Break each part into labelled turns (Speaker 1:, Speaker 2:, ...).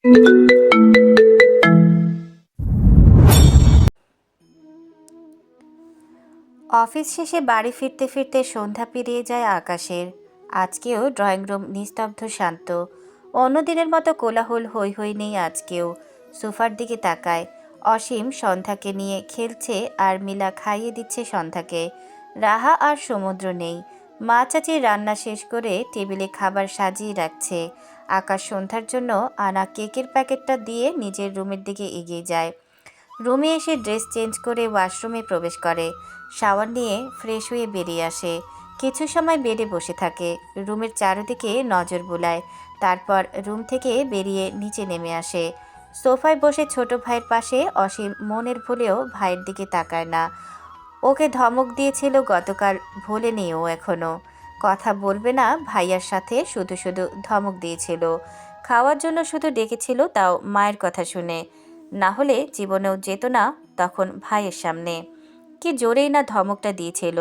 Speaker 1: Office শেষে বাড়ি ফিরতে ফিরতে সন্ধ্যা পেরিয়ে যায় আকাশের। আজকেও ড্রয়িং রুম নিস্তব্ধ শান্ত। অন্য দিনের মতো কোলাহল হই হই নেই আজকেও। সোফার দিকে তাকায়। অসীম সন্ধ্যাকে নিয়ে খেলছে আর মিলা খাইয়ে দিচ্ছে সন্ধ্যাকে। রাহা আর সমুদ্র নেই। মা চাচি রান্না শেষ করে টেবিলে খাবার সাজিয়ে রাখছে। আকাশ সন্ধ্যার জন্য আনা কেকের প্যাকেটটা দিয়ে নিজের রুমের দিকে এগিয়ে যায়। রুমে এসে ড্রেস চেঞ্জ করে ওয়াশরুমে প্রবেশ করে। শাওয়ার নিয়ে ফ্রেশ হয়ে বেরিয়ে আসে। কিছু সময় বেডে বসে থাকে। রুমের চারদিকে নজর বুলায়। তারপর রুম থেকে বেরিয়ে নিচে নেমে আসে। সোফায় বসে ছোট ভাইয়ের পাশে অসীম মনের ভুলেও ভাইয়ের দিকে তাকায় না। ওকে ধমক দিয়েছিল গতকাল, ভোলেনি ও এখনও। কথা বলবে না ভাইয়ার সাথে, শুধু শুধু ধমক দিয়েছিল। খাওয়ার জন্য শুধু ডেকেছিল, তাও মায়ের কথা শুনে। না হলে জীবনেও যেত না তখন ভাইয়ের সামনে। কি জোরেই না ধমকটা দিয়েছিল।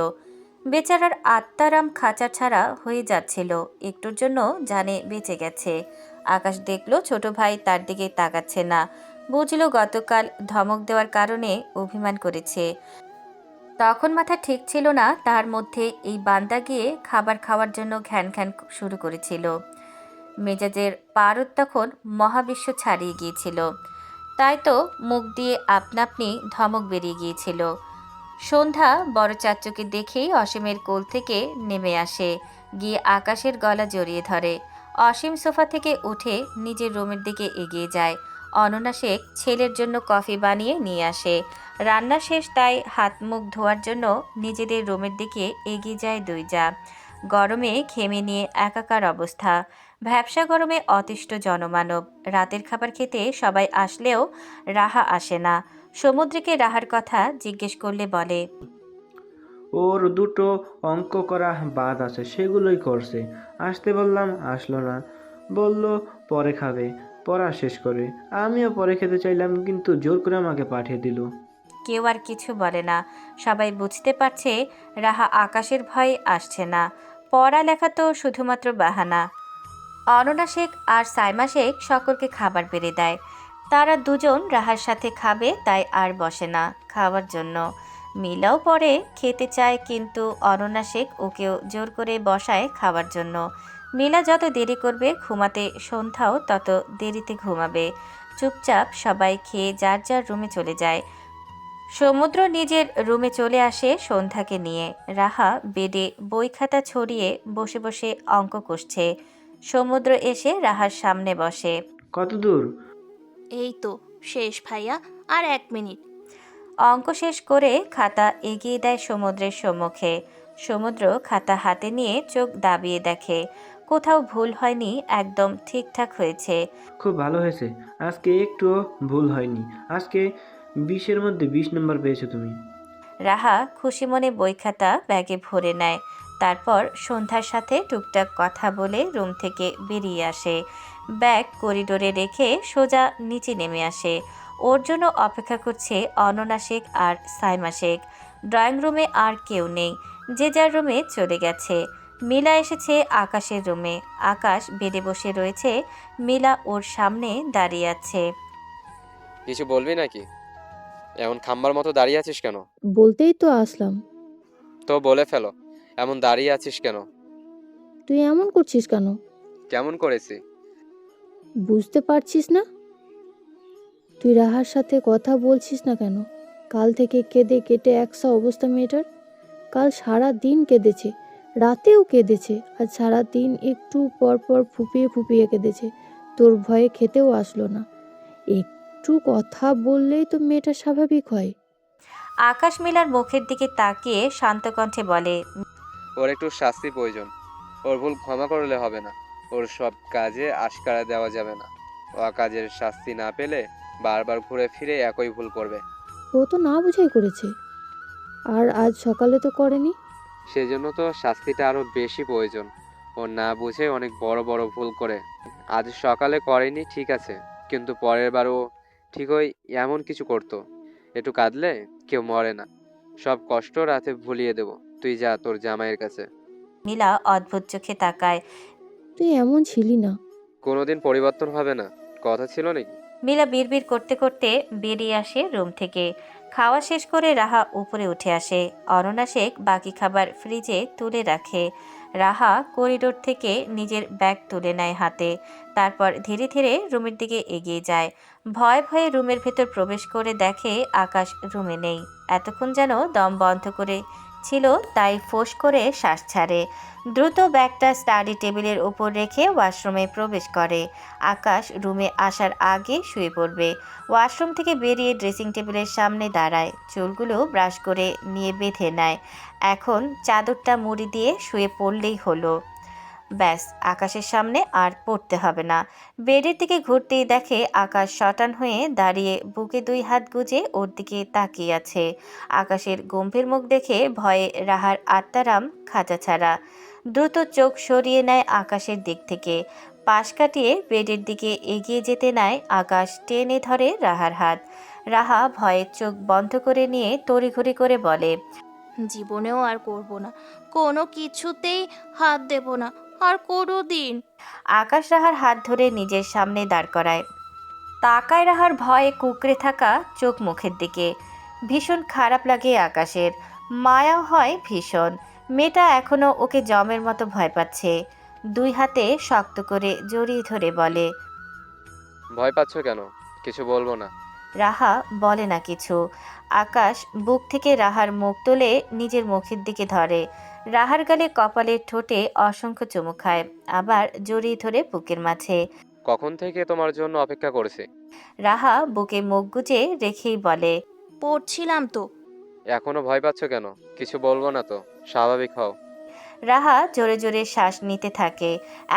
Speaker 1: বেচারার আত্মারাম খাঁচা ছাড়া হয়ে যাচ্ছিল। একটুর জন্য জানে বেঁচে গেছে। আকাশ দেখলো ছোট ভাই তার দিকে তাকাচ্ছে না। বুঝলো গতকাল ধমক দেওয়ার কারণে অভিমান করেছে। তখন মাথা ঠিক ছিল না তার মধ্যে, এই বান্দা গিয়ে খাবার খাওয়ার জন্য ঘ্যান ঘ্যান শুরু করেছিল। মেজাজের পারদ তখন মহাবিশ্ব ছাড়িয়ে গিয়েছিল। তাই তো মুখ দিয়ে আপনা আপনি ধমক বেরিয়ে গিয়েছিল। সন্ধ্যা বড় চাচ্চুকে দেখেই অসীমের কোল থেকে নেমে আসে। গিয়ে আকাশের গলা জড়িয়ে ধরে। অসীম সোফা থেকে উঠে নিজের রুমের দিকে এগিয়ে যায়। অনন্যা শেখ ছেলের জন্য কফি বানিয়ে নিয়ে আসে। রান্না শেষ, তাই হাত মুখ ধোয়ার জন্য নিজেদের রুমের দিকে এগিয়ে যায় দুই যা। গরমে ঘেমে নিয়ে একাকার অবস্থা। ভ্যাপসা গরমে অতিষ্ঠ জনমানব। রাতের খাবার খেতে সবাই আসলেও রাহা আসে না। সমুদ্রকে রাহার কথা জিজ্ঞেস করলে বলে,
Speaker 2: ওর দুটো অঙ্ক করা বাদ আছে, সেগুলোই করছে। আসতে বললাম আসলো না, বলল পরে খাবে, পড়া শেষ করে। আমিও পরে খেতে চাইলাম, কিন্তু জোর করে আমাকে পাঠিয়ে দিল।
Speaker 1: কেউ আর কিছু বলে না। সবাই বুঝতে পারছে রাহা আকাশের ভয়ে আসছে না। পড়ালেখা তো শুধুমাত্র বাহানা। অনন্যা শেখ আর সাইমা শেখ সকলকে খাবার বেড়ে দেয়। তারা দুজন রাহার সাথে খাবে, তাই আর বসে না খাওয়ার জন্য। মিলাও পরে খেতে চায়, কিন্তু অনন্যা শেখ ওকেও জোর করে বসায় খাওয়ার জন্য। মিলা যত দেরি করবে ঘুমাতে, সন্ধ্যাও তত দেরিতে ঘুমাবে। চুপচাপ সবাই খেয়ে যার যার রুমে চলে যায়। সমুদ্র নিজের রুমে চলে আসে সন্ধ্যাকে নিয়ে। রাহা বেডে বই খাতা ছড়িয়ে বসে বসে অঙ্ক কষছে। সমুদ্র এসে রাহার সামনে বসে।
Speaker 2: কত দূর?
Speaker 3: এই তো শেষ ভাইয়া, আর 1 মিনিট।
Speaker 1: অঙ্ক শেষ করে খাতা এগিয়ে দেয় সমুদ্রের সম্মুখে। সমুদ্র খাতা হাতে নিয়ে চোখ দাবিয়ে দেখে। কোথাও ভুল হয়নি, একদম ঠিকঠাক হয়েছে।
Speaker 2: খুব ভালো হয়েছে, আজকে একটুও ভুল হয়নি। আজকে 20-এর মধ্যে 20 নম্বর পেয়েছো তুমি।
Speaker 1: রাহা খুশি মনে বই খাতা ব্যাগে ভরে নেয়। তারপর সন্ধ্যার সাথে টুকটাক কথা বলে রুম থেকে বেরিয়ে আসে। ব্যাগ করিডোরে রেখে সোজা নিচে নেমে আসে। ওর জন্য অপেক্ষা করছে অনন্যা শেখ আর সাইমা শেখ। ড্রয়িং রুমে আর কেউ নেই, যে যার রুমে চলে গেছে। মিলা এসেছে আকাশের রুমে। আকাশ বেডে বসে রয়েছে। মিলা ওর সামনে দাঁড়িয়ে আছে।
Speaker 4: কিছু বলবি নাকি? এমন খাম্বার মতো দাঁড়িয়ে আছিস কেন?
Speaker 5: বলতেই তো আসলাম।
Speaker 4: তো বলে ফেলো। এমন দাঁড়িয়ে আছিস কেন?
Speaker 5: তুই এমন করছিস কেন?
Speaker 4: কেমন করেছি?
Speaker 5: বুঝতে পারছিস না? তুই রাহার সাথে কথা বলছিস না কেন? কাল থেকে কেঁদে কেটে একসা অবস্থা মেয়েটার। কাল সারা দিন কেঁদেছে, রাতেও কেঁদেছে, আর সারা দিন একটু পর পর ফুপিয়ে ফুপিয়ে কেঁদেছে। তোর ভয়ে খেতেও আসলো না। একটু কথা বললেই তো মেয়েটা স্বাভাবিক হয়।
Speaker 1: আকাশ মিলার মুখের দিকে তাকিয়ে শান্ত কণ্ঠে বলে,
Speaker 4: ওর একটু শাস্তি প্রয়োজন। ওর ভুল ক্ষমা করলে হবে না। ওর সব কাজে আশকারা দেওয়া যাবে না। ও কাজের শাস্তি না পেলে বারবার ঘুরে ফিরে একই ভুল করবে।
Speaker 5: ও তো না বুঝাই করেছে, আর আজ সকালে তো করেনি।
Speaker 4: সেজন্য তো শাস্তিটা আরো বেশি প্রয়োজন। ও না বুঝে অনেক বড় বড় ভুল করে। আজ সকালে করেনি ঠিক আছে, কিন্তু পরের বার ও ঠিকই এমন কিছু করতো। একটু কাঁদলে কেউ মরে না। সব কষ্ট রাতে ভুলিয়ে দেব। তুই যা তোর জামাইয়ের কাছে।
Speaker 1: নীলা অদ্ভুত চোখে তাকায়।
Speaker 5: তুই এমন ছিলি না।
Speaker 4: কোনোদিন পরিবর্তন হবে না। কথা ছিল নাকি?
Speaker 1: মিলা বিড়বিড় করতে করতে বেরিয়ে আসে রুম থেকে। খাওয়া শেষ করে রাহা উপরে উঠে আসে। অনন্যা শেখ বাকি খাবার ফ্রিজে তুলে রাখে। রাহা করিডোর থেকে নিজের ব্যাগ তুলে নেয় হাতে। তারপর ধীরে ধীরে রুমের দিকে এগিয়ে যায়। ভয়ে ভয়ে রুমের ভেতর প্রবেশ করে দেখে আকাশ রুমে নেই। এতক্ষণ যেন দম বন্ধ করে ছিল, তাই ফোঁস করে শ্বাস ছাড়ে। দ্রুত ব্যাগটা স্টাডি টেবিলের উপর রেখে ওয়াশরুমে প্রবেশ করে। আকাশ রুমে আসার আগে শুয়ে পড়বে। ওয়াশরুম থেকে বেরিয়ে ড্রেসিং টেবিলের সামনে দাঁড়ায়। চুলগুলো ব্রাশ করে নিয়ে বেঁধে নেয়। এখন চাদরটা মুড়ি দিয়ে শুয়ে পড়লেই হলো। ব্যাস, আকাশের সামনে আর পড়তে হবে না। বেডের দিকে ঘুরতেই দেখে আকাশ শটান হয়ে দাঁড়িয়ে বুকে 2 হাত গুজে ওর দিকে তাকিয়ে আছে। আকাশের গম্ভীর মুখ দেখে ভয়ে রাহার আত্মারাম খাঁচা ছাড়া। দ্রুত চোখ সরিয়ে নেয় আকাশের দিক থেকে। পাশ কাটিয়ে বেডের দিকে এগিয়ে যেতে নেয় আকাশ টেনে ধরে রাহার হাত। রাহা ভয়ে চোখ বন্ধ করে নিয়ে তড়িঘড়ি করে বলে,
Speaker 3: জীবনেও আর করব না, কোনো কিছুতেই হাত দেব না আর কোনো দিন।
Speaker 1: আকাশ রাহার হাত ধরে নিজের সামনে দাঁড় করায়। তাকায় রাহার ভয়ে কুঁকড়ে থাকা চোখ মুখের দিকে। ভীষণ খারাপ লাগে আকাশের, মায়াও হয় ভীষণ। মেয়েটা এখনো ওকে জমের মতো ভয় পাচ্ছে। 2 হাতে শক্ত করে জড়িয়ে ধরে বলে,
Speaker 4: ভয় পাচ্ছ কেন? কিছু বলবো না।
Speaker 1: রাহা বলে না কিছু। আকাশ বুক থেকে রাহার মুখ তুলে নিজের মুখের দিকে ধরে। রাহার গালে কপালের ঠোঁটে অসংখ্য চুমু খায়, আবার জড়িয়ে ধরে বুকের মাঝে।
Speaker 4: কখন থেকে তোমার জন্য অপেক্ষা করেছি।
Speaker 1: রাহা বুকে মুখ গুজে রেখেই বলে,
Speaker 3: পড়ছিলাম তো।
Speaker 4: এখনো ভয় পাচ্ছ কেন? কিছু বলবো না তো, স্বাভাবিক হও।
Speaker 1: রাহা জোরে জোরে শ্বাস নিতে থাকে।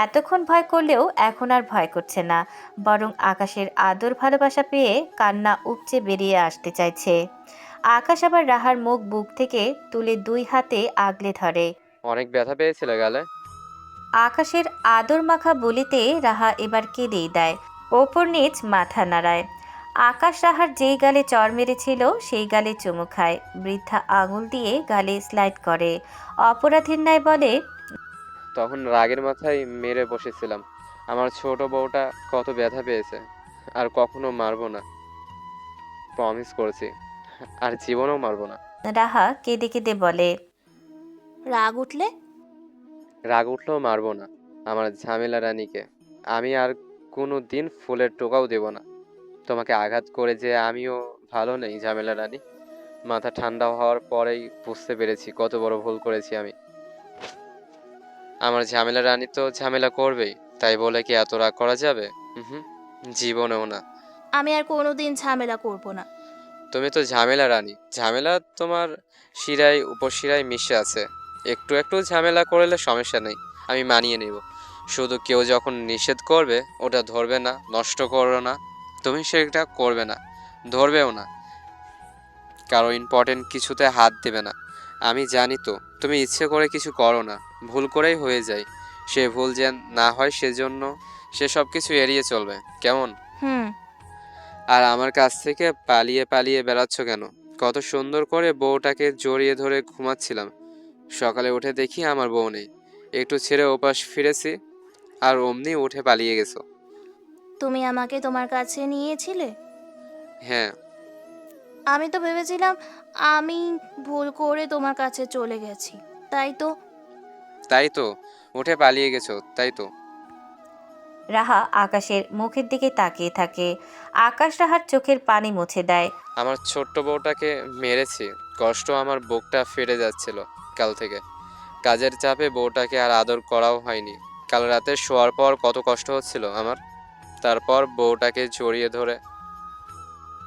Speaker 1: এতক্ষণ ভয় করলেও এখন আর ভয় করছে না, বরং আকাশের আদর ভালোবাসা পেয়ে কান্না উপচে বেরিয়ে আসতে চাইছে। আকাশ আবার রাহার মুখ বুক থেকে তুলে 2 হাতে আগলে ধরে।
Speaker 4: অনেক ব্যথা পেয়েছিলে গালে?
Speaker 1: আকাশের আদর মাখা বলিতে রাহা এবার কেঁদেই দেয়। ওপর নিচ মাথা নাড়ায়। আকাশ রাহার যেই গালে চড় মেরেছিল সেই গালে চুমু খায়। বৃদ্ধা আঙুল দিয়ে গালে স্লাইড করে। অপরাধীর ন্যায় বলে,
Speaker 4: তখন রাগের মাথায় মেরে বসেছিলাম। আমার ছোট বউটা কত ব্যথা পেয়েছে। আর কখনো মারবো না, প্রমিস করেছি। আর জীবনেও মারবো না।
Speaker 1: রাহা কেঁদে কেঁদে বলে,
Speaker 3: রাগ উঠলে?
Speaker 4: রাগ উঠলেও মারবো না আমার ঝামেলা রানীকে। আমি আর কোনো দিন ফুলের টোকাও দেব না। তোমাকে আঘাত করে যে আমিও ভালো নেই ঝামেলা রানী। মাথা ঠান্ডা হওয়ার পরেই বুঝতে পেরেছি কত বড় ভুল করেছি আমি। আমার ঝামেলা রানী তো ঝামেলা করবেই, তাই বলে কি এত রাগ করা যাবে? হুম, জীবনেও না।
Speaker 3: আমি আর কোনো দিন ঝামেলা করব না।
Speaker 4: তুমি তো ঝামেলা রানী। ঝামেলা তোমার শিরায় উপশিরায় মিশে আছে। একটু একটু ঝামেলা করলে সমস্যা নেই, আমি মানিয়ে নেব। শুধু কেউ যখন নিষেধ করবে ওটা ধরবে না, নষ্ট করো না। তুমি সেটা করবে না, ধরবেও না, কারো ইম্পর্টেন্ট কিছুতে হাত দেবে না। আমি জানি তো তুমি ইচ্ছে করে কিছু করো না, ভুল করেই হয়ে যায়। সে ভুল যেন না হয় সেজন্য সে সব কিছু এড়িয়ে চলবে, কেমন?
Speaker 3: হুম।
Speaker 4: আর আমার কাছ থেকে পালিয়ে পালিয়ে বেড়াচ্ছ কেন? কত সুন্দর করে বউটাকে জড়িয়ে ধরে ঘুমাচ্ছিলাম। সকালে উঠে দেখি আমার বউ নেই। একটু ছেড়ে ওপাশ ফিরেছি আর অমনি উঠে পালিয়ে গেছো।
Speaker 3: তুমি আমাকে তোমার কাছে নিয়েছিলে?
Speaker 4: হ্যাঁ।
Speaker 3: আমি তো ভেবেছিলাম আমি ভুল করে তোমার কাছে চলে গেছি। তাই তো।
Speaker 4: তাই তো, উঠে পালিয়ে গেছো তাই তো।
Speaker 1: রাহা আকাশের মুখের দিকে তাকিয়ে থাকে। আকাশ রাহার চোখের পানি মুছে দেয়।
Speaker 4: আমার ছোট্ট বউটাকে মেরেছি, কষ্ট আমার বুকটা ফেটে যাচ্ছিল কাল থেকে। কাজের চাপে বউটাকে আর আদর করাও হয়নি। কাল রাতে শোয়ার পর কত কষ্ট হচ্ছিল আমার। তারপর বউটাকে জড়িয়ে ধরে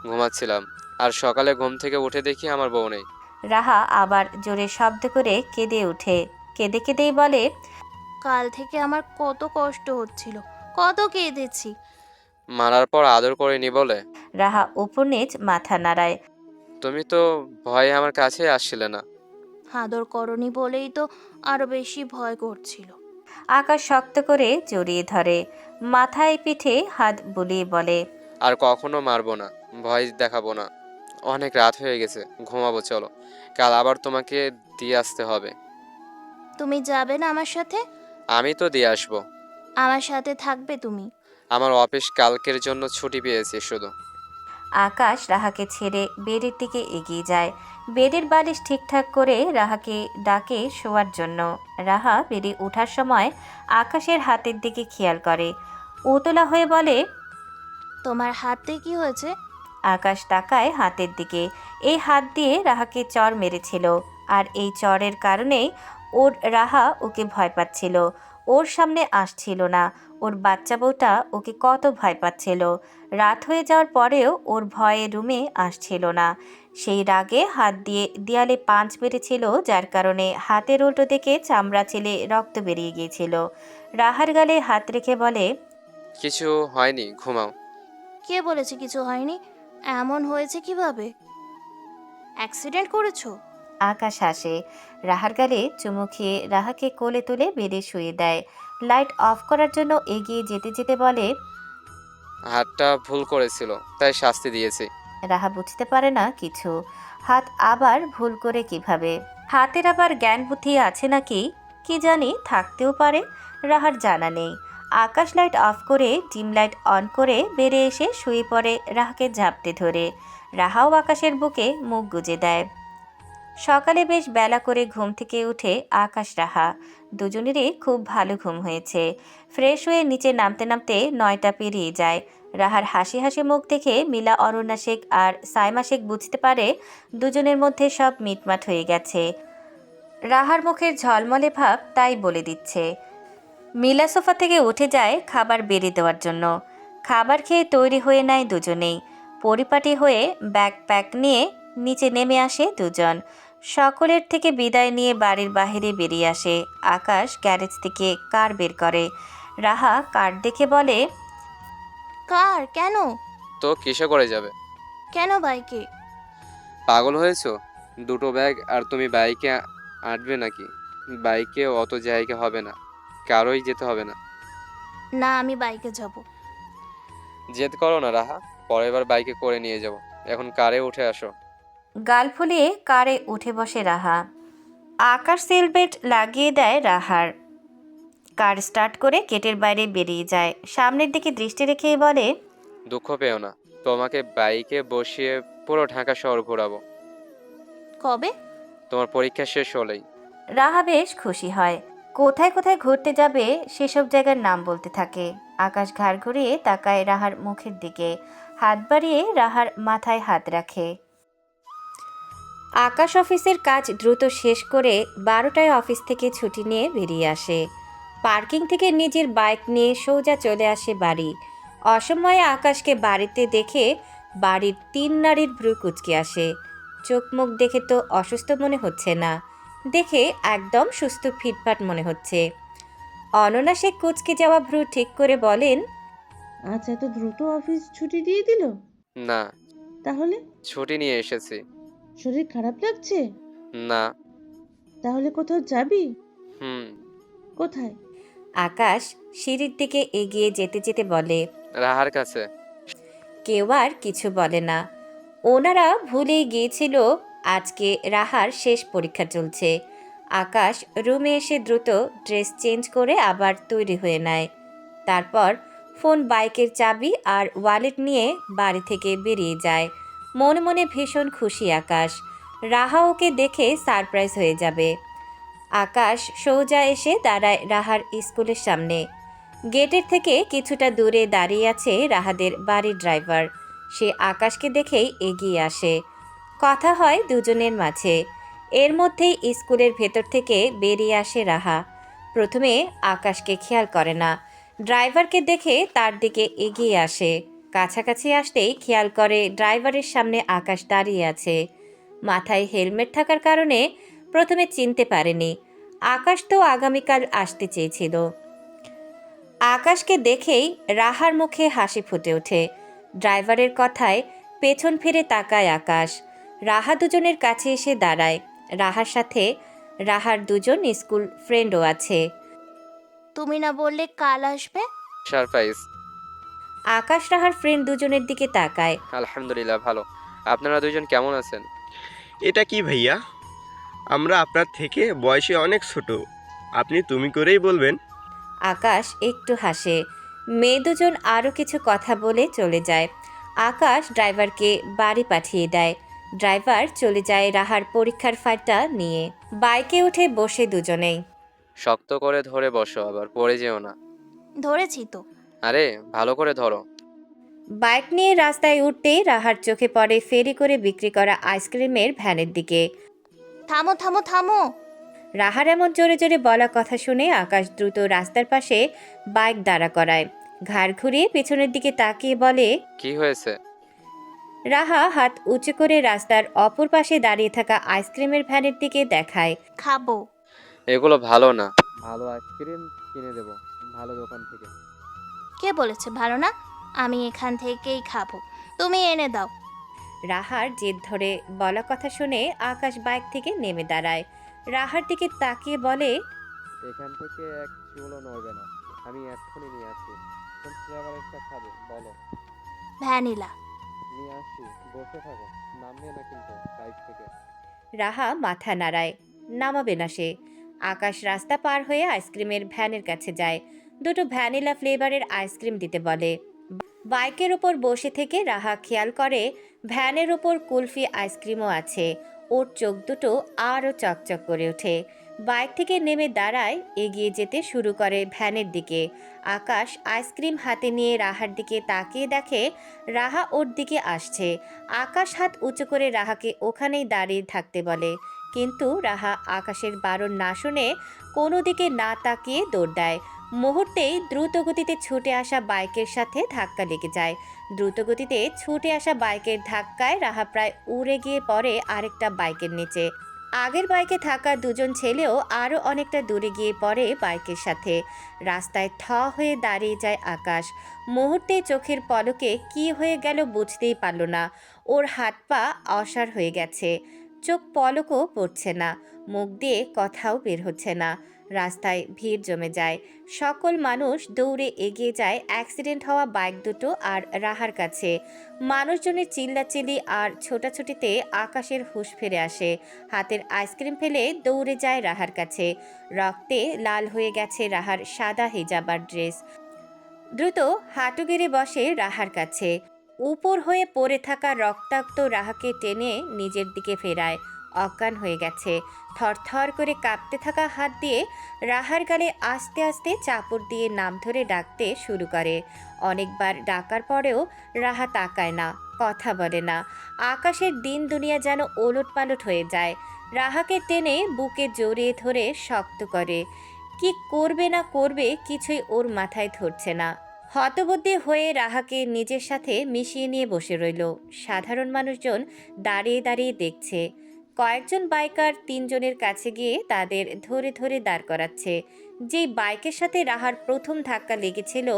Speaker 4: ঘুমাচ্ছিলাম, আর সকালে ঘুম থেকে উঠে দেখি আমার বউ নেই।
Speaker 1: রাহা আবার জোরে শব্দ করে কেঁদে ওঠে। কেঁদে কেঁদেই বলে,
Speaker 3: কাল থেকে আমার কত কষ্ট হচ্ছিল, কত কেঁদেছি।
Speaker 4: মারার পর আদর করিনি বলে?
Speaker 1: রাহা উপর নিচ মাথা নাড়ায়।
Speaker 4: তুমি তো ভয়ে আমার কাছে আসছিলে না।
Speaker 3: আদর করনি বলেই তো আরো বেশি ভয় করছিল।
Speaker 1: আকাশ শক্ত করে জড়িয়ে ধরে। মাথায় পিঠে হাত বুলিয়ে বলে,
Speaker 4: আর কখনো মারবো না, ভয় দেখাবো না। অনেক রাত হয়ে গেছে, ঘুমাবো চলো। কাল আবার তোমাকে দিয়ে আসতে হবে।
Speaker 3: তুমি যাবে না আমার সাথে?
Speaker 4: আমি তো দিয়ে আসবো।
Speaker 3: আমার সাথে থাকবে তুমি?
Speaker 4: আমার অফিস কালকের জন্য ছুটি পেয়েছি শুধু।
Speaker 1: আকাশ রাহাকে ছেড়ে বেডের দিকে এগিয়ে যায়। বেডের বালিশ ঠিকঠাক করে রাহাকে ডাকে শোয়ার জন্য। রাহা বেডে ওঠার সময় আকাশের হাতের দিকে খেয়াল করে, উতলা হয়ে বলে,
Speaker 3: তোমার হাতে কি হয়েছে?
Speaker 1: আকাশ তাকায় হাতের দিকে। এই হাত দিয়ে রাহাকে চর মেরেছিল, আর এই চরের কারণেই রাহা ওকে ভয় পাচ্ছিল। ওর সামনে আসছিল না। ওর বাচ্চা বউটা ওকে কত ভয় পাচ্ছিল। রাত হয়ে যাওয়ার পরেও ওর ভয়ে রুমে আসছিল না। সেই রাগে হাত দিয়ে দেয়ালে পাঁচ মেরেছিল, যার কারণে হাতের উল্টো দিকে চামড়া ছেলে রক্ত বেরিয়ে গিয়েছিল। রাহার গালে হাত রেখে বলে,
Speaker 4: কিছু হয়নি, ঘুমাও।
Speaker 3: কে বলেছে কিছু হয়নি? এমন হয়েছে কিভাবে? অ্যাক্সিডেন্ট করেছো?
Speaker 1: আকাশ হাসে। রাহার গালে চুমু খেয়ে রাহাকে কোলে তুলে বেডে শুয়ে দেয়। লাইট অফ করার জন্য এগিয়ে যেতে যেতে বলে,
Speaker 4: হাতটা ভুল করেছিল, তাই শাস্তি দিয়েছি।
Speaker 1: রাহা বুঝতে পারে না কিছু। হাত আবার ভুল করে কিভাবে? হাতের আবার জ্ঞান বুদ্ধি আছে নাকি কি জানি, থাকতেও পারে, রাহার জানা নেই। আকাশ লাইট অফ করে ডিম লাইট অন করে বেড়ে এসে শুয়ে পড়ে রাহাকে ঝাপটে ধরে। রাহাও আকাশের বুকে মুখ গুজে দেয়। সকালে বেশ বেলা করে ঘুম থেকে উঠে আকাশ রাহা দুজনেরই খুব ভালো ঘুম হয়েছে। ফ্রেশ হয়ে নিচে নামতে নামতে 9টা পেরিয়ে যায়। রাহার হাসি হাসি মুখ দেখে মিলা, অরণ্যা শেখ আর সাইমা শেখ বুঝতে পারে দুজনের মধ্যে সব মিটমাট হয়ে গেছে। রাহার মুখের ঝলমলে ভাব তাই বলে দিচ্ছে। মিলা সোফা থেকে উঠে যায় খাবার বেড়ে দেওয়ার জন্য। খাবার খেয়ে তৈরি হয়ে নেয় দুজনেই। পরিপাটি হয়ে ব্যাগ প্যাক নিয়ে নিচে নেমে আসে দুজন। সকলের থেকে বিদায় নিয়ে বাড়ির বাইরে বেরিয়ে আসে। আকাশ গ্যারেজ থেকে কার বের করে। রাহা কার দেখে বলে,
Speaker 3: কার? কেন?
Speaker 4: তো কিসে করে যাবে?
Speaker 3: কেন বাইকে?
Speaker 4: পাগল হয়েছো? দুটো ব্যাগ আর তুমি বাইকে আঁটবে নাকি? বাইকে অত জায়গা হবে না, কারোই যেতে হবে না।
Speaker 3: না, আমি বাইকে যাব।
Speaker 4: জেদ করো না রাহা, পরের বার বাইকে করে নিয়ে যাব। এখন কারে উঠে আসো।
Speaker 1: গাল ফুলিয়ে কারে উঠে বসে রাহা। আকাশ সিল বেল্ট লাগিয়ে দেয় রাহার। কার স্টার্ট করে গেটের বাইরে বেরিয়ে যায়। সামনের দিকে দৃষ্টি রেখেই বলে,
Speaker 4: দুঃখ পেও না, তোমাকে বাইকে বসিয়ে পুরো ঢাকা শহর ঘোরাবো
Speaker 3: কবে?
Speaker 4: তোমার পরীক্ষা শেষ হলেই।
Speaker 1: রাহা বেশ খুশি হয়। কোথায় কোথায় ঘুরতে যাবে সেসব জায়গার নাম বলতে থাকে। আকাশ ঘাড় ঘুরিয়ে তাকায় রাহার মুখের দিকে, হাত বাড়িয়ে রাহার মাথায় হাত রাখে। আকাশ অফিসের কাজ দ্রুত শেষ করে 12টায় অফিস থেকে ছুটি নিয়ে বেরিয়ে আসে। পার্কিং থেকে নিজের বাইক নিয়ে সোজা চলে আসে বাড়ি। অসময়ে আকাশকে বাড়িতে দেখে বাড়ির 3 নারীর ভ্রু কুঁচকে আসে। চোখ মুখ দেখে তো অসুস্থ মনে হচ্ছে না, দেখে একদম সুস্থ ফিটফাট মনে হচ্ছে। অনন্যা শেখ কুঁচকে যাওয়া ভ্রু ঠিক করে বলেন,
Speaker 6: আজ এত দ্রুত অফিস ছুটি দিয়ে দিল?
Speaker 4: না,
Speaker 6: তাহলে
Speaker 4: ছুটি নিয়ে এসেছি।
Speaker 6: শরীর খারাপ লাগছে?
Speaker 4: না।
Speaker 6: তাহলে কোথাও যাবি?
Speaker 4: হুম।
Speaker 6: কোথায়?
Speaker 1: আকাশ সিঁড়ির দিকে এগিয়ে যেতে যেতে বলে।
Speaker 4: রাহার কাছে।
Speaker 1: কেউ আর কিছু বলে না। ওনারা ভুলেই গিয়েছিল আজকে রাহার শেষ পরীক্ষা চলছে। আকাশ রুমে এসে দ্রুত ড্রেস চেঞ্জ করে আবার তৈরি হয়ে নেয়। তারপর ফোন, বাইকের চাবি আর ওয়ালেট নিয়ে বাড়ি থেকে বেরিয়ে যায়। মনে মনে ভীষণ খুশি আকাশ। রাহা ওকে দেখে সারপ্রাইজ হয়ে যাবে। আকাশ সোজা এসে দাঁড়ায় রাহার স্কুলের সামনে। গেটের থেকে কিছুটা দূরে দাঁড়িয়ে আছে রাহাদের বাড়ির ড্রাইভার। সে আকাশকে দেখেই এগিয়ে আসে। কথা হয় দুজনের মাঝে। এর মধ্যেই স্কুলের ভেতর থেকে বেরিয়ে আসে রাহা। প্রথমে আকাশকে খেয়াল করে না, ড্রাইভারকে দেখে তার দিকে এগিয়ে আসে। কাছাকাছি আসতেই খেয়াল করে ড্রাইভারের সামনে আকাশ দাঁড়িয়ে আছে। মাথায় হেলমেট থাকার কারণে প্রথমে চিনতে পারেনি। আকাশ তো আগামীকাল আসতে চেয়েছিল। আকাশকে দেখেই রাহার মুখে হাসি ফুটে ওঠে। ড্রাইভারের কথায় পেছন ফিরে তাকায় আকাশ। রাহা দুজনের কাছে এসে দাঁড়ায়। রাহার সাথে রাহার দুজন স্কুল ফ্রেন্ডও আছে।
Speaker 3: তুমি না বললে কাল আসবে?
Speaker 4: সারপ্রাইজ।
Speaker 1: আকাশ রাহার ফ্রেন্ড দুজনের দিকে তাকায়।
Speaker 4: আলহামদুলিল্লাহ ভালো। আপনারা দুইজন কেমন আছেন?
Speaker 7: এটা কি ভাইয়া? আমরা আপনার থেকে বয়সে অনেক ছোট, আপনি তুমি করেই বলবেন।
Speaker 1: আকাশ একটু হাসে। মেয়ে দুজন আরও কিছু কথা বলে চলে যায়। আকাশ ড্রাইভারকে বাড়ি পাঠিয়ে দেয়। ড্রাইভার চলে যায় রাহার পরীক্ষার ফাইলটা নিয়ে। বাইকে উঠে বসে দুজনেই।
Speaker 4: শক্ত করে ধরে বসো, আবার পড়ে যেও না।
Speaker 3: ধরেছি তো।
Speaker 4: আরে ভালো করে ধরো।
Speaker 1: বাইক নিয়ে রাস্তায় উঠতেই রাহার চোখে পড়ে ফেরি করে বিক্রি করা আইসক্রিমের ভ্যানের দিকে।
Speaker 3: থামো থামো থামো।
Speaker 1: রাহার এমন জোরে জোরে বলা কথা শুনে আকাশ দ্রুত রাস্তার পাশে বাইক দাঁড়া করায়। ঘাড় ঘুরিয়ে পেছনের দিকে তাকিয়ে বলে,
Speaker 4: কি হয়েছে?
Speaker 1: রাহা হাত উঁচু করে রাস্তার অপর পাশে দাঁড়িয়ে থাকা আইসক্রিমের ভ্যানের দিকে দেখায়।
Speaker 3: খাবো।
Speaker 4: এগুলো ভালো না। ভালো আইসক্রিম কিনে দেবো, ভালো দোকান থেকে।
Speaker 3: কে বলেছে ভালো না? আমি এখান থেকেই খাবো, তুমি এনে দাও।
Speaker 1: রাহার জেদ ধরে বলা কথা শুনে আকাশ বাইক থেকে নেমে দাঁড়ায়। রাহার দিকে তাকিয়ে বলে,
Speaker 4: এখান থেকে এক চুলও নড়বে না, আমি এক্ষুনি নিয়ে আসি। কোন ফ্লেভারেরটা খাবে বলো?
Speaker 3: ভ্যানিলা।
Speaker 4: নিয়ে আসি, বসে থাকো, নামবে না কিন্তু বাইক থেকে।
Speaker 1: রাহা মাথা নাড়ায়, নামাবে না সে। আকাশ রাস্তা পার হয়ে আইসক্রিমের ভ্যানের কাছে যায়। দুটো ভ্যানিলা ফ্লেভারের আইসক্রিম দিতে বলে। বাইকের ওপর বসে থেকে রাহা খেয়াল করে ভ্যানের ওপর কুলফি আইসক্রিমও আছে। ওর চোখ দুটো আরও চকচক করে ওঠে। বাইক থেকে নেমে দাঁড়ায়, এগিয়ে যেতে শুরু করে ভ্যানের দিকে। আকাশ আইসক্রিম হাতে নিয়ে রাহার দিকে তাকিয়ে দেখে রাহা ওর দিকে আসছে। আকাশ হাত উঁচু করে রাহাকে ওখানেই দাঁড়িয়ে থাকতে বলে, কিন্তু রাহা আকাশের বারণ না শুনে কোনো দিকে না তাকিয়ে দৌড় দেয়। মুহূর্তেই দ্রুতগতিতে ছুটে আসা বাইকের সাথে ধাক্কা লেগে যায়। দ্রুতগতিতে ছুটে আসা বাইকের ধাক্কায় রাহা প্রায় উড়ে গিয়ে পড়ে আরেকটা বাইকের নিচে। আগের বাইকে থাকা দুজন ছেলেও আরও অনেকটা দূরে গিয়ে পড়ে বাইকের সাথে। রাস্তায় থ হয়ে দাঁড়িয়ে যায় আকাশ। মুহূর্তে চোখের পলকে কি হয়ে গেল বুঝতেই পারল না। ওর হাত পা অসাড় হয়ে গেছে, চোখ পলকও পড়ছে না, মুখ দিয়ে কথাও বের হচ্ছে না। রাস্তায় ভিড় জমে যায়। সকল মানুষ দৌড়ে এগিয়ে যায় অ্যাক্সিডেন্ট হওয়া বাইক দুটো আর রাহার কাছে। মানুষজনের চিল্লাচিল্লি আর ছোটাছুটিতে আকাশের হুঁশ ফিরে আসে। হাতের আইসক্রিম ফেলে দৌড়ে যায় রাহার কাছে। রক্তে লাল হয়ে গেছে রাহার সাদা হিজাবার ড্রেস। দ্রুত হাঁটু গেড়ে বসে রাহার কাছে। উপর হয়ে পড়ে থাকা রক্তাক্ত রাহাকে টেনে নিজের দিকে ফেরায়। অজ্ঞান হয়ে গেছে। থরথর করে কাঁপতে থাকা হাত দিয়ে রাহার গালে আস্তে আস্তে চাপড় দিয়ে নাম ধরে ডাকতে শুরু করে। অনেকবার ডাকার পরেও রাহা তাকায় না, কথা বলে না। আকাশের দিন দুনিয়া যেন ওলটপালট হয়ে যায়। রাহাকে টেনে বুকে জড়িয়ে ধরে শক্ত করে। কি করবে না করবে কিছুই ওর মাথায় ধরছে না। হতবুদ্ধি হয়ে রাহাকে নিজের সাথে মিশিয়ে নিয়ে বসে রইল। সাধারণ মানুষজন দাঁড়িয়ে দাঁড়িয়ে দেখছে। কয়েকজন বাইকার তিনজনের কাছে গিয়ে তাদের ধরে ধরে দাঁড় করাচ্ছে। যেই বাইকের সাথে রাহার প্রথম ধাক্কা লেগেছিল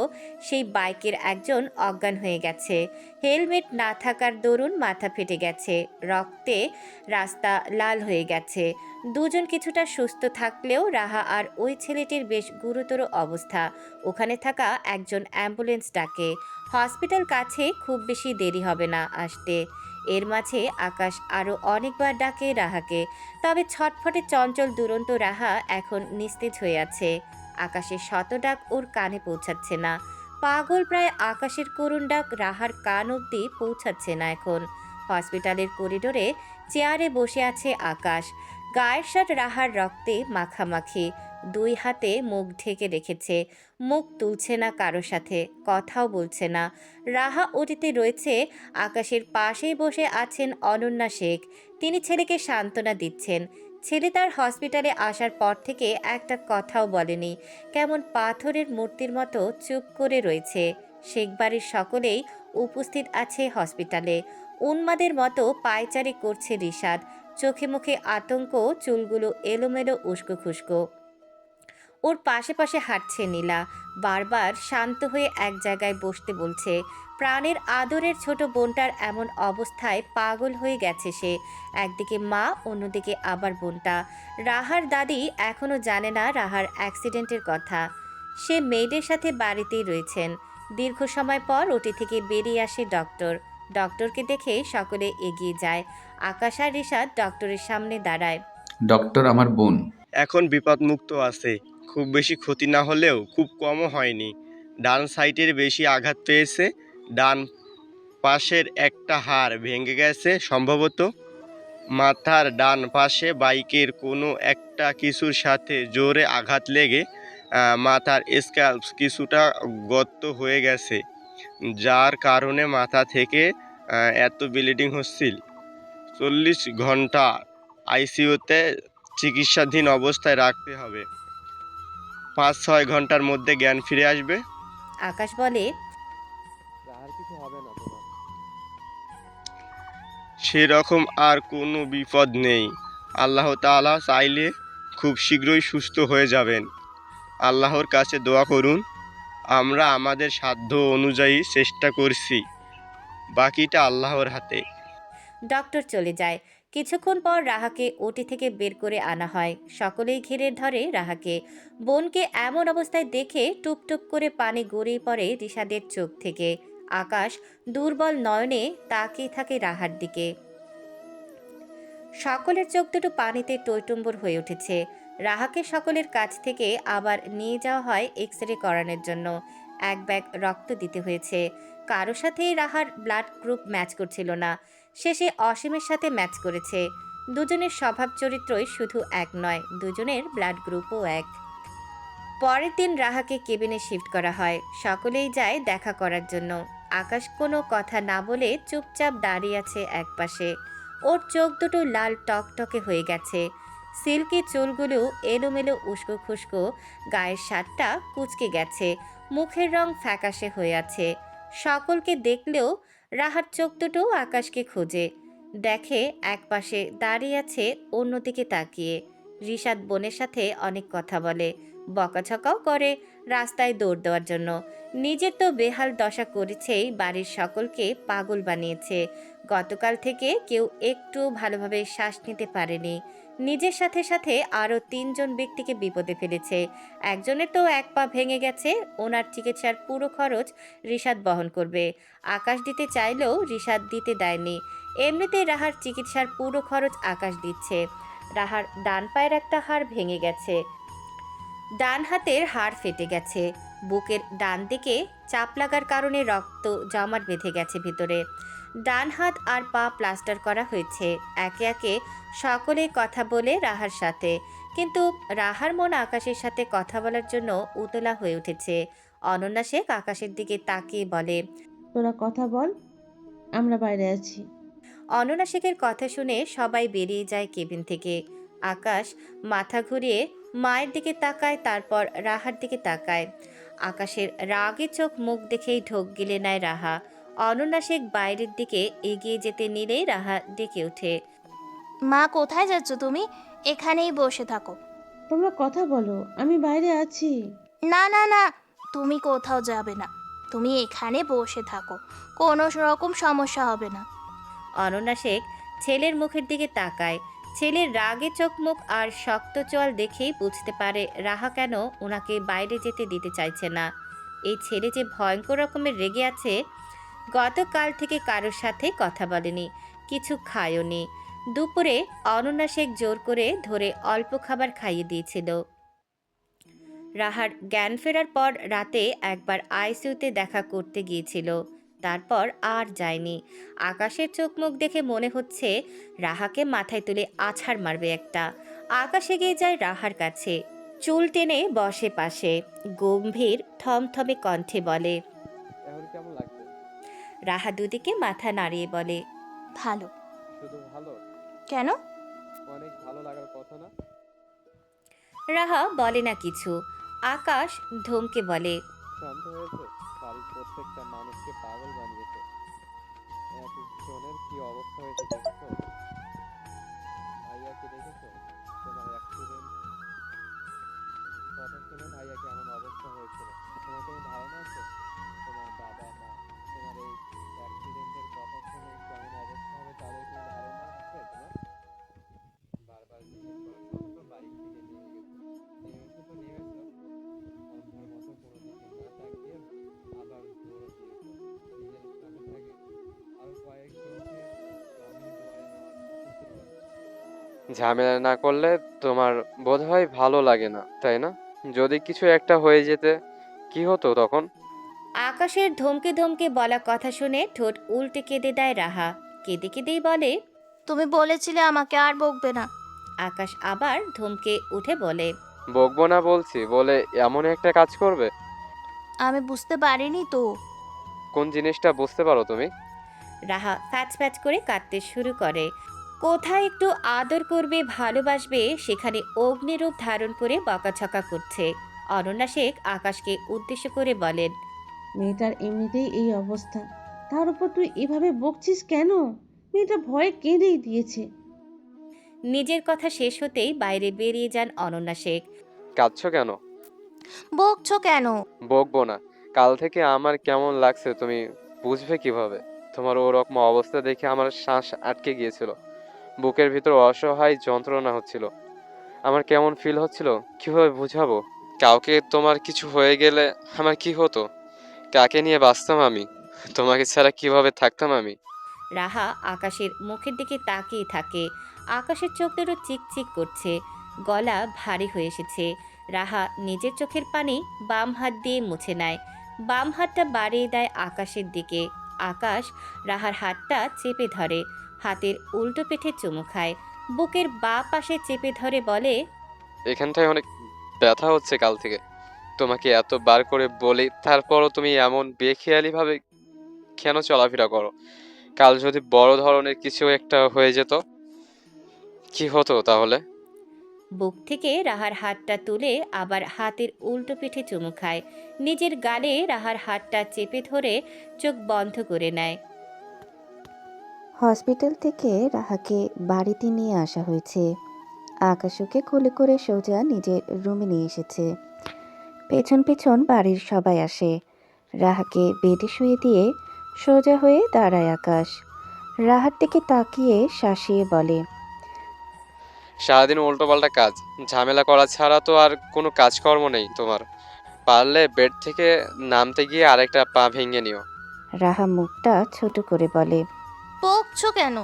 Speaker 1: সেই বাইকের একজন অজ্ঞান হয়ে গেছে। হেলমেট না থাকার দরুন মাথা ফেটে গেছে, রক্তে রাস্তা লাল হয়ে গেছে। দুজন কিছুটা সুস্থ থাকলেও রাহা আর ওই ছেলেটির বেশ গুরুতর অবস্থা। ওখানে থাকা একজন অ্যাম্বুলেন্স ডাকে। হসপিটাল কাছে, খুব বেশি দেরি হবে না আসতে। এর মাঝে আকাশ আরও অনেকবার ডাকে রাহাকে, তবে ছটফটে চঞ্চল দুরন্ত রাহা এখন নিস্তেজ হয়ে আছে। আকাশের শত ডাক ওর কানে পৌঁছাচ্ছে না। পাগল প্রায় আকাশের করুণ ডাক রাহার কান অবধি পৌঁছাচ্ছে না এখন। হসপিটালের করিডোরে চেয়ারে বসে আছে আকাশ। গায়ের শার্ট রাহার রক্তে মাখামাখি। দুই হাতে মুখ ঢেকে রেখেছে, মুখ তুলছে না কারো সাথে, কথাও বলছে না। রাহা ওটিতে রয়েছে। আকাশের পাশেই বসে আছেন অনন্যা শেখ। তিনি ছেলেকে সান্ত্বনা দিচ্ছেন। ছেলে তার হসপিটালে আসার পর থেকে একটা কথাও বলেনি। কেমন পাথরের মূর্তির মতো চুপ করে রয়েছে। শেখ বাড়ির সকলেই উপস্থিত আছে হসপিটালে। উন্মাদের মতো পায়চারি করছে রিশাদ। চোখে মুখে আতঙ্ক, চুলগুলো এলোমেলো উস্কো খুস্কো। ওর পাশে পাশে হাঁটছে নীলা। বারবার শান্ত হয়ে এক জায়গায় বসতে বলছে। প্রাণের আদরের ছোট বোনটার এমন অবস্থায় পাগল হয়ে গেছে সে। একদিকে মা, অন্যদিকে আবার বোনটা। রাহার দাদি এখনও জানে না রাহার অ্যাক্সিডেন্টের কথা। সে মেয়েদের সাথে বাড়িতেই রয়েছেন। দীর্ঘ সময় পর ওটি থেকে বেরিয়ে আসে ডক্টর। ডক্টরকে দেখে সকলে এগিয়ে যায়। আকাশ আর রিশাদ ডক্টরের সামনে দাঁড়ায়।
Speaker 8: ডক্টর, আমার বোন।
Speaker 7: এখন বিপদমুক্ত আছে, খুব বেশি ক্ষতি না হলেও খুব কমও হয়নি। ডান সাইডের বেশি আঘাত পেয়েছে। ডান পাশের একটা হাড় ভেঙে গেছে সম্ভবত। মাথার ডান পাশে বাইকের কোনো একটা কিছুর সাথে জোরে আঘাত লেগে মাথার স্ক্যাল্প কিছুটা গর্ত হয়ে গেছে, যার কারণে মাথা থেকে এত ব্লিডিং হচ্ছিল। 40 ঘন্টা আইসিইউতে চিকিৎসাধীন অবস্থায় রাখতে হবে। 5-6 ঘন্টার মধ্যে জ্ঞান ফিরে আসবে।
Speaker 1: আকাশ বলে,
Speaker 4: রাহার কিছু হবে না তোমার?
Speaker 7: সেরকম আর কোনো বিপদ নেই। আল্লাহ তাআলা চাইলে খুব শীঘ্রই সুস্থ হয়ে যাবেন। আল্লাহর কাছে দোয়া করুন। আমরা আমাদের সাধ্য অনুযায়ী চেষ্টা করছি, বাকিটা আল্লাহর হাতে।
Speaker 1: ডক্টর চলে যায়। কিছুক্ষণ পর রাহাকে ওটি থেকে বের করে আনা হয়। সকলেই ঘিরে ধরে রাহাকে। বোনকে এমন অবস্থায় দেখে টুপটুপ করে পানি গড়িয়ে পড়ে রিশাদের চোখ থেকে। আকাশ দুর্বল নয়নে তাকিয়ে থাকে রাহার দিকে। সকলের চোখ দুটো পানিতে টইটুম্বুর হয়ে উঠেছে। রাহাকে সকলের কাছ থেকে আবার নিয়ে যাওয়া হয় এক্স রে করানোর জন্য। এক ব্যাগ রক্ত দিতে হয়েছে। কারো সাথেই রাহার ব্লাড গ্রুপ ম্যাচ করছিল না। শেষে অসীমের সাথে ম্যাচ করেছে। দুজনের স্বভাব চরিত্রই শুধু এক নয়, দুজনের ব্লাড গ্রুপও এক। পরের দিন রাহাকে কেবিনে শিফট করা হয়। সকলেই যায় দেখা করার জন্য। আকাশ কোনো কথা না বলে চুপচাপ দাঁড়িয়ে আছে একপাশে। ওর চোখ দুটো লাল টকটকে হয়ে গেছে। সিল্কি চুলগুলো এলোমেলো উস্কো খুস্কো, গায়ের শার্টটা কুঁচকে গেছে, মুখের রং ফ্যাকাশে হয়ে আছে। সকলকে দেখলেও রাহার চোখ দুটো আকাশকে খোঁজে। দেখে একপাশে দাঁড়িয়ে আছে, অন্যদিকে তাকিয়ে। রিশাদ বোনের সাথে অনেক কথা বলে, বকাঝকাও করে রাস্তায় দৌড় দেওয়ার জন্য। নিজের তো বেহাল দশা করেছেই, বাড়ির সকলকে পাগল বানিয়েছে। গতকাল থেকে কেউ একটু ভালোভাবে শ্বাস নিতে পারেনি। নিজের সাথে সাথে আরও 3জন ব্যক্তিকে বিপদে ফেলেছে। একজনের তো এক পা ভেঙে গেছে, ওনার চিকিৎসার পুরো খরচ রিশাদ বহন করবে। আকাশ দিতে চাইলেও রিশাদ দিতে দেয়নি। এমনিতেই রাহার চিকিৎসার পুরো খরচ আকাশ দিচ্ছে। রাহার ডান পায়ের একটা হাড় ভেঙে গেছে, ডান হাতের হাড় ফেটে গেছে, বুকের ডান দিকে চাপ লাগার কারণে রক্ত জমাট বেঁধে গেছে ভিতরে। ডান হাত আর পা প্লাস্টার করা হয়েছে। একে একে সকলে কথা বলে রাহার সাথে, কিন্তু রাহার মন আকাশের সাথে কথা বলার জন্য উতলা হয়ে উঠেছে। অনন্যা শেখ আকাশের দিকে তাকিয়ে বলে,
Speaker 6: তোরা কথা বল, আমরা বাইরে আছি।
Speaker 1: অনন্যা শেখের কথা শুনে সবাই বেরিয়ে যায় কেবিন থেকে। আকাশ মাথা ঘুরিয়ে মায়ের দিকে তাকায়, তারপর রাহার দিকে তাকায়। আকাশের রাগে চোখ মুখ দেখেই ঢোক গিলে নেয় রাহা। অনন্যা শেখ বাইরের দিকে এগিয়ে যেতে নিলেই রাহা ডেকে ওঠে,
Speaker 3: মা কোথায় যাচ্ছ তুমি? এখানেই বসে থাকো।
Speaker 6: তোমরা কথা বলো, আমি বাইরে আছি।
Speaker 3: না না না, তুমি কোথাও যাবে না, তুমি এখানে বসে থাকো, কোনো রকম সমস্যা হবে না।
Speaker 1: অনন্যা শেখ ছেলের মুখের দিকে তাকায়। ছেলের রাগে চোখ মুখ আর শক্ত চোয়াল দেখেই বুঝতে পারে রাহা কেন ওনাকে বাইরে যেতে দিতে চাইছে না। এই ছেলে যে ভয়ঙ্কর রকমের রেগে আছে। গতকাল থেকে কারোর সাথে কথা বলেনি, কিছু খায়ওনি। দুপুরে অনন্যা শেখ জোর করে ধরে অল্প খাবার খাইয়ে দিয়েছিল। রাহার জ্ঞান ফেরার পর রাতে একবার আইসিইউতে দেখা করতে গিয়েছিল, তারপর আর যায়নি। আকাশের চোখ মুখ দেখে মনে হচ্ছে রাহাকে মাথায় তুলে আছাড় মারবে একটা। আকাশ এগিয়ে যায় রাহার কাছে, চুল টেনে বসে পাশে, গম্ভীর থমথমে কণ্ঠে বলে,
Speaker 4: এখন কেমন লাগছে?
Speaker 1: রাহা দুদিকে মাথা নাড়িয়ে বলে,
Speaker 3: ভালো।
Speaker 4: শুধু ভালো?
Speaker 3: কেন?
Speaker 4: অনেক ভালো লাগার কথা না?
Speaker 1: রাহা বলে না কিছু। আকাশ ধমকে বলে,
Speaker 4: শান্ত হয়েছে? বাড়ির প্রত্যেকটা মানুষকে পাগল বানিয়েছে। একজনের কি অবস্থা হয়েছে দেখেছো? ভাইয়াকে দেখেছো? তোমার অ্যাক্সিডেন্ট কথা শুনে ভাইয়াকে এমন অবস্থা হয়েছিল। তোমার কোনো ধারণা আছে? তোমার বাবা মা তোমার এই অ্যাক্সিডেন্টের কথা শুনে কেমন অবস্থা হবে তাদের কোনো ধারণা আছে তোমার? বারবার জিজ্ঞেস করা সত্ত্বেও বাইক থেকে নেমে গেছো। নেমেছো তো নেমেছো, অন্ধের মতো কোনো দিকে না তাকিয়ে আবার দৌড় দিয়েছো। নিজের সামনে থেকে আরো কয়েকজনকে রনি দোয়ারে নেওয়ার সুযোগ ছিল। ঝামেলা না করলে তোমার বোধহয় ভালো লাগে না, তাই না? যদি কিছু একটা হয়ে যেতে, কি হতো তখন?
Speaker 1: আকাশের ধমকে ধমকে বলা কথা শুনে ঠোঁট উল্টে কেঁদে দেয় রাহা। কেঁদে কেঁদেই বলে,
Speaker 3: তুমি বলেছিলে আমাকে আর বকবে না।
Speaker 1: আকাশ আবার ধমকে উঠে বলে,
Speaker 4: বকবো না বলছি বলে এমন একটা কাজ করবে?
Speaker 3: আমি বুঝতে পারিনি তো।
Speaker 4: কোন জিনিসটা বুঝতে পারো তুমি?
Speaker 1: রাহা ফ্যাচ ফ্যাচ করে কাঁদতে শুরু করে। কোথায় একটু আদর করবে, ভালোবাসবে, সেখানে অগ্নিরূপ ধারণ করে বকাঝকা করছে। অনন্যা শেখ আকাশকে উদ্দেশ্য করে বলেন,
Speaker 6: মেয়েটার এমনিতেই এই অবস্থা, তার উপর তুই এভাবে বকছিস কেন? মেয়েটা ভয়ে কেঁদেই দিয়েছে।
Speaker 1: নিজের কথা শেষ হতেই বাইরে বেরিয়ে যান অনন্যা শেখ।
Speaker 4: কাঁদছো কেন?
Speaker 3: বকছো কেন?
Speaker 4: বকবো না। কাল থেকে আমার কেমন লাগছে তুমি বুঝবে কিভাবে? তোমার ওরকম অবস্থা দেখে আমার শ্বাস আটকে গিয়েছিল। বুকের ভিতর অসহায় যন্ত্রণা হচ্ছিল। আমার কেমন ফিল হচ্ছিল কিভাবে বুঝাবো? কাউকে তোমার কিছু হয়ে গেলে আমার কি হতো? কাকে নিয়ে বাঁচতাম আমি? তোমাকে ছাড়া কিভাবে থাকতাম আমি?
Speaker 1: রাহা আকাশের মুখের দিকে তাকিয়ে থাকে। আকাশের চোখ দুটো চিকচিক করছে, গলা ভারী হয়ে এসেছে। রাহা নিজের চোখের পানি বাম হাত দিয়ে মুছে নেয়, বাম হাতটা বাড়িয়ে দেয় আকাশের দিকে। আকাশ রাহার হাতটা চেপে ধরে, হাতের উল্টো পিঠে চুমু খায়, বুকের বাঁ পাশে চেপে ধরে বলে,
Speaker 4: এখানটায় অনেক ব্যথা হচ্ছে কাল থেকে। তোমাকে এতবার করে বলি তারপরও তুমি এমন বেখেয়ালিভাবে কেন চলাফেরা করো? কাল যদি বড় ধরনের কিছু একটা হয়ে যেত, কি হতো তাহলে?
Speaker 1: বুক থেকে রাহার হাতটা তুলে আবার হাতের উল্টো পিঠে চুমু খায়, নিজের গালে রাহার হাতটা চেপে ধরে চোখ বন্ধ করে নেয়।
Speaker 8: হসপিটাল থেকে রাহাকে বাড়িতে নিয়ে আসা হয়েছে। আকাশ ওকে কোলে করে সোজা নিজের রুমে নিয়ে এসেছে। পেছন পেছন বাড়ির সবাই আসে। রাহাকে বেডে শুয়ে দিয়ে সোজা হয়ে দাঁড়ায় আকাশ। রাহার দিকে তাকিয়ে শাসিয়ে বলে,
Speaker 4: সারাদিন উল্টোপাল্টা কাজ, ঝামেলা করা ছাড়া তো আর কোনো কাজকর্ম নেই তোমার। পারলে বেড থেকে নামতে গিয়ে আরেকটা পা ভেঙে নিও।
Speaker 8: রাহা মুখটা ছোট করে বলে,
Speaker 3: বকছো কেন?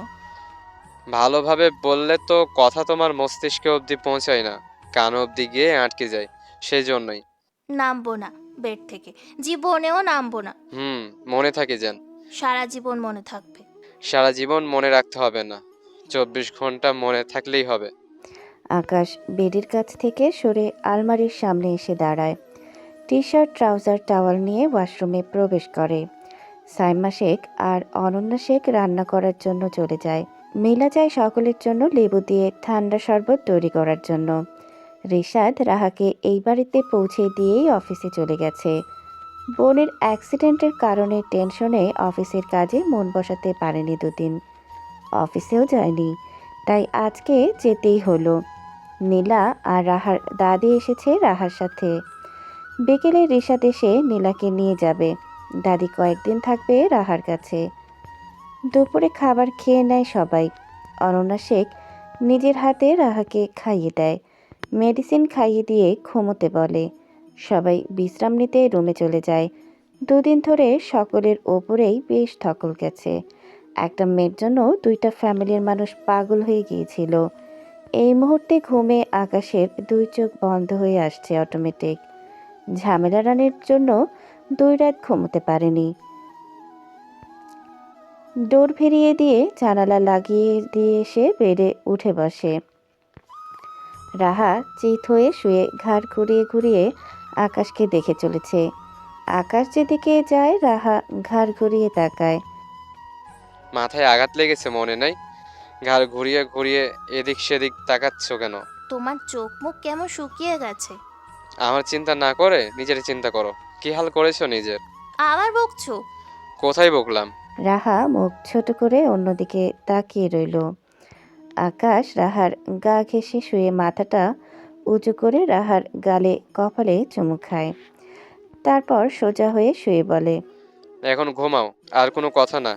Speaker 4: ভালোভাবে বললে তো কথা তোমার মস্তিষ্কে অবধি পৌঁছায় না, কান অবধি গিয়ে আটকে যায়, সেই জন্যই।
Speaker 3: নামবো না বেড থেকে, জীবনেও নামবো না।
Speaker 4: মনে থাকে যেন।
Speaker 3: সারা জীবন মনে থাকবে।
Speaker 4: সারা জীবন মনে রাখতে হবে না, 24 ঘন্টা মনে থাকলেই হবে।
Speaker 8: আকাশ বেডের কাছ থেকে সরে আলমারির সামনে এসে দাঁড়ায়। টি শার্ট ট্রাউজার টাওয়াল নিয়ে ওয়াশরুমে প্রবেশ করে। সাইমা শেখ আর অনন্যা শেখ রান্না করার জন্য চলে যায়। মিলা যায় সকলের জন্য লেবু দিয়ে ঠান্ডা শরবত তৈরি করার জন্য। রিশাদ রাহাকে এই বাড়িতে পৌঁছে দিয়েই অফিসে চলে গেছে। বোনের অ্যাক্সিডেন্টের কারণে টেনশনে অফিসের কাজে মন বসাতে পারেনি দুদিন। অফিসেও যায়নি, তাই আজকে যেতেই হলো। নীলা আর রাহার দাদি এসেছে রাহার সাথে। বিকেলে রিশাদ এসে নীলাকে নিয়ে যাবে। দাদি কয়েকদিন থাকবে রাহার কাছে। দুপুরে খাবার খেয়ে নেয় সবাই। অনন্যা শেখ নিজের হাতে রাহাকে খাইয়ে দেয়, মেডিসিন খাইয়ে দিয়ে ঘুমোতে বলে। সবাই বিশ্রাম নিতে রুমে চলে যায়। দুদিন ধরে সকলের ওপরেই বেশ ধকল গেছে। একটা মেয়ের জন্য দুইটা ফ্যামিলির মানুষ পাগল হয়ে গিয়েছিল। এই মুহূর্তে ঘুমে আকাশের দুই চোখ বন্ধ হয়ে আসছে অটোমেটিক। ঝামেলা রানের জন্য 2 রাত ঘুমোতে পারেনি। ডোর ভেরিয়ে দিয়ে জানালা লাগিয়ে দিয়ে এসে বেডে উঠে বসে। রাহা চিত হয়ে শুয়ে ঘাড় ঘুরিয়ে ঘুরিয়ে আকাশকে দেখে চলেছে। আকাশ যেদিকে যায় রাহা ঘাড় ঘুরিয়ে তাকায়।
Speaker 4: মাথায় আঘাত লেগেছে মনে নাই? ঘাড় ঘুরিয়ে ঘুরিয়ে এদিক সেদিক তাকাচ্ছ কেন?
Speaker 3: তোমার চোখ মুখ কেমন শুকিয়ে গেছে।
Speaker 4: আমার চিন্তা না করে নিজের চিন্তা করো। কি হাল করেছো নিজের?
Speaker 3: আবার বকছো?
Speaker 4: কোথায় বকলাম?
Speaker 8: রাহা মুখ ছোট করে অন্যদিকে তাকিয়ে রইল। আকাশ রাহার গা ঘেঁষে শুয়ে মাথাটা উঁচু করে রাহার গালে কপালে চুমু খায়। তারপর সোজা হয়ে শুয়ে বলে,
Speaker 4: এখন ঘুমাও, আর কোনো কথা না।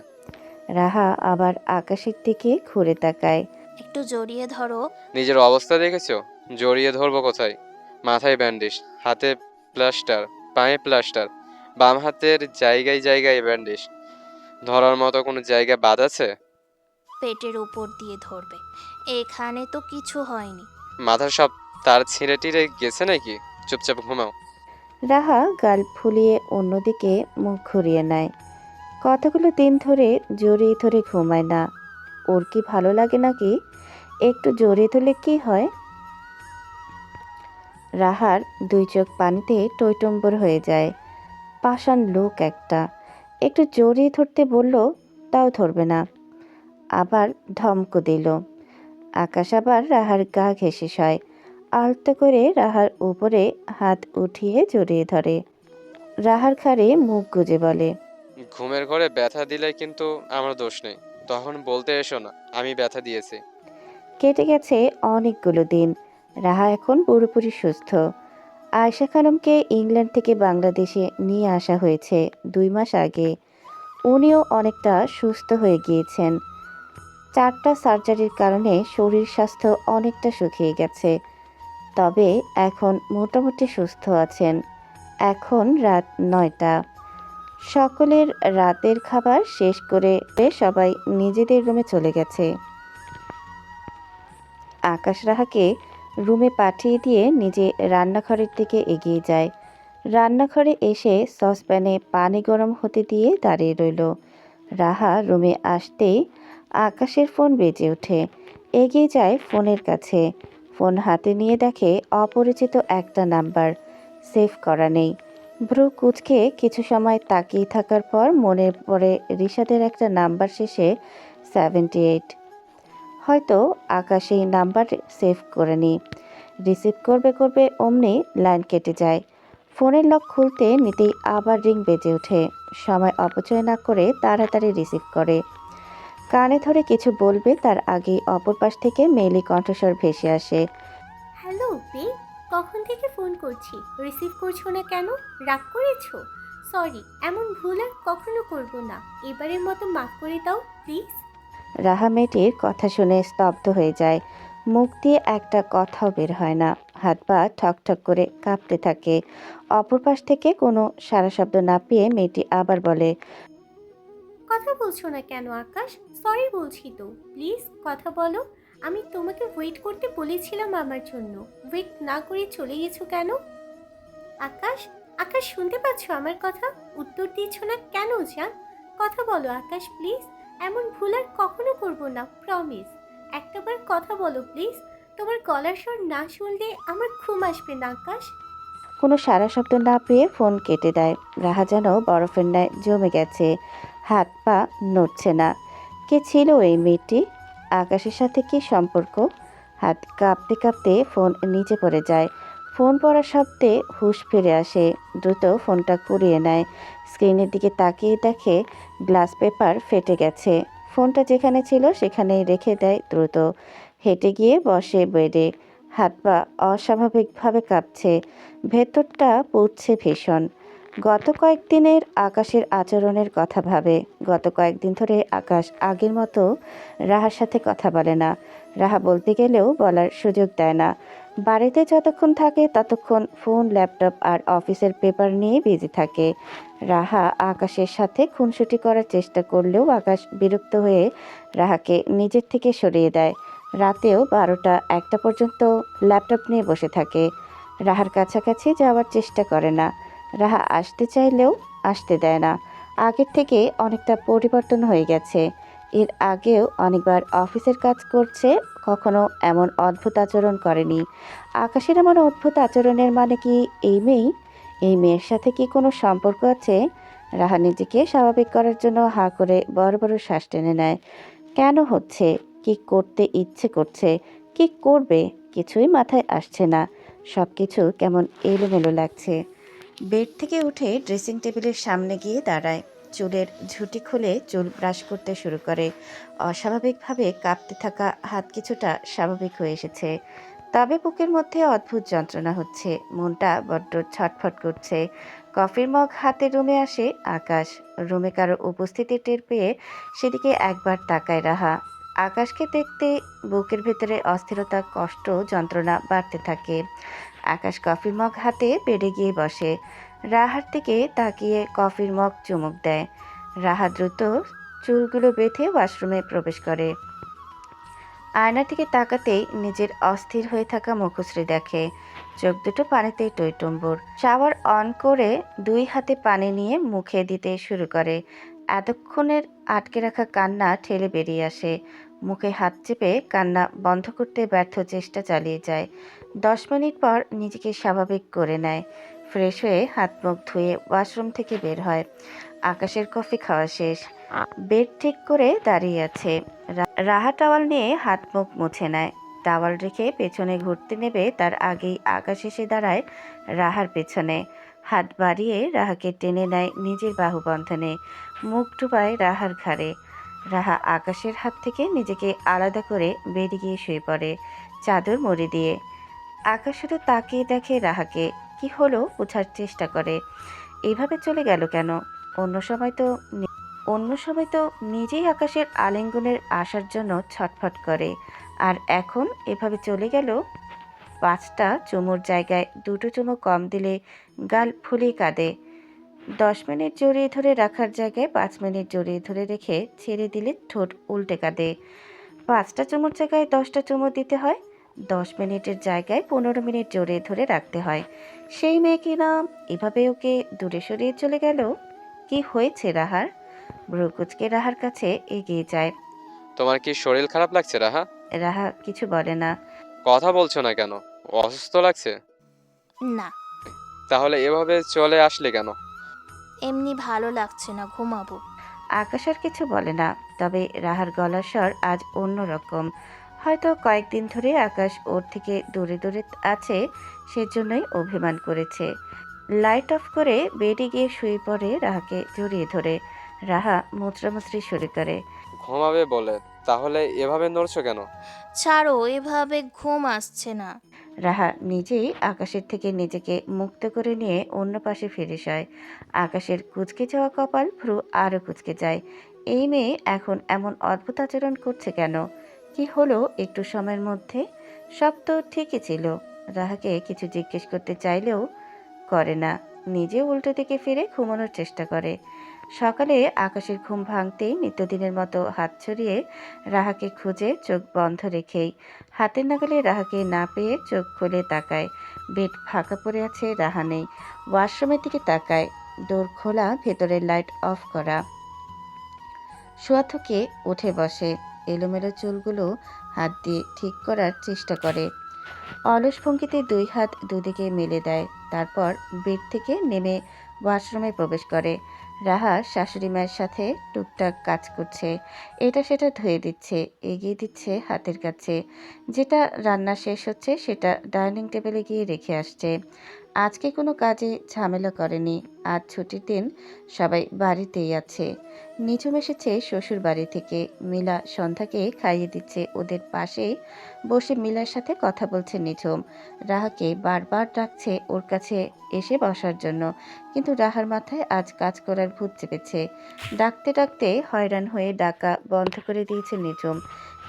Speaker 8: রাহা আবার আকাশের দিকে ঘুরে তাকায়।
Speaker 3: একটু জড়িয়ে ধরো।
Speaker 4: নিজের অবস্থা দেখেছো? জড়িয়ে ধরবো কোথায়? মাথায় ব্যান্ডেজ, হাতে প্লাস্টার, পায়ে প্লাস্টার, বাম হাতের জায়গায় জায়গায় ব্যান্ডেজ। ধরার মতো কোনো জায়গা বাদ আছে?
Speaker 3: পেটের উপর দিয়ে ধরবে। এখানে তো কিছু হয়নি।
Speaker 4: মাথার সব তার ছিঁড়ে টিড়ে গেছে নাকি? চুপচাপ ঘুমাও।
Speaker 8: রাহা গাল ফুলিয়ে অন্যদিকে মুখ ঘুরিয়ে নেয়। কতগুলো দিন ধরে জড়িয়ে ধরে ঘুমায় না। ওর কি ভালো লাগে নাকি? একটু জড়িয়ে ধরলে কি হয়? রাহার দুই চোখ পানিতে টইটম্বর হয়ে যায়। পাষাণ লোক একটা। একটু জড়িয়ে ধরতে বলল, তাও ধরবে না। আবার ধমক দিল। আকাশ আবার রাহার গা ঘেঁষে সয়। আলতো করে রাহার উপরে হাত উঠিয়ে জড়িয়ে ধরে। রাহার ঘাড়ে মুখ গুজে বলে,
Speaker 4: ঘুমের ঘরে ব্যথা দিলে কিন্তু আমার দোষ নেই। তখন বলতে এসো না আমি ব্যথা দিয়েছি।
Speaker 8: কেটে গেছে অনেকগুলো দিন। রাহা এখন পুরোপুরি সুস্থ। আয়েশা খানমকে ইংল্যান্ড থেকে বাংলাদেশে নিয়ে আসা হয়েছে 2 মাস আগে। উনিও অনেকটা সুস্থ হয়ে গিয়েছেন। 4টা সার্জারির কারণে শরীর স্বাস্থ্য অনেকটা শুকিয়ে গেছে। তবে এখন মোটামুটি সুস্থ আছেন। এখন রাত 9টা। সকলের রাতের খাবার শেষ করে সবাই নিজেদের রুমে চলে গেছে। আকাশ রাহাকে রুমে পাঠিয়ে দিয়ে নিজে রান্নাঘরের দিকে এগিয়ে যায়। রান্নাঘরে এসে সসপ্যানে পানি গরম হতে দিয়ে দাঁড়িয়ে রইল। রাহা রুমে আসতেই আকাশের ফোন বেজে ওঠে। এগিয়ে যায় ফোনের কাছে। ফোন হাতে নিয়ে দেখে অপরিচিত একটা নাম্বার, সেভ করা নেই। ভ্রু কুঁচকে কিছু সময় তাকিয়ে থাকার পর মনে পড়ে রিশাদের একটা নাম্বার শেষে 78। হয়তো আকাশ এই নাম্বার সেভ করেনি। রিসিভ করবে অমনি লাইন কেটে যায়। ফোনের লক খুলতে নিতেই আবার রিং বেজে ওঠে। সময় অপচয় না করে তাড়াতাড়ি রিসিভ করে। কানে ধরে কিছু বলবে তার আগেই অপর পাশ থেকে মেইলি কণ্ঠস্বর ভেসে আসে।
Speaker 9: হ্যালো বে, কখন থেকে ফোন করছি, রিসিভ করছো না কেন? রাগ করেছো? সরি, এমন ভুল আর কখনো করবো না। এবারের মতো মাফ করে দাও প্লিজ।
Speaker 8: রাহা মেয়েটির কথা শুনে স্তব্ধ হয়ে যায়। মুখ দিয়ে একটা কথাও বের হয় না। হাত পা ঠকঠক করে কাঁপতে থাকে। অপর পাশ থেকে কোনো সাড়া শব্দ না পেয়ে মেয়েটি আবার বলে,
Speaker 9: কথা বলছো না কেন আকাশ? সরি বলছি তো, প্লিজ কথা বলো। আমি তোমাকে ওয়েট করতে বলেছিলাম আমার জন্য, ওয়েট না করে চলে গেছো কেন? আকাশ, আকাশ শুনতে পাচ্ছো আমার কথা? উত্তর দিচ্ছ না কেন জান? কথা বলো আকাশ প্লিজ। এমন ভুল আর কখনো করবো না, প্রমিস। একটাবার কথা বলো প্লিজ। তোমার গলার স্বর না শুনলে আমার ঘুম আসবে না আকাশ।
Speaker 8: কোনো সাড়া শব্দ না পেয়ে ফোন কেটে দেয়। রাহা যেন বরফের ন্যায় জমে গেছে। হাত পা নড়ছে না। কে ছিল এই মেয়েটি? আকাশের সাথে কি সম্পর্ক? হাত কাঁপতে কাঁপতে ফোন নিচে পড়ে যায়। ফোন পড়ার শব্দে হুঁশ ফিরে আসে। দ্রুত ফোনটা কুড়িয়ে নেয়। স্ক্রিনের দিকে তাকিয়ে দেখে গ্লাস পেপার ফেটে গেছে। ফোনটা যেখানে ছিল সেখানেই রেখে দেয় দ্রুত। হেঁটে গিয়ে বসে বেডে। হাত পা অস্বাভাবিকভাবে কাঁপছে। ভেতরটা পুড়ছে ভীষণ। গত কয়েকদিনের আকাশের আচরণের কথা ভাবে। গত কয়েকদিন ধরে আকাশ আগের মতো রাহার সাথে কথা বলে না। রাহা বলতে গেলেও বলার সুযোগ দেয় না। বাড়িতে যতক্ষণ থাকে ততক্ষণ ফোন, ল্যাপটপ আর অফিসের পেপার নিয়ে বিজি থাকে। রাহা আকাশের সাথে খুনসুটি করার চেষ্টা করলেও আকাশ বিরক্ত হয়ে রাহাকে নিজের থেকে সরিয়ে দেয়। রাতেও 12টা 1টা পর্যন্ত ল্যাপটপ নিয়ে বসে থাকে। রাহার কাছাকাছি যাওয়ার চেষ্টা করে না। রাহা আসতে চাইলেও আসতে দেয় না। আগের থেকে অনেকটা পরিবর্তন হয়ে গেছে। এর আগেও অনেকবার অফিসের কাজ করছে, কখনো এমন অদ্ভুত আচরণ করেনি। আকাশের এমন অদ্ভুত আচরণের মানে কি এই মেয়ের সাথে কি কোনো সম্পর্ক আছে? রাহা নিজেকে স্বাভাবিক করার জন্য হাঁ করে বড় বড় শ্বাস টেনে নেয়। কেন হচ্ছে? কি করতে ইচ্ছে করছে? কি করবে? কিছুই মাথায় আসছে না। সব কিছু কেমন এলোমেলো লাগছে। বেড থেকে উঠে ড্রেসিং টেবিলের সামনে গিয়ে দাঁড়ায়। চুলের ঝুঁটি খুলে চুল ব্রাশ করতে শুরু করে। অস্বাভাবিকভাবে কাঁপতে থাকা হাত কিছুটা স্বাভাবিক হয়ে এসেছে। তবে বুকের মধ্যে অদ্ভুত যন্ত্রণা হচ্ছে। মনটা বড্ড ছটফট করছে। কফির মগ হাতে রুমে আসে আকাশ। রুমে কারো উপস্থিতি টের পেয়ে সেদিকে একবার তাকায় রাহা। আকাশকে দেখতে বুকের ভেতরে অস্থিরতা, কষ্ট, যন্ত্রণা বাড়তে থাকে। আকাশ কফির মগ হাতে বেডে গিয়ে বসে। রাহার দিকে তাকিয়ে কফির মগ চুমুক দেয়। রাহা দ্রুত চুলগুলো বেঁধে ওয়াশরুমে প্রবেশ করে। আয়নার দিকে তাকাতেই নিজের অস্থির হয়ে থাকা মুখশ্রী দেখে। চোখ দুটো পানিতেই টইটুম্বুর। শাওয়ার অন করে 2 হাতে পানি নিয়ে মুখে দিতে শুরু করে। এতক্ষণের আটকে রাখা কান্না ঠেলে বেরিয়ে আসে। মুখে হাত চেপে কান্না বন্ধ করতে ব্যর্থ চেষ্টা চালিয়ে যায়। 10 মিনিট পর নিজেকে স্বাভাবিক করে নেয়। ফ্রেশ হয়ে হাত মুখ ধুয়ে ওয়াশরুম থেকে বের হয়। আকাশের কফি খাওয়া শেষ। বেড ঠিক করে দাঁড়িয়ে আছে। রাহা টাওয়াল নিয়ে হাত মুখ মুছে নেয়। টাওয়াল রেখে পেছনে ঘুরতে নেবে তার আগেই আকাশ এসে দাঁড়ায় রাহার পেছনে। হাত বাড়িয়ে রাহাকে টেনে নেয় নিজের বাহুবন্ধনে। মুখ ডুবায় রাহার ঘাড়ে। রাহা আকাশের হাত থেকে নিজেকে আলাদা করে বেডে গিয়ে শুয়ে পড়ে চাদর মুড়ি দিয়ে। আকাশ শুধু তাকিয়ে দেখে রাহাকে। কি হলো বোঝার চেষ্টা করে। এভাবে চলে গেল কেন? অন্য সময় তো নিজেই আকাশের আলিঙ্গনের আসার জন্য ছটফট করে, আর এখন এভাবে চলে গেল। 5টা চুমুর জায়গায় 2টো চুমু কম দিলে গাল ফুলিয়ে কাঁদে। 10 মিনিট জড়িয়ে ধরে রাখার জায়গায় 5 মিনিট জড়িয়ে ধরে রেখে ছেড়ে দিলে ঠোঁট উল্টে কাঁদে। 5টা চুমুর জায়গায় 10টা চুমু দিতে হয়। 10 মিনিটের জায়গায় 15 মিনিট জড়িয়ে ধরে রাখতে হয়। সেই মেয়ে কিনা এভাবে ওকে দূরে সরিয়ে চলে গেল। কি হয়েছে রাহার? ভ্রুকুচকে রাহার কাছে এগিয়ে যায়।
Speaker 4: তোমার কি শরীর খারাপ লাগছে রাহা?
Speaker 8: রাহা কিছু বলে না।
Speaker 4: কথা বলছো না কেন? অসুস্থ লাগছে?
Speaker 3: না,
Speaker 4: তাহলে এভাবে চলে আসলে কেন?
Speaker 3: এমনি ভালো লাগছে না, ঘুমাবো।
Speaker 8: আকাশ আর কিছু বলে না, তবে রাহার গলার স্বর আজ অন্যরকম। হয়তো কয়েকদিন ধরে আকাশ ওর থেকে দূরে দূরে আছে, সেজন্যই অভিমান করেছে। লাইট অফ করে বেডে গিয়ে শুয়ে পড়ে রাহাকে জড়িয়ে ধরে। রাহা মুচড়ামুচড়ি শুরু করে।
Speaker 4: ঘুমাবে বলে, তাহলে এভাবে নড়ছো কেন?
Speaker 3: ছাড়ো, এভাবে ঘুম আসছে না।
Speaker 8: রাহা নিজেই আকাশের থেকে নিজেকে মুক্ত করে নিয়ে অন্য পাশে ফিরে যায়। আকাশের কুঁচকে যাওয়া কপাল ভ্রু আরও কুঁচকে যায়। এই মেয়ে এখন এমন অদ্ভুত আচরণ করছে কেন? কি হলো একটু সময়ের মধ্যে? সব তো ঠিকই ছিল। রাহাকে কিছু জিজ্ঞেস করতে চাইলেও করে না, নিজে উল্টো দিকে ফিরে ঘুমানোর চেষ্টা করে। সকালে আকাশের ঘুম ভাঙতেই নিত্যদিনের মতো হাত ছড়িয়ে রাহাকে খুঁজে চোখ বন্ধ রেখেই হাতের নাগালে রাহাকে না পেয়ে চোখ খুলে তাকায়। বেড ফাঁকা পড়ে আছে, রাহা নেই। ওয়াশরুমের দিকে তাকায়। ডোর খোলা, ভেতরের লাইট অফ করা। শোয়া থেকে উঠে বসে। এলোমেলো চুলগুলো হাত দিয়ে ঠিক করার চেষ্টা করে। অলস ভঙ্গিতে 2 হাত দুদিকে মেলে দেয়। তারপর বেড থেকে নেমে ওয়াশরুমে প্রবেশ করে। রাহা শাশুড়ি মায়ের সাথে টুকটাক কাজ করছে। এটা সেটা ধুয়ে দিচ্ছে, এগিয়ে দিচ্ছে হাতের কাছে। যেটা রান্না শেষ হচ্ছে সেটা ডাইনিং টেবিলে গিয়ে রেখে আসছে। আজকে কোনো কাজে ঝামেলা করেনি। আজ ছুটির দিন, সবাই বাড়িতেই আছে। নিঝুম এসেছে শ্বশুর বাড়ি থেকে। মিলা সন্ধ্যাকে খাইয়ে দিচ্ছে। ওদের পাশেই বসে মিলার সাথে কথা বলছে নিঝুম। রাহাকে বারবার ডাকছে ওর কাছে এসে বসার জন্য, কিন্তু রাহার মাথায় আজ কাজ করার ভূত চেপেছে। ডাকতে ডাকতে হয়রান হয়ে ডাকা বন্ধ করে দিয়েছে নিঝুম।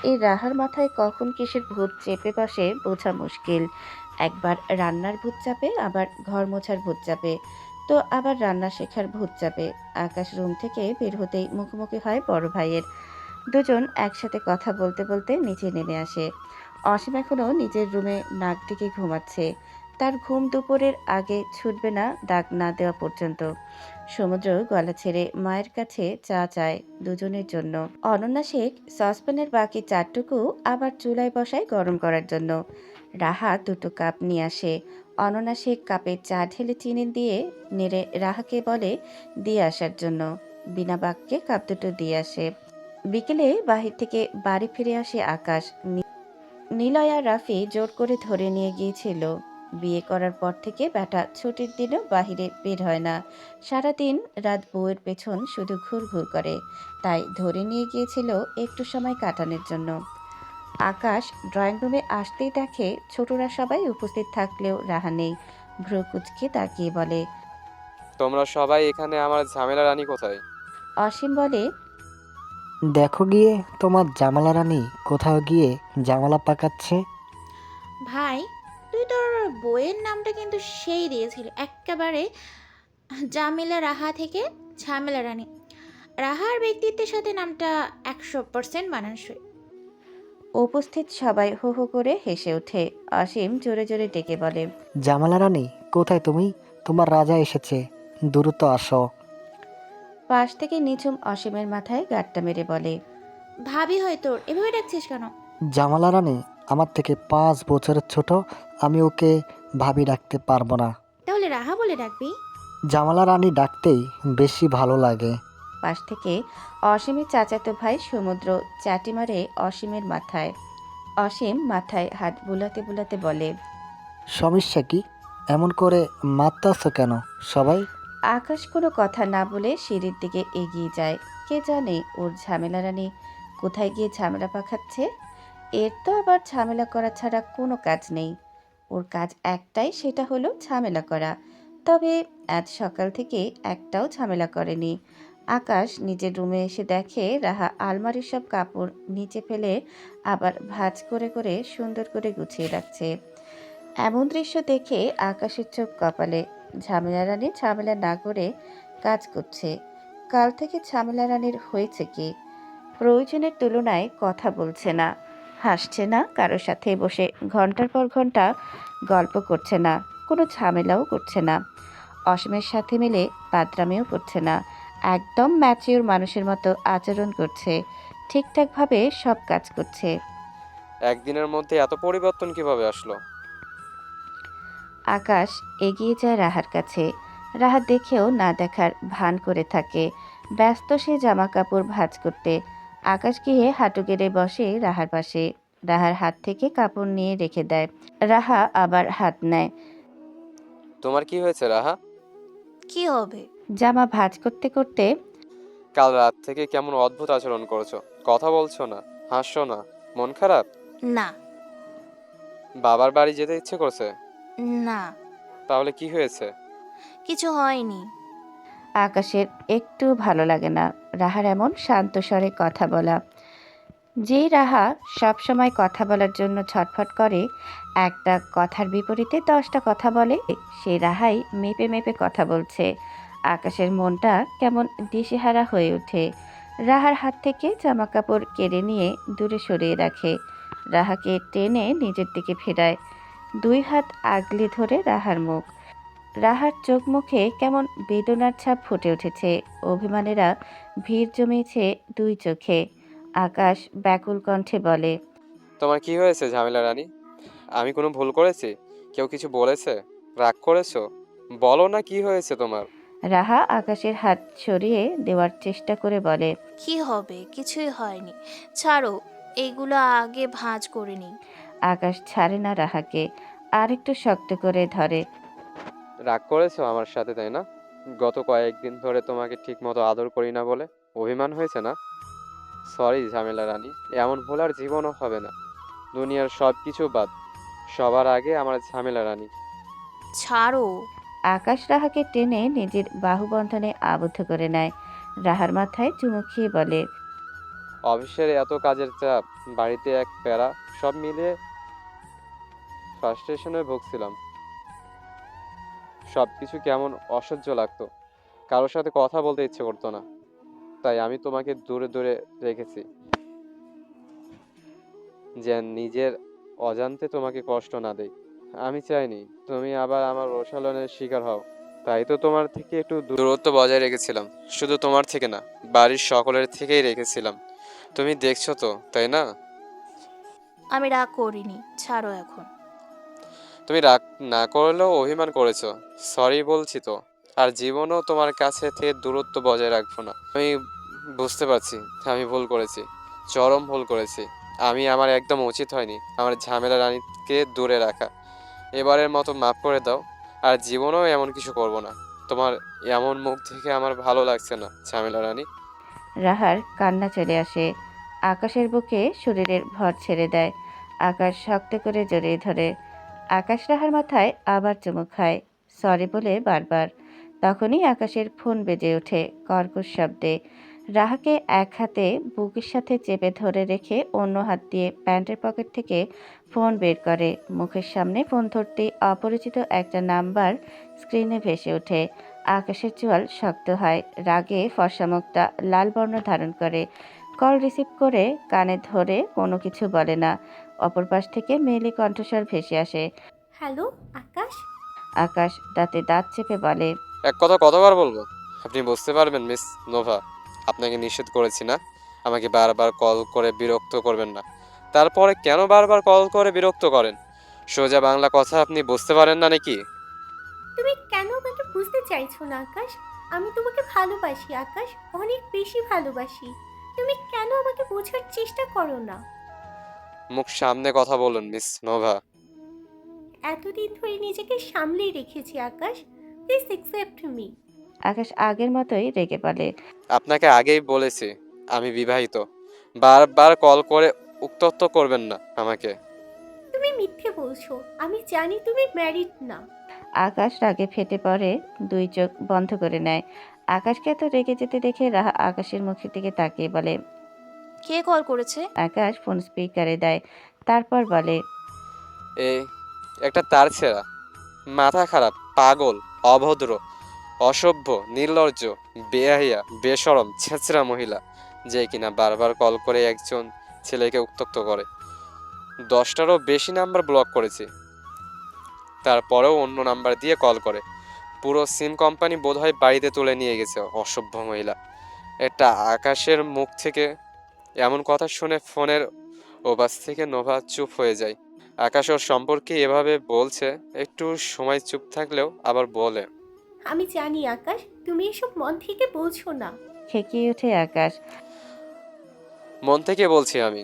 Speaker 8: এই রাহার মাথায় কখন কিসের ভূত চেপে বসে বোঝা মুশকিল। একবার রান্নার ভূত চাপে, আবার ঘর মোছার ভূত চাপে, তো আবার রান্না শেখার ভূত চাপে। আকাশ রুম থেকে বের হতেই মুখোমুখি হয় বড় ভাইয়ের। দুজন একসাথে কথা বলতে বলতে নিচে নেমে আসে। অসীম এখনও নিজের রুমে নাক ডেকে ঘুমাচ্ছে। তার ঘুম দুপুরের আগে ছুটবে না, ডাক না দেওয়া পর্যন্ত। সমুদ্র গলা ছেড়ে মায়ের কাছে চা চায় দুজনের জন্য। অনন্যা শেখ সসপ্যানের বাকি চাটুকু আবার চুলায় বসায় গরম করার জন্য। রাহা 2টো কাপ নিয়ে আসে। অনন্যা শেখ কাপে চা ঢেলে চিনি দিয়ে নেড়ে রাহাকে বলে দিয়ে আসার জন্য। বিনা বাক্যে কাপ 2টো দিয়ে আসে। বিকেলে বাহির থেকে বাড়ি ফিরে আসে আকাশ। নিলয় আর রাফি জোর করে ধরে নিয়ে গিয়েছিল। বিয়ে করার পর থেকে ব্যাটা ছুটির দিনও বাহিরে বের হয় না। সারাদিন রাত বউয়ের পেছন শুধু ঘুরঘুর করে। তাই ধরে নিয়ে গিয়েছিল একটু সময় কাটানোর জন্য। আকাশ ড্রয়িং রুমে আসতেই দেখে ছোটরা সবাই উপস্থিত থাকলেও রাহা নেই। ভ্রু কুচকে তাকিয়ে বলে,
Speaker 4: তোমরা সবাই এখানে, আমার ঝামেলা রানী কোথায়?
Speaker 8: অসীম বলে,
Speaker 10: দেখো গিয়ে তোমার জামালা রানী কোথাও গিয়ে জামালা পাকাচ্ছে।
Speaker 11: ভাই, তুই তোর বইয়ের নামটা কিন্তু সেই দিয়েছিলি, একেবারে জামিলা রাহা থেকে ঝামেলা রানী। রাহার ব্যক্তিত্বের সাথে নামটা 100% মানানসই।
Speaker 8: উপস্থিত সবাই হো হো করে হেসে ওঠে। অসীম জোরে জোরে ডেকে বলে,
Speaker 10: জামালা রানী কোথায় তুমি? তোমার রাজা এসেছে, দ্রুত আসো।
Speaker 8: পাশ থেকে নিঝুম অসীমের মাথায় গাঁটটা মেরে বলে,
Speaker 11: ভাবি হয় তোর, এভাবে ডাকছিস কেন?
Speaker 10: জামালা রানী আমার থেকে 5 বছরের ছোট, আমি ওকে ভাবি ডাকতে পারবো না।
Speaker 11: তাহলে রাহা বলে ডাকবি।
Speaker 10: জামালা রানী ডাকতেই বেশি ভালো লাগে।
Speaker 8: পাশ থেকে অসীমের চাচাতো ভাই সমুদ্র চাটি মারে অসীমের মাথায়। অসীম মাথায় হাত বুলাতে বুলাতে বলে,
Speaker 10: সমস্যা কি? এমন করে মারতাছ কেন সবাই?
Speaker 8: আকাশ কোনো কথা না বলে সিঁড়ির দিকে এগিয়ে যায়। কে জানে ওর ঝামেলা রানী কোথায় গিয়ে ঝামেলা পাকাচ্ছে। এর তো আবার ঝামেলা করা ছাড়া কোনো কাজ নেই। ওর কাজ একটাই, সেটা হলো ঝামেলা করা। তবে আজ সকাল থেকে একটাও ঝামেলা করেনি। আকাশ নিজের রুমে এসে দেখে রাহা আলমারির সব কাপড় নিচে ফেলে আবার ভাঁজ করে করে সুন্দর করে গুছিয়ে রাখছে। এমন দৃশ্য দেখে আকাশের চোখ কপালে। ঝামেলা রানী ঝামেলা না করে কাজ করছে। কাল থেকে ঝামেলা রানীর হয়েছে কি? প্রয়োজনের তুলনায় কথা বলছে না, হাসছে না, কারোর সাথে বসে ঘন্টার পর ঘন্টা গল্প করছে না, কোনো ঝামেলাও করছে না, অসীমের সাথে মিলে বাদরামিও করছে না। একদম ম্যাচিওর মানুষের মতো আচরণ করছে, ঠিকঠাকভাবে সব কাজ করছে।
Speaker 4: একদিনের মধ্যে এত পরিবর্তন কিভাবে আসলো?
Speaker 8: আকাশ এগিয়ে যায় রাহার কাছে। রাহা দেখেও না দেখার ভান করে থাকে। ব্যস্ত সে জামা কাপড় ভাঁজ করতে। আকাশ গিয়ে হাঁটু গেড়ে বসে রাহার পাশে। রাহার হাত থেকে কাপড় নিয়ে রেখে দেয়। রাহা আবার হাত নেয়।
Speaker 4: তোমার কি হয়েছে রাহা?
Speaker 3: কি হবে?
Speaker 8: জামা ভাঁজ করতে করতে
Speaker 4: কাল রাত থেকে কেমন অদ্ভুত আচরণ করছো, কথা বলছো না, হাসছো না, মন খারাপ?
Speaker 3: না।
Speaker 4: বাবার বাড়ি যেতে ইচ্ছে করছে?
Speaker 3: না,
Speaker 4: তাহলে কি হয়েছে?
Speaker 3: কিছু হয়নি।
Speaker 8: আকাশের একটু ভালো লাগে না রাহার এমন শান্ত স্বরে কথা বলা। যেই রাহা সবসময় কথা বলার জন্য ছটফট করে, একটা কথার বিপরীতে 10টা কথা বলে, সেই রাহাই মেপে মেপে কথা বলছে। আকাশের মনটা কেমন দিশেহারা হয়ে ওঠে। রাহার হাত থেকে জামা কাপড় কেড়ে নিয়ে দূরে সরিয়ে রাখে। রাহাকে টেনে নিজের দিকে ফেরায়। 2 হাত আগলে ধরে রাহার মুখ। রাহার চোখ মুখে কেমন বেদনার ছাপ ফুটে উঠেছে। অভিমানেরা ভিড় জমিয়েছে 2 চোখে। আকাশ ব্যাকুল কণ্ঠে বলে,
Speaker 4: তোমার কি হয়েছে ঝামেলা রানী? আমি কোনো ভুল করেছি? কেউ কিছু বলেছে? রাগ করেছো? বলো না কি হয়েছে তোমার?
Speaker 8: রাহা আকাশের হাত সরিয়ে দেওয়ার চেষ্টা করে বলে,
Speaker 3: কি হবে? কিছুই হয়নি। ছাড়ো, এইগুলো আগে ভাঁজ করে নিই।
Speaker 8: আকাশ ছাড়ে না রাহাকে, আর একটু শক্ত করে ধরে।
Speaker 4: রাগ করেছো আমার সাথে, তাই না? গত কয়েকদিন ধরে তোমাকে ঠিক মতো আদর করি না বলে অভিমান হয়েছে না? সরি ঝামেলা রানী, এমন ভুল আর জীবনও হবে না। দুনিয়ার সব কিছু বাদ, সবার আগে আমার ঝামেলা রানী।
Speaker 3: ছাড়ো।
Speaker 8: আকাশ রাহাকে টেনে নিজের বাহুবন্ধনে আবদ্ধ করে নেয়। রাহার মাথায় চুমু খেয়ে বলে,
Speaker 4: অফিসের এত কাজের চাপ, বাড়িতে এক প্যারা, সব মিলিয়ে ফ্রাস্ট্রেশনে ভুগছিলাম। সব কিছু কেমন অসহ্য লাগতো, কারোর সাথে কথা বলতে ইচ্ছে করতো না। তাই আমি তোমাকে দূরে দূরে রেখেছি, যে নিজের অজান্তে তোমাকে কষ্ট না দেই। আমি চাইনি তুমি আবার আমার রোষালনের শিকার হও। তাই তো তোমার থেকে একটু দূরত্ব বজায় রেখেছিলাম। শুধু তোমার থেকে না, বাড়ির সকলের থেকেই রেখেছিলাম। তুমি দেখছো তো, তাই না?
Speaker 3: আমি রাগ করিনি, ছাড়ো এখন।
Speaker 4: তুমি রাগ না করলেও অভিমান করেছো। সরি বলছি তো, আর জীবনও তোমার কাছে থেকে দূরত্ব বজায় রাখবো না। আমি বুঝতে পারছি আমি ভুল করেছি, চরম ভুল করেছি। আমার একদম উচিত হয়নি আমার ঝামেলা রানীকে দূরে রাখা। এবারের মতো মাফ করে দাও, আর জীবনেও এমন কিছু করব না। তোমার এমন মুখ দেখে আমার ভালো লাগছে না ঝামেলা রানী।
Speaker 8: রাহার কান্না চলে আসে। আকাশের বুকে শরীরের ভর ছেড়ে দেয়। আকাশ শক্ত করে জড়িয়ে ধরে। আকাশ রাহার মাথায় আবার চুমু খায়, সরি বলে বারবার। তখনই আকাশের ফোন বেজে ওঠে কর্কশ শব্দে। রাহাকে এক হাতে বুকের সাথে চেপে ধরে রেখে অন্য হাত দিয়ে প্যান্টের পকেট থেকে ফোন বের করে। মুখের সামনে ফোন ধরতেই অপরিচিত একটা নাম্বার স্ক্রিনে ভেসে ওঠে। আকাশের চোয়াল শক্ত হয়, রাগে ফর্সা মুখটা লাল বর্ণ ধারণ করে। কল রিসিভ করে কানে ধরে কোনো কিছু বলে না। অপর পাশ থেকে মেয়েলি কণ্ঠস্বর ভেসে আসে।
Speaker 9: হ্যালো আকাশ।
Speaker 8: আকাশ দাঁতে দাঁত চেপে বলে,
Speaker 4: এক কথা কতবার বলবো? আপনি বুঝতে পারবেন মিস নোভা, আপনাকে নিষেধ করেছি না আমাকে বারবার কল করে বিরক্ত করবেন না। তারপরে কেন বারবার কল করে বিরক্ত করেন? সোজা বাংলা কথা আপনি বুঝতে পারেন না নাকি?
Speaker 9: তুমি কেন আমাকে বুঝতে চাইছো না আকাশ? আমি তোমাকে ভালোবাসি আকাশ, অনেক বেশি ভালোবাসি। তুমি কেন আমাকে বোঝার চেষ্টা করো না?
Speaker 4: মুখ সামনে কথা বলুন মিস নোভা।
Speaker 9: এতদিন ধরে নিজেকে সামলেই রেখেছি আকাশ, প্লিজ অ্যাকসেপ্ট মি।
Speaker 8: আকাশ আগের মতোই রেগে বলে,
Speaker 4: আপনাকে আগেই বলেছি আমি বিবাহিত। বারবার কল করে উত্ত্যক্ত করবেন না আমাকে।
Speaker 9: তুমি মিথ্যে বলছো, আমি জানি তুমি ম্যারিড না।
Speaker 8: আকাশ রাগে ফেটে পড়ে, দুই চোখ বন্ধ করে নেয়। আকাশকে এত রেগে যেতে দেখে রাহা আকাশের মুখের দিকে তাকিয়ে বলে।
Speaker 3: কে কল করেছে?
Speaker 8: আকাশ ফোন স্পিকারে দেয়, তারপর বলে,
Speaker 4: এই একটা তার ছেঁড়া, মাথা খারাপ, পাগল, অভদ্র, অসভ্য, নির্লজ্জ, বেহাইয়া, বেশরম, ছেঁচড়া মহিলা, যে কিনা বারবার কল করে একজন ছেলেকে উত্ত্যক্ত করে। 10টারও বেশি নাম্বার ব্লক করেছি, তারপরেও অন্য নাম্বার দিয়ে কল করে। পুরো সিম কোম্পানি বোধহয় বাড়িতে তুলে নিয়ে গেছে অসভ্য মহিলা। এটা আকাশের মুখ থেকে এমন কথা শুনে ফোনের ওপাশ থেকে নোভা চুপ হয়ে যায়। আকাশ ওর সম্পর্কে এভাবে বলছে, একটু সময় চুপ থাকলেও আবার বলে,
Speaker 9: আমি জানি আকাশ, তুমি এসব মন থেকে বলছো না।
Speaker 8: খেকিয়ে ওঠে আকাশ।
Speaker 4: মন থেকে বলছি আমি।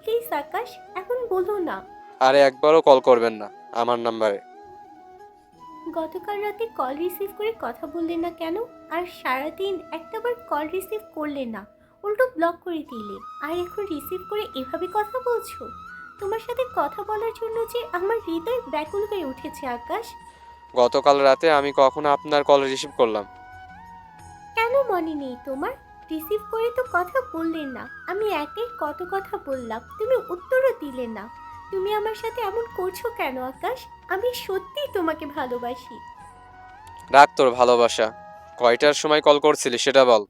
Speaker 9: প্লিজ আকাশ, এখন বলো না।
Speaker 4: আরে একবারও কল করবেন না আমার নাম্বারে।
Speaker 9: গতকাল রাতে কল রিসিভ করে কথা বললে না কেন? আর সারাদিন একটাবার কল রিসিভ করলে না, উল্টো ব্লক করে দিলে। আর এখন রিসিভ করে এভাবে কথা বলছো? তোমার সাথে কথা বলার জন্য যে আমার হৃদয় ব্যাকুল হয়ে উঠেছে আকাশ।
Speaker 4: গতকাল রাতে আমি কখন আপনার কল রিসিভ করলাম?
Speaker 9: কেন মনে নেই তোমার? রিসিভ করে তো কথা বললে না। আমি একে কত কথা বললাম, তুমি উত্তরও দিলে না। তুমি আমার সাথে এমন করছো কেন আকাশ? আমি সত্যিই তোমাকে ভালোবাসি।
Speaker 4: রাখ তোর ভালোবাসা। কয়টার সময় কল করছিলি সেটা বল।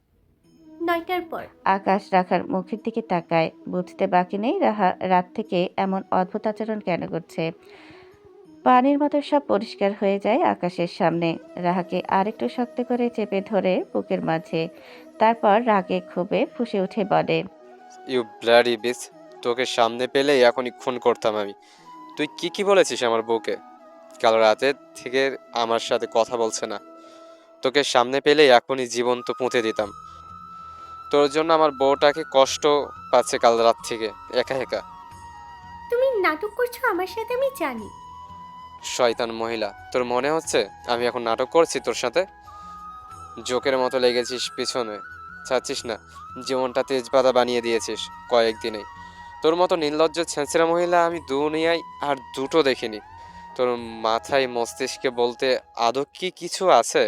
Speaker 9: 9টার পর।
Speaker 8: আকাশ রাখার মুখের দিকে তাকায়, বুঝতে বাকি নেই রাহা রাত থেকে এমন অদ্ভুত আচরণ কেন করছে। পানির মতো সব পরিষ্কার হয়ে যায় আকাশের সামনে। রাহাকে আরেকটু শক্ত করে চেপে ধরে বুকের মাঝে, তারপর রাগে ক্ষোভে ফুঁসে উঠে বলে,
Speaker 4: ইউ ব্লাডি বিচ, তোকে সামনে পেলেই এখনই খুন করতাম আমি। তুই কি বলেছিস আমার বউকে? কাল রাতে থেকে আমার সাথে কথা বলছে না। তোকে সামনে পেলেই এখনই জীবন্ত পুঁতে দিতাম। তোর জন্য আমার বউটাকে কষ্ট পাচ্ছে কাল রাত থেকে একা একা।
Speaker 9: তুমি নাটক করছো আমার সাথে, আমি জানি।
Speaker 4: শয়তান মহিলা, তোর মনে হচ্ছে আমি এখন নাটক করছি তোর সাথে? জোকের মতো লেগেছিস পিছনে, চাচ্ছিস না জীবনটা তেজপাতা বানিয়ে দিয়েছিস কয়েকদিনেই। তোর মতো নির্লজ্জ ছেঁচড়া মহিলা আমি দুনিয়ায় আর দুটো দেখিনি। তোর মাথায় মস্তিষ্কে বলতে আদৌ কি কিছু আছে,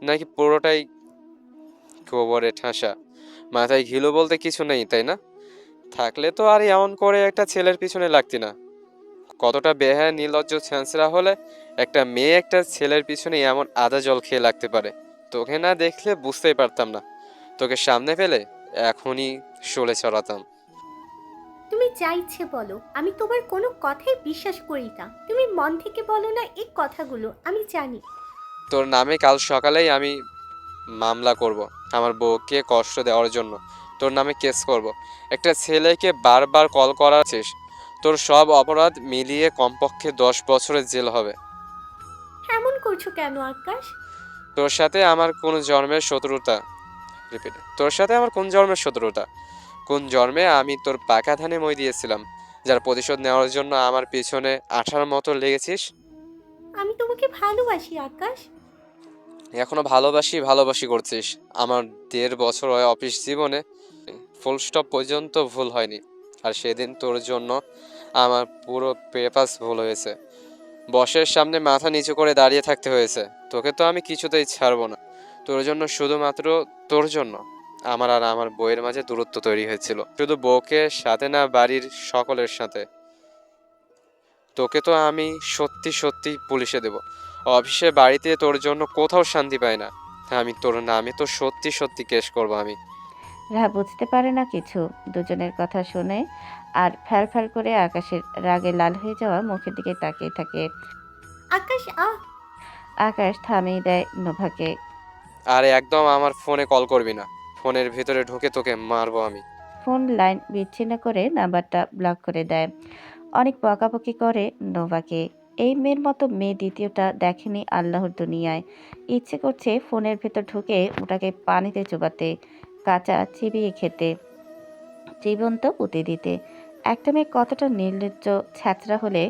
Speaker 4: নাকি পুরোটাই গোবরে ঠাসা? মাথায় ঘিলু বলতে কিছু নেই, তাই না? থাকলে তো আর এমন করে একটা ছেলের পিছনে লাগতি না। কতটা বেহায়া নির্লজ্জ ছেঁচড়া হলে একটা মেয়ে একটা ছেলের পিছনে এমন আদা জল খেয়ে লাগতে পারে। তোকে না দেখলে বুঝতেই পারতাম না। তোকে সামনে পেলে এখনই শোলে চড়াতাম।
Speaker 9: তুমি যা ইচ্ছে বলো, আমি তোমার কোনো কথাই বিশ্বাস করি না। তুমি মন থেকে বলো না এই কথাগুলো, আমি জানি।
Speaker 4: তোর নামে কাল সকালেই আমি মামলা করব আমার বউকে কষ্ট দেওয়ার জন্য। তোর নামে কেস করব। একটা ছেলেকে বারবার কল করাছিস, তোর সব অপরাধ মিলিয়ে কমপক্ষে 10 বছরের জেল হবে।
Speaker 9: এমন করছো কেন আকাশ?
Speaker 4: তোর সাথে আমার কোন জন্মের শত্রুতা, রিপিট, তোর সাথে আমার কোন জন্মের শত্রুতা? কোন জন্মে আমি তোর পাকা ধানে মই দিয়েছিলাম, যার প্রতিশোধ নেওয়ার জন্য আমার পিছনে আঠার মতো লেগেছিস?
Speaker 9: আমি তোমাকে ভালোবাসি আকাশ।
Speaker 4: এখনো ভালোবাসি করছিস। আমার 1.5 বছর হয় অফিস জীবনে, ফুল স্টপ পর্যন্ত ভুল হয়নি। আর সেদিন তোর জন্য আমার পুরো পেপাস ভুল হয়েছে। বসের সামনে মাথা নিচু করে দাঁড়িয়ে থাকতে হয়েছে। তোকে তো আমি কিছুতেই ছাড়বো না। তোর জন্য, শুধুমাত্র তোর জন্য আমার আর আমার বউয়ের মাঝে দূরত্ব তৈরি হয়েছিল। শুধু বউকে সাথে না, বাড়ির সকলের সাথে। তোকে তো আমি সত্যি সত্যি পুলিশে দেব। অফিসে, বাড়িতে তোর জন্য কোথাও শান্তি পাই না। আমি তোর নামে তো সত্যি সত্যি কেস করবো আমি।
Speaker 8: রাহা বুঝতে পারে না কিছু। দুজনের কথা শুনে আর ফ্যাল ফ্যাল করে আকাশের রাগে লাল হয়ে যাওয়া মুখের দিকে তাকিয়ে থাকে।
Speaker 9: আকাশ
Speaker 8: আকাশ থামিয়ে দেয় নোভাকে।
Speaker 4: আরে একদম আমার ফোনে কল করবি না, ফোনের ভিতরে ঢুকে তোকে মারবো আমি।
Speaker 8: ফোন লাইন বিচ্ছিন্ন করে নাম্বারটা ব্লক করে দেয়। অনেক বকাবকি করে নোভাকে। এই মেয়ের মতো মেয়ে দ্বিতীয়টা দেখেনি আল্লাহর দুনিয়ায়। ইচ্ছে করছে ফোনের ভেতর ঢুকে ওটাকে পানিতে চোবাতে, কাঁচা চিবিয়ে খেতে, জীবন্ত পুঁতে দিতে। একটা মেয়ে কতটা নির্লজ্জ ছ্যাঁচড়া হলে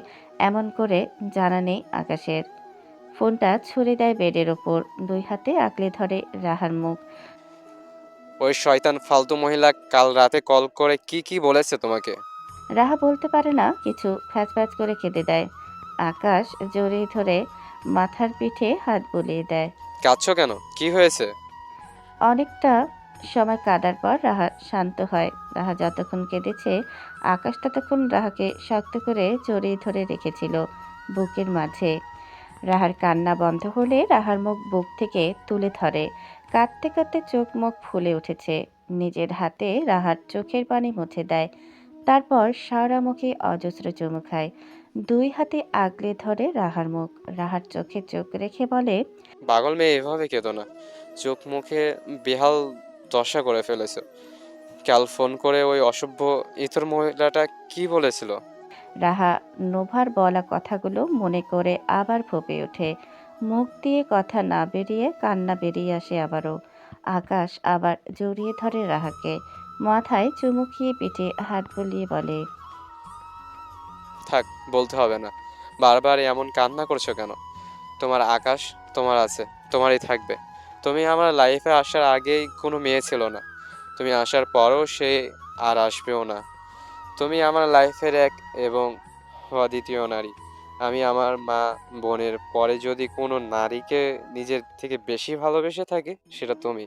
Speaker 8: এমন করে জানা নেই আকাশের। ফোনটা ছুঁড়ে দেয় বেডের ওপর, দুই হাতে আঁকড়ে ধরে রাহার মুখ।
Speaker 4: ওই শয়তান ফালতু মহিলা কাল রাতে কল করে কি কি বলেছে তোমাকে?
Speaker 8: রাহা বলতে পারে না কিছু, ফ্যাচ ফ্যাচ করে কেঁদে দেয়। আকাশ জড়িয়ে ধরে মাথার পিঠে হাত বুলিয়ে দেয়।
Speaker 4: কাঁদছো কেন, কি হয়েছে?
Speaker 8: অনেকটা সময় কাঁদার পর রাহা শান্ত হয়। রাহা যতক্ষণ কেঁদেছে আকাশ ততক্ষণ রাহাকে শক্ত করে জড়িয়ে ধরে রেখেছিল বুকের মাঝে। রাহার কান্না বন্ধ হলে রাহার মুখ বুক থেকে তুলে ধরে। কাঁদতে কাঁদতে চোখ মুখ ফুলে উঠেছে। নিজের হাতে রাহার চোখের পানি মুছে দেয়। তারপর সারা মুখে অজস্র চুমু খায়। দুই হাতে আগলে ধরে রাহার মুখ, রাহার চোখে চোখ রেখে বলে,
Speaker 4: পাগল মেয়ে এভাবে কেঁদো না, চোখ মুখে বেহাল দশা করে ফেলেছে। কাল ফোন করে ওই অসভ্য ইতর মহিলাটা কি বলেছিল?
Speaker 8: রাহা নোভার বলা কথাগুলো মনে করে আবার ফুঁপে ওঠে। মুখ দিয়ে কথা না বেরিয়ে কান্না বেরিয়ে আসে আবারও। আকাশ আবার জড়িয়ে ধরে রাহাকে, মাথায় চুমু খেয়ে পিঠে হাত বুলিয়ে বলে,
Speaker 4: থাক, বলতে হবে না। বারবার এমন কান্না করছো কেন? তোমার আকাশ তোমার আছে, তোমারই থাকবে। তুমি আমার লাইফে আসার আগেই কোনো মেয়ে ছিল না, তুমি আসার পরও সে আর আসবেও না। তুমি আমার লাইফের এক এবং অদ্বিতীয় নারী। আমি আমার মা বোনের পরে যদি কোনো নারীকে নিজের থেকে বেশি ভালোবেসে থাকি সেটা তুমি।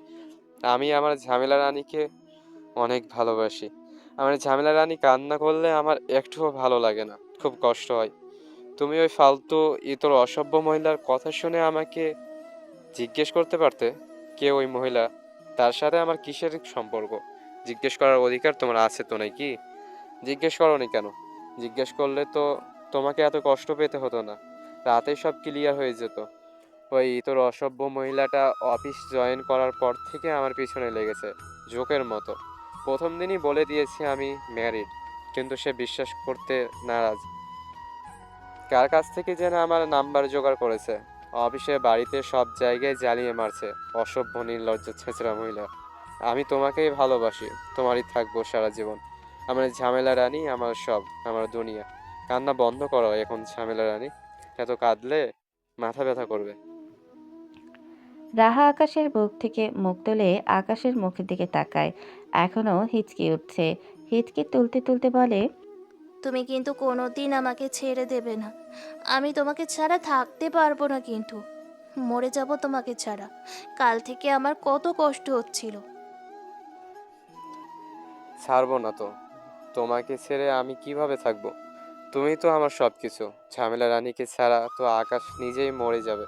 Speaker 4: আমি আমার ঝামেলা রানীকে অনেক ভালোবাসি। আমার ঝামেলা রানী কান্না করলে আমার একটুও ভালো লাগে না, খুব কষ্ট হয়। তুমি ওই ফালতু ইতর অসভ্য মহিলার কথা শুনে আমাকে জিজ্ঞেস করতে পারতে, কে ওই মহিলা, তার সাথে আমার কিসের সম্পর্ক? জিজ্ঞেস করার অধিকার তোমার আছে তো নাকি? জিজ্ঞেস করোনি কেন? জিজ্ঞেস করলে তো তোমাকে এত কষ্ট পেতে হতো না, রাতেই সব ক্লিয়ার হয়ে যেত। ওই তোর অসভ্য মহিলাটা অফিস জয়েন করার পর থেকে আমার পিছনে লেগেছে জোকের মতো। প্রথম দিনই বলে দিয়েছি আমি ম্যারিড, কিন্তু সে বিশ্বাস করতে নারাজ। কার কাছ থেকে যেন আমার নাম্বার জোগাড় করেছে, অফিসে বাড়িতে সব জায়গায় জ্বালিয়ে মারছে। অসভ্য নির্লজ্জ ছেঁচড়া মহিলা। আমি তোমাকেই ভালোবাসি, তোমারই থাকবো সারা জীবন। আমার ঝামেলা রানী আমার সব, আমার দুনিয়া। কান্না বন্ধ করো এখন ঝামেলা রানী, এত কাঁদলে মাথা ব্যথা করবে।
Speaker 8: রাহা আকাশের বুক থেকে মুখ তুলে আকাশের মুখের দিকে তাকায়। এখনো হিচকি উঠছে। হিচকি তুলতে তুলতে বলে,
Speaker 3: তুমি কিন্তু কোনোদিন আমাকে ছেড়ে দেবে না। আমি তোমাকে ছাড়া থাকতে পারবো না, কিন্তু মরে যাব তোমাকে ছাড়া। কাল থেকে আমার কত কষ্ট হচ্ছিল।
Speaker 4: ছাড়বো না তো, তোমাকে ছেড়ে আমি কিভাবে থাকবো? তুমি তো আমার সব কিছু। ঝামেলা রানীকে ছাড়া তো আকাশ নিজেই মরে যাবে।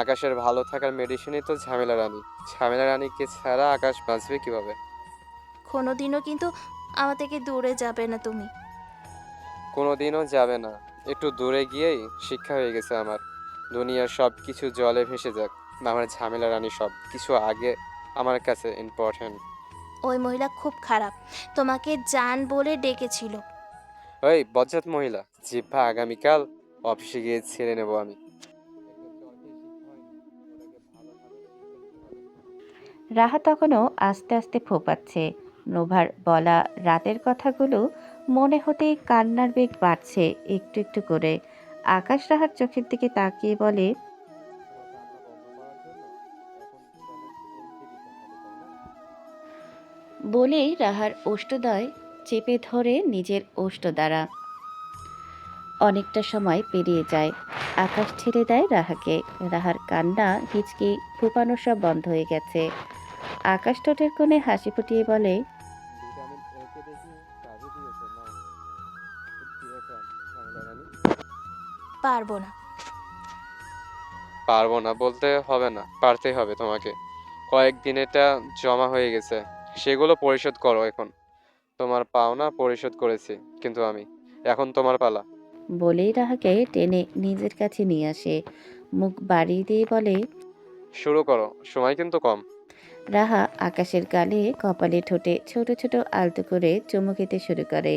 Speaker 4: আকাশের ভালো থাকার মেডিসিনই তো ঝামেলা রানী। ঝামেলা রানীকে ছাড়া আকাশ বাঁচবে কিভাবে?
Speaker 3: কোনোদিনও কিন্তু আমার থেকে দূরে যাবে না তুমি।
Speaker 4: কোনোদিনও যাবে না। একটু দূরে গিয়েই শিক্ষা হয়ে গেছে আমার। দুনিয়ার সব কিছু জলে ভেসে যাক, আমার ঝামেলা রানী সব কিছু আগে আমার কাছে ইম্পর্ট্যান্ট।
Speaker 3: ওই মহিলা খুব খারাপ, তোমাকে জান বলে ডেকেছিল।
Speaker 4: ওই বজ্জাত মহিলা, জিহ্বা আগামীকাল অফিসে গিয়ে ছেড়ে নেব আমি।
Speaker 8: রাহা তখনও আস্তে আস্তে ফোপাচ্ছে। নোভার বলা রাতের কথাগুলো মনে হতেই কান্নার বেগ বাড়ছে একটু একটু করে। আকাশ রাহার চোখের দিকে তাকিয়ে বলে, বলেই রাহার ওষ্ঠদয় চেপে ধরে নিজের ওষ্ঠ দ্বারা। অনেকটা সময় পেরিয়ে যায়। আকাশ ছেড়ে দেয় রাহাকে। রাহার কান্না হিচকি ফুপানো সব বন্ধ হয়ে গেছে। আকাশ ঠোঁটের কোণে হাসি ফুটিয়ে বলে,
Speaker 4: ভিটামিন এ কে দেখি কাজে দিয়েছে না? ঝামেলা রানী।
Speaker 3: পারবো না।
Speaker 4: পারবো না বলতে হবে না, পারতেই হবে তোমাকে। কয়েকদিন এটা জমা হয়ে গেছে, সেগুলো পরিশোধ করো এখন। তোমার পাওনা পরিশোধ করেছি কিন্তু আমি। এখন তোমার পালা।
Speaker 8: বলেই রাহাকে টেনে নিজের কাছে নিয়ে আসে, মুখ বাড়িয়ে দিয়ে বলে।
Speaker 4: শুরু করো, সময় কিন্তু কম।
Speaker 8: রাহা আকাশের গালে কপালে ঠোঁটে ছোট ছোট আলতো করে চুমু খেতে শুরু করে।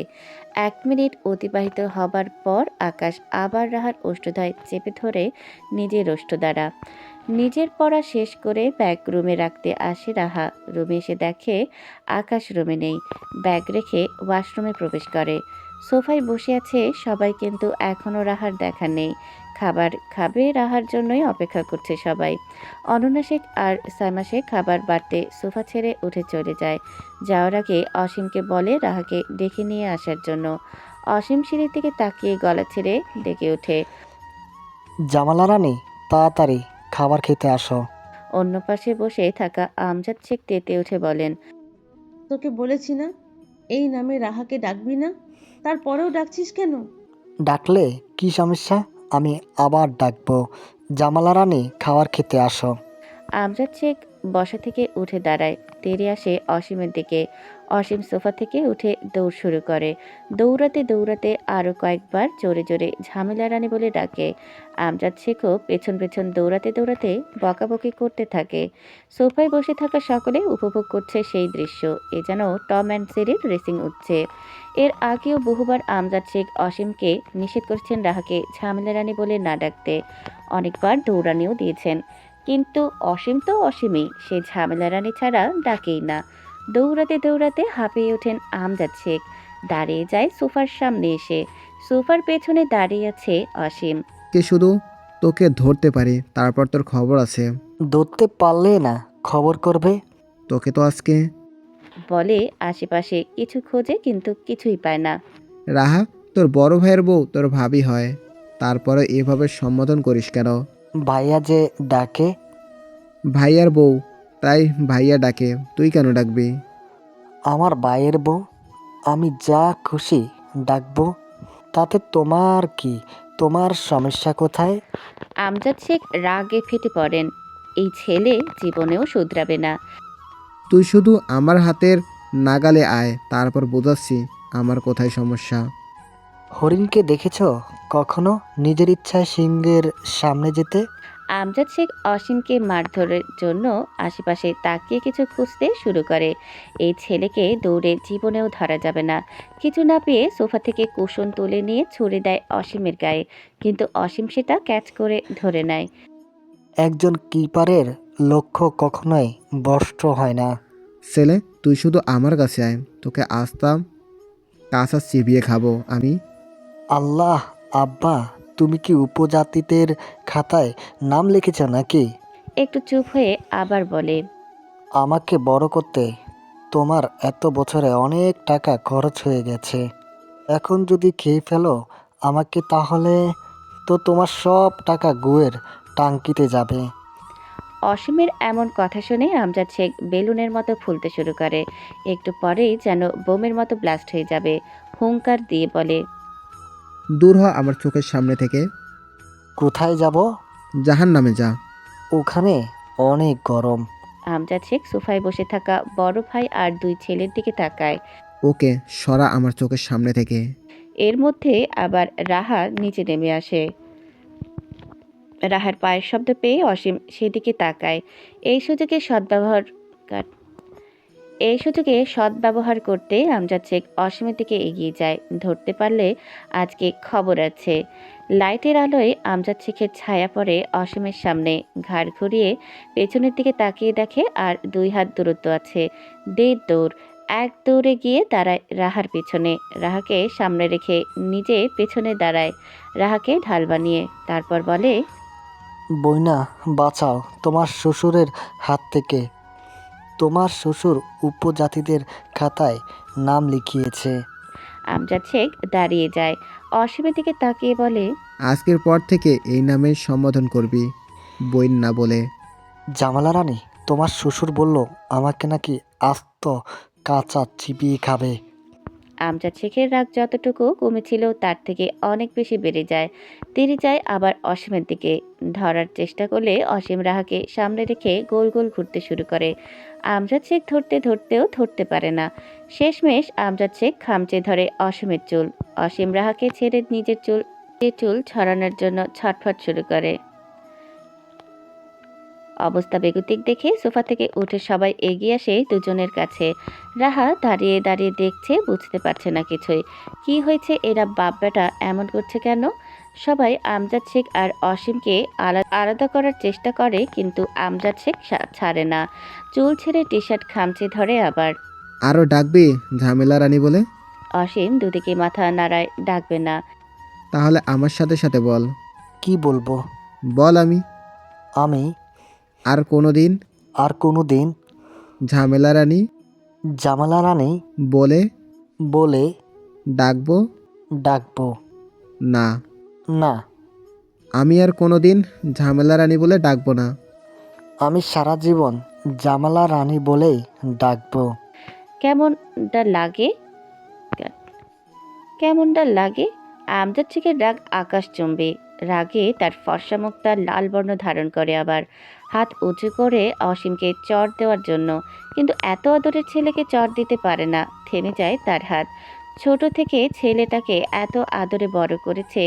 Speaker 8: 1 মিনিট অতিবাহিত হবার পর আকাশ আবার রাহার ওষ্ঠদ্বয় চেপে ধরে নিজের ওষ্ঠ দ্বারা নিজের পড়া শেষ করে ব্যাগ রুমে রাখতে আসে রাহা। রুমে এসে দেখে আকাশ রুমে নেই। ব্যাগ রেখে ওয়াশরুমে প্রবেশ করে। সোফায় বসে আছে সবাই, কিন্তু এখনও রাহার দেখা নেই। খাবার খাবে রাহার জন্যই অপেক্ষা করছে সবাই। অনন্যা শেখ আর সাইমা শেখ খাবার বাড়তে সোফা ছেড়ে উঠে চলে যায়। যাওয়ার আগে অসীমকে বলে রাহাকে ডেকে নিয়ে আসার জন্য। অসীম সিঁড়ির দিকে তাকিয়ে গলা ছেড়ে ডেকে ওঠে।
Speaker 10: জামালা রানী, তাড়াতাড়ি খাবার খেতে আসো।
Speaker 8: অন্য পাশে বসে থাকা আমজাদ শেখ তেতে উঠে বলেন।
Speaker 6: তোকে বলেছি না এই নামে রাহাকে ডাকবি না, তারপরেও ডাকছিস কেন?
Speaker 10: ডাকলে কি সমস্যা? আমি আবার ডাকবো। জামালা রানী, খাবার খেতে আসো।
Speaker 8: আমজাদ শেখ বসা থেকে উঠে দাঁড়ায়, তেড়ে আসে অসীমের দিকে। অসীম সোফা থেকে উঠে দৌড় শুরু করে। দৌড়াতে দৌড়াতে আরও কয়েকবার জোরে জোরে ঝামেলা রানী বলে ডাকে। আমজাদ শেখও পেছন পেছন দৌড়াতে দৌড়াতে বকাবকি করতে থাকে। সোফায় বসে থাকা সকলে উপভোগ করছে সেই দৃশ্য। এ যেন টম অ্যান্ড জেরির রেসিং উঠছে। এর আগেও বহুবার আমজাদ শেখ অসীমকে নিষেধ করছেন রাহাকে ঝামেলা রানী বলে না ডাকতে। অনেকবার দৌড়ানিও দিয়েছেন, কিন্তু অসীম তো অসীমই, সে ঝামেলা রানী ছাড়া ডাকেই না। দৌড়াতে দৌড়াতে হাঁপিয়ে ওঠেন আমজাদ শেখ। দাঁড়িয়ে যায় সোফার সামনে এসে। সোফার পেছনে দাঁড়িয়ে আছে অসীম।
Speaker 2: কে শুধু তোকে ধরতে পারি, তারপর তোর খবর আছে।
Speaker 10: ধরতে পারলে না খবর করবে।
Speaker 2: তোকে তো আজকে।
Speaker 8: বলে আশেপাশে কিছু খোঁজে, কিন্তু কিছুই পায় না।
Speaker 2: রাহা, তোর বড় ভাইয়ের বউ তোর ভাবি হয়, তারপরে এভাবে সম্বোধন করিস কেন?
Speaker 10: ভাইয়া যে ডাকে।
Speaker 2: ভাইয়ার বউ, তাই ভাইয়া ডাকে, তুই কেন ডাকবি?
Speaker 10: আমার ভাইয়ের বউ, আমি যা খুশি ডাকবো। তাতে তোমার কি? তোমার সমস্যা কোথায়?
Speaker 8: আমজাদ শেখ রাগে ফেটে পড়েন। এই ছেলে জীবনেও শুধরাবে না।
Speaker 2: তুই শুধু আমার হাতের নাগালে আয়, তারপর বোঝাচ্ছি আমার কোথায় সমস্যা।
Speaker 10: হরিণকে দেখেছ কখনো নিজের ইচ্ছায় সিংহের সামনে যেতে?
Speaker 8: আমজাদ শেখ অসীমকে মারধরের জন্য আশেপাশে তাকিয়ে কিছু খুঁজতে শুরু করে। এই ছেলেকে দৌড়ে জীবনেও ধরা যাবে না। কিছু না পেয়ে সোফা থেকে কুশন তুলে নিয়ে ছুড়ে দেয় অসীমের গায়ে, কিন্তু অসীম সেটা ক্যাচ করে ধরে নেয়।
Speaker 10: একজন কিপারের লক্ষ্য কখনোই ভ্রষ্ট হয় না।
Speaker 2: ছেলে, তুই শুধু আমার কাছে আয়, তোকে আসতাম কাঁচা চিবিয়ে খাবো আমি।
Speaker 10: আল্লাহ, আব্বা, তুমি কি উপজাতিদের খাতায় নাম লিখেছ নাকি?
Speaker 8: একটু চুপ হয়ে আবার বলে।
Speaker 10: আমাকে বড় করতে তোমার এত বছরে অনেক টাকা খরচ হয়ে গেছে। এখন যদি খেয়ে ফেলো আমাকে, তাহলে তো তোমার সব টাকা গুয়ের টাঙ্কিতে যাবে।
Speaker 8: অসীমের এমন কথা শুনে আমজাদ শেখ বেলুনের মতো ফুলতে শুরু করে। একটু পরেই যেন বোমের মতো ব্লাস্ট হয়ে যাবে। হুঙ্কার দিয়ে বলে।
Speaker 2: দূর হ আমার চোখের সামনে থেকে।
Speaker 10: কোথায় যাব?
Speaker 2: জাহান নামে যা।
Speaker 10: ওখানে অনেক গরম।
Speaker 8: আমজাদ শেখ সোফায় বসে থাকা বড় ভাই আর দুই ছেলের দিকে তাকায়।
Speaker 2: ওকে সরা আমার চোখের সামনে থেকে।
Speaker 8: এর মধ্যে আবার রাহা নিচে নেমে আসে। রাহার পায়ের শব্দ পেয়ে অসীম সেদিকে তাকায়। এই সুযোগে সদ্ব্যবহার করতে আমজাদ শেখ অসীমের দিকে এগিয়ে যায়। ধরতে পারলে আজকে খবর আছে। লাইটের আলোয় আমজাদ শেখের ছায়া পড়ে অসীমের সামনে। ঘাড় ঘুরিয়ে পেছনের দিকে তাকিয়ে দেখে আর 2 হাত দূরত্ব আছে। দৌড়। এক দৌড়ে গিয়ে দাঁড়ায় রাহার পেছনে। রাহাকে সামনে রেখে নিজে পেছনে দাঁড়ায়, রাহাকে ঢাল বানিয়ে। তারপর বলে।
Speaker 10: বইনা, বাঁচাও তোমার শ্বশুরের হাত থেকে। তোমার শ্বশুর উপজাতিদের খাতায় নাম লিখিয়েছে।
Speaker 8: আমজাদ শেখ দাঁড়িয়ে যায়, অসীমের দিকে তাকিয়ে বলে।
Speaker 2: আজকের পর থেকে এই নামে সম্বোধন করবি, বইন না বলে।
Speaker 10: জামালা রানী, তোমার শ্বশুর বলল আমাকে নাকি আস্ত কাঁচা চিবিয়ে খাবে।
Speaker 8: আমজাদ শেখের রাগ যতটুকু কমেছিল তার থেকে অনেক বেশি বেড়ে যায়। তেড়ে যায় আবার অসীমের দিকে। ধরার চেষ্টা করলে অসীম রাহাকে সামনে রেখে গোল গোল ঘুরতে শুরু করে। আমজাদ শেখ ধরতে ধরতেও ধরতে পারে না। শেষমেশ আমজাদ শেখ খামচে ধরে অসীমের চুল। অসীম রাহাকে ছেড়ে নিজের চুল ছড়ানোর জন্য ছটফট শুরু করে। অবস্থা বেগতিক দেখে সোফা থেকে উঠে সবাই এগিয়ে আসে দুজনের কাছে। রাহা দাঁড়িয়ে দাঁড়িয়ে দেখছে, বুঝতে পারছে না কিছুই। কি হয়েছে, এরা বাপ বেটা এমন করছে কেন? সবাই আমজাদ শেখ আর অসীমকে আলাদা করার চেষ্টা করে, কিন্তু আমজাদ শেখ ছাড়ে না। চুল ছেড়ে টি শার্ট খামচে ধরে আবার।
Speaker 2: আরও ডাকবি ঝামেলা রানী বলে?
Speaker 8: অসীম দুদিকে মাথা নাড়ায়, ডাকবে না।
Speaker 2: তাহলে আমার সাথে সাথে বল।
Speaker 10: কি বলবো?
Speaker 2: বল আমি
Speaker 10: আমি
Speaker 2: আর কোনোদিন
Speaker 10: আর কোনোদিন
Speaker 2: ঝামেলা রানী
Speaker 10: জামালা রানী
Speaker 2: বলে
Speaker 10: বলে
Speaker 2: ডাকবো
Speaker 10: ডাকবো
Speaker 2: না।
Speaker 10: না।
Speaker 2: আমি আর কোনোদিন ঝামেলা রানী বলে ডাকবো না।
Speaker 10: আমি সারা জীবন জামালা রানী বলেই ডাকবো।
Speaker 8: কেমনটা লাগে? আমজাদ শেখের রাগ আকাশচুম্বী। রাগে তার ফর্সা মুখটা লাল বর্ণ ধারণ করে, আবার হাত উঁচু করে অসীমকে চড় দেওয়ার জন্য। কিন্তু এত আদরের ছেলেকে চড় দিতে পারে না, থেমে যায় তার হাত। ছোট থেকে ছেলেটাকে এত আদরে বড় করেছে,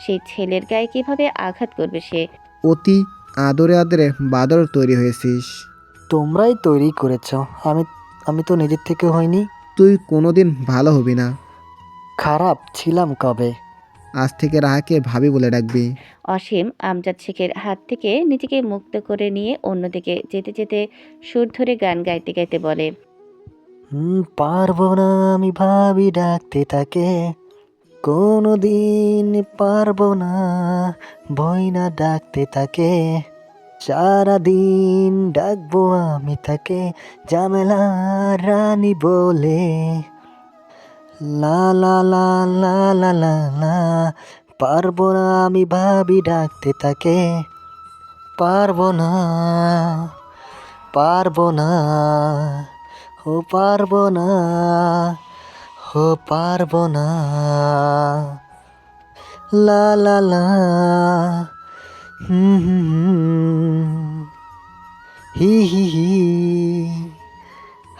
Speaker 8: সেই ছেলের গায়ে কিভাবে আঘাত করবে সে?
Speaker 2: অতি আদরে আদরে বাদর তৈরি হয়েছিস।
Speaker 10: তোমরাই তৈরি করেছ, আমি তো নিজের থেকে হইনি।
Speaker 2: তুই কোনোদিন ভালো হবি না।
Speaker 10: খারাপ ছিলাম কবে?
Speaker 2: আজ থেকে রাহাকে ভাবি বলে ডাকবি।
Speaker 8: অসীম আমজাদ শেখের হাত থেকে নিজেকে মুক্ত করে নিয়ে অন্যদিকে যেতে যেতে সুর ধরে গান গাইতে গাইতে বলে,
Speaker 10: পারবো না আমি ভাবি ডাকতে তাকে, কোনোদিন পারবো না ভয় না ডাকতে তাকে। সারাদিন ডাকবো আমি তাকে ঝামেলা রানী বলে। লা লা লা লা লা লা লা। পারবো না আমি ভাবি ডাকতে তাকে, পারবো না পারবো না ও পারবো না ও পারবো না। লা লা লা হুম হুম হুম। হি হি হি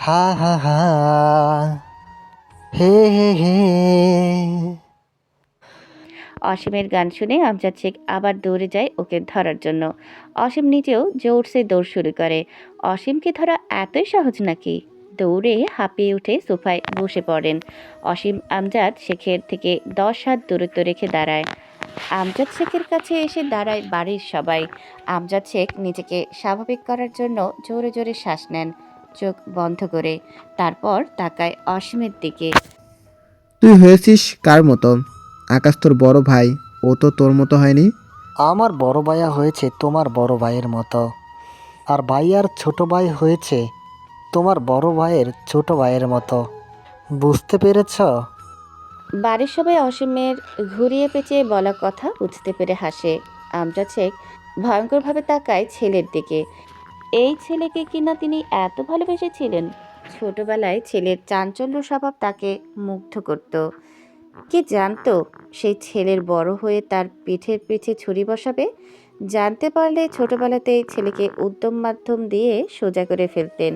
Speaker 10: হা হা হা হে হে হে।
Speaker 8: অসীমের গান শুনে আমজাদ শেখ আবার দৌড়ে যায় ওকে ধরার জন্য। অসীম নিজেও জোরসে দৌড় শুরু করে। অসীমকে ধরা এতই সহজ নাকি? দৌড়ে হাঁপিয়ে উঠে সোফায় বসে পড়েন। অসীম আমজাদ শেখের থেকে 10 হাত দূরত্ব রেখে দাঁড়ায়। আমজাদ শেখের কাছে এসে দাঁড়ায় বাড়ির সবাই। আমজাদ শেখ নিজেকে স্বাভাবিক করার জন্য জোরে জোরে শ্বাস নেন, চোখ বন্ধ করে। তারপর তাকায় অসীমের দিকে।
Speaker 2: তুই হয়েছিস কার মতো? আকাশ তোর বড় ভাই, ও তো তোর মতো হয়নি।
Speaker 10: আমার বড় ভাইয়া হয়েছে তোমার বড় ভাইয়ের মতো, আর ভাইয়ার ছোট ভাই হয়েছে তোমার বড় ভাইয়ের ছোট ভাইয়ের মতো। বুঝতে পেরেছ?
Speaker 8: বাড়ির সবাই অসীমের ঘুরিয়ে পেঁচিয়ে বলা কথা বুঝতে পেরে হাসে। আমজাদ শেখ ভয়ঙ্করভাবে তাকায় ছেলের দিকে। এই ছেলেকে কিনা তিনি এত ভালোবেসেছিলেন। ছোটবেলায় ছেলের চাঞ্চল্য স্বভাব তাকে মুগ্ধ করত। কি জানতো সেই ছেলের বড় হয়ে তার পিঠের পিছে ছুরি বসাবে? জানতে পারলে ছোটবেলাতেই ছেলেকে উদ্যম মাধ্যম দিয়ে সোজা করে ফেলতেন।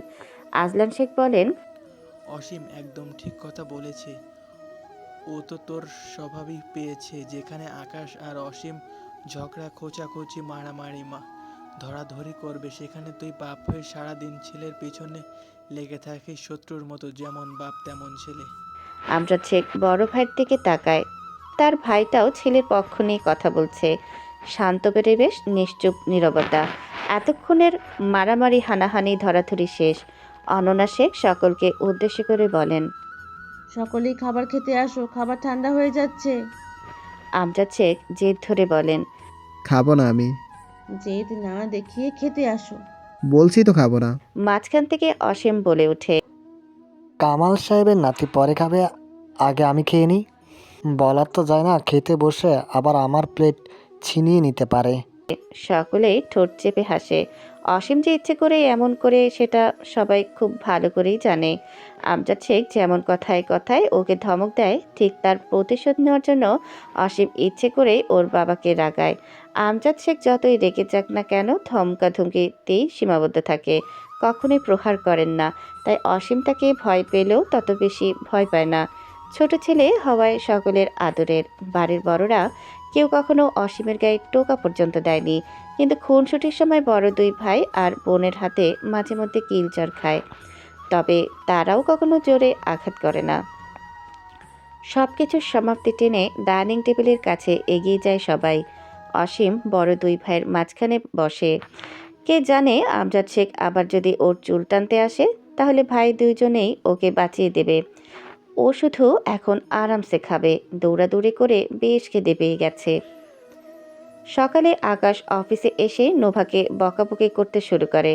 Speaker 8: আজলান শেখ বলেন,
Speaker 12: অসীম একদম ঠিক কথা বলেছে। ও তো তোর স্বভাবই পেয়েছে, যেখানে আকাশ আর অসীম ঝগড়া খোঁচাখুচি মারামারি ধরাধরি করবে, সেখানে তুই বাপ হয়ে সারাদিন ছেলের পেছনে লেগে থাকিস শত্রুর মতো। যেমন বাপ তেমন ছেলে।
Speaker 8: আমজাদ শেখ বড় ভাইয়ের দিকে তাকায়। তার ভাইটাও ছেলের পক্ষ নিয়ে কথা বলছে। শান্ত পরিবেশ, নিশ্চুপ নীরবতা। এতক্ষণের মারামারি হানাহানি ধরাধরি শেষ। অনন্যা শেখ সকলকে উদ্দেশ্য করে বলেন,
Speaker 6: সকলেই খাবার খেতে আসো, খাবার ঠান্ডা হয়ে যাচ্ছে।
Speaker 8: আমজাদ শেখ জেদ ধরে বলেন,
Speaker 2: খাবো না আমি।
Speaker 6: জেদ না দেখিয়ে খেতে আসো।
Speaker 2: বলছি তো খাবো না।
Speaker 8: মাঝখান থেকে অসীম বলে ওঠে,
Speaker 10: কামাল সাহেবের নাতি পরে খাবে, আগে আমি খেয়ে নিই। বলার তো যায় না, খেতে বসে আবার আমার প্লেট ছিনিয়ে নিতে পারে।
Speaker 8: সকলেই ঠোঁট চেপে হাসে। অসীম যে ইচ্ছে করে এমন করে সেটা সবাই খুব ভালো করেই জানে। আমজাদ শেখ যেমন কথায় কথায় ওকে ধমক দেয়, ঠিক তার প্রতিশোধ নেওয়ার জন্য অসীম ইচ্ছে করেই ওর বাবাকে রাগায়। আমজাদ শেখ যতই রেগে যাক না কেন, ধমকাধমকিতেই সীমাবদ্ধ থাকে। কখনোই প্রহার করেন না, তাই অসীম তাকে ভয় পেলেও তত বেশি ভয় পায় না। ছোট ছেলে হওয়ায় সকলের আদরের। বাড়ির বড়রা কেউ কখনো অসীমের গায়ে টোকা পর্যন্ত দেয়নি, কিন্তু খুনসুটির সময় বড় দুই ভাই আর বোনের হাতে মাঝে মধ্যে কিলচর খায়, তবে তারাও কখনো জোরে আঘাত করে না। সব কিছুর সমাপ্তি টেনে ডাইনিং টেবিলের কাছে এগিয়ে যায় সবাই। অসীম বড় দুই ভাইয়ের মাঝখানে বসে। কে জানে আমজাদ শেখ আবার যদি ওর চুল টানতে আসে, তাহলে ভাই দুইজনেই ওকে বাঁচিয়ে দেবে। ও শুধু এখন আরামসে খাবে, দৌড়াদৌড়ি করে বেশ খিদে পেয়ে গেছে। সকালে আকাশ অফিসে এসে নোভাকে বকাবকি করতে শুরু করে।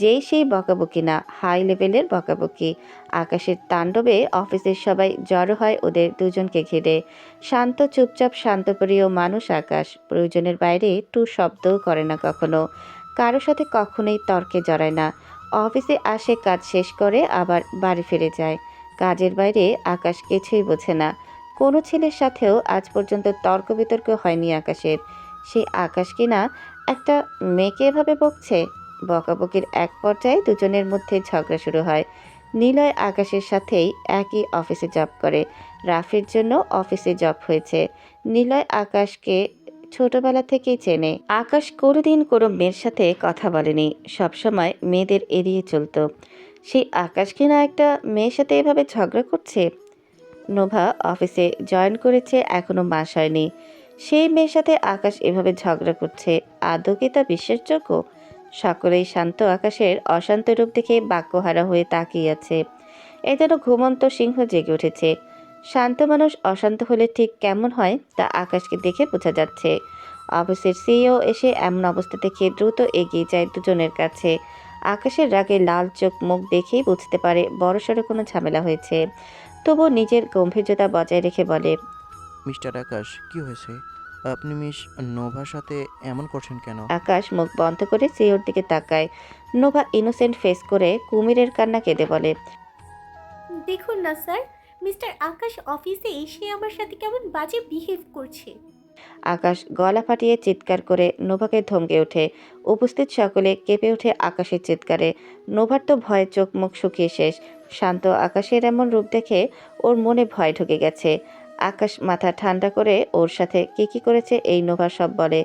Speaker 8: যেই সেই বকাবকি না, হাই লেভেলের বকাবকি। আকাশের তাণ্ডবে অফিসের সবাই জড়ো হয় ওদের দুজনকে ঘিরে। শান্ত চুপচাপ শান্তপ্রিয় মানুষ আকাশ, প্রয়োজনের বাইরে টু শব্দও করে না কখনো, কারো সাথে কখনোই তর্কে জড়ায় না। অফিসে আসে, কাজ শেষ করে আবার বাড়ি ফিরে যায়। কাজের বাইরে আকাশ কিছুই বোঝে না। কোনো ছেলের সাথেও আজ পর্যন্ত তর্ক বিতর্ক হয়নি আকাশের। সেই আকাশ কিনা একটা মেয়েকে এভাবে বকছে। বকাবকির এক পর্যায়ে দুজনের মধ্যে ঝগড়া শুরু হয়। নিলয় আকাশের সাথেই একই অফিসে জব করে। রাফির জন্য অফিসে জব হয়েছে। নিলয় আকাশকে ছোটবেলা থেকেই চেনে। আকাশ কোনোদিন কোনো মেয়ের সাথে কথা বলেনি, সবসময় মেয়েদের এড়িয়ে চলতো। সেই আকাশ কিনা একটা মেয়ের সাথে এভাবে ঝগড়া করছে। নোভা অফিসে জয়েন করেছে, এখনো মাস হয়নি। সেই মেয়ের সাথে আকাশ এভাবে ঝগড়া করছে, আদৌ কি তা বিশ্বাসযোগ্য? সকলেই শান্ত আকাশের অশান্ত রূপ দেখে বাক্যহারা হয়ে তাকিয়ে আছে। এ যেন ঘুমন্ত সিংহ জেগে উঠেছে। শান্ত মানুষ অশান্ত হলে ঠিক কেমন হয় তা আকাশকে দেখে বোঝা যাচ্ছে। অফিসের সিইও এসে এমন অবস্থা দেখে দ্রুত এগিয়ে যায় দুজনের কাছে। আকাশের রাগে লাল চোখ মুখ দেখেই বুঝতে পারে বড়সড় কোনো ঝামেলা হয়েছে। তবুও নিজের গম্ভীর্যতা বজায় রেখে বলে,
Speaker 13: মিস্টার আকাশ, কি হয়েছে? আপনি মিস নোভার সাথে এমন করছেন কেন?
Speaker 8: আকাশ মুখ বন্ধ করে সিইওর দিকে তাকায়। নোভা ইনোসেন্ট ফেস করে কুমিরের কান্না কেঁদে বলে,
Speaker 9: দেখুন না স্যার, মিস্টার আকাশ অফিসে এসে আমার সাথে কেমন বাজে বিহেভ করছে।
Speaker 8: আকাশ গলা ফাটিয়ে চিৎকার করে নোভাকে ধমকে ওঠে। উপস্থিত সকলে কেঁপে ওঠে আকাশের চিৎকারে। নোভার তো ভয়ে চোখ মুখ শুকিয়ে শেষ। শান্ত আকাশের এমন রূপ দেখে ওর মনে ভয় ঢুকে গেছে। আকাশ মাথা ঠান্ডা করে ওর সাথে কি করেছে এই নোভা সব বলে।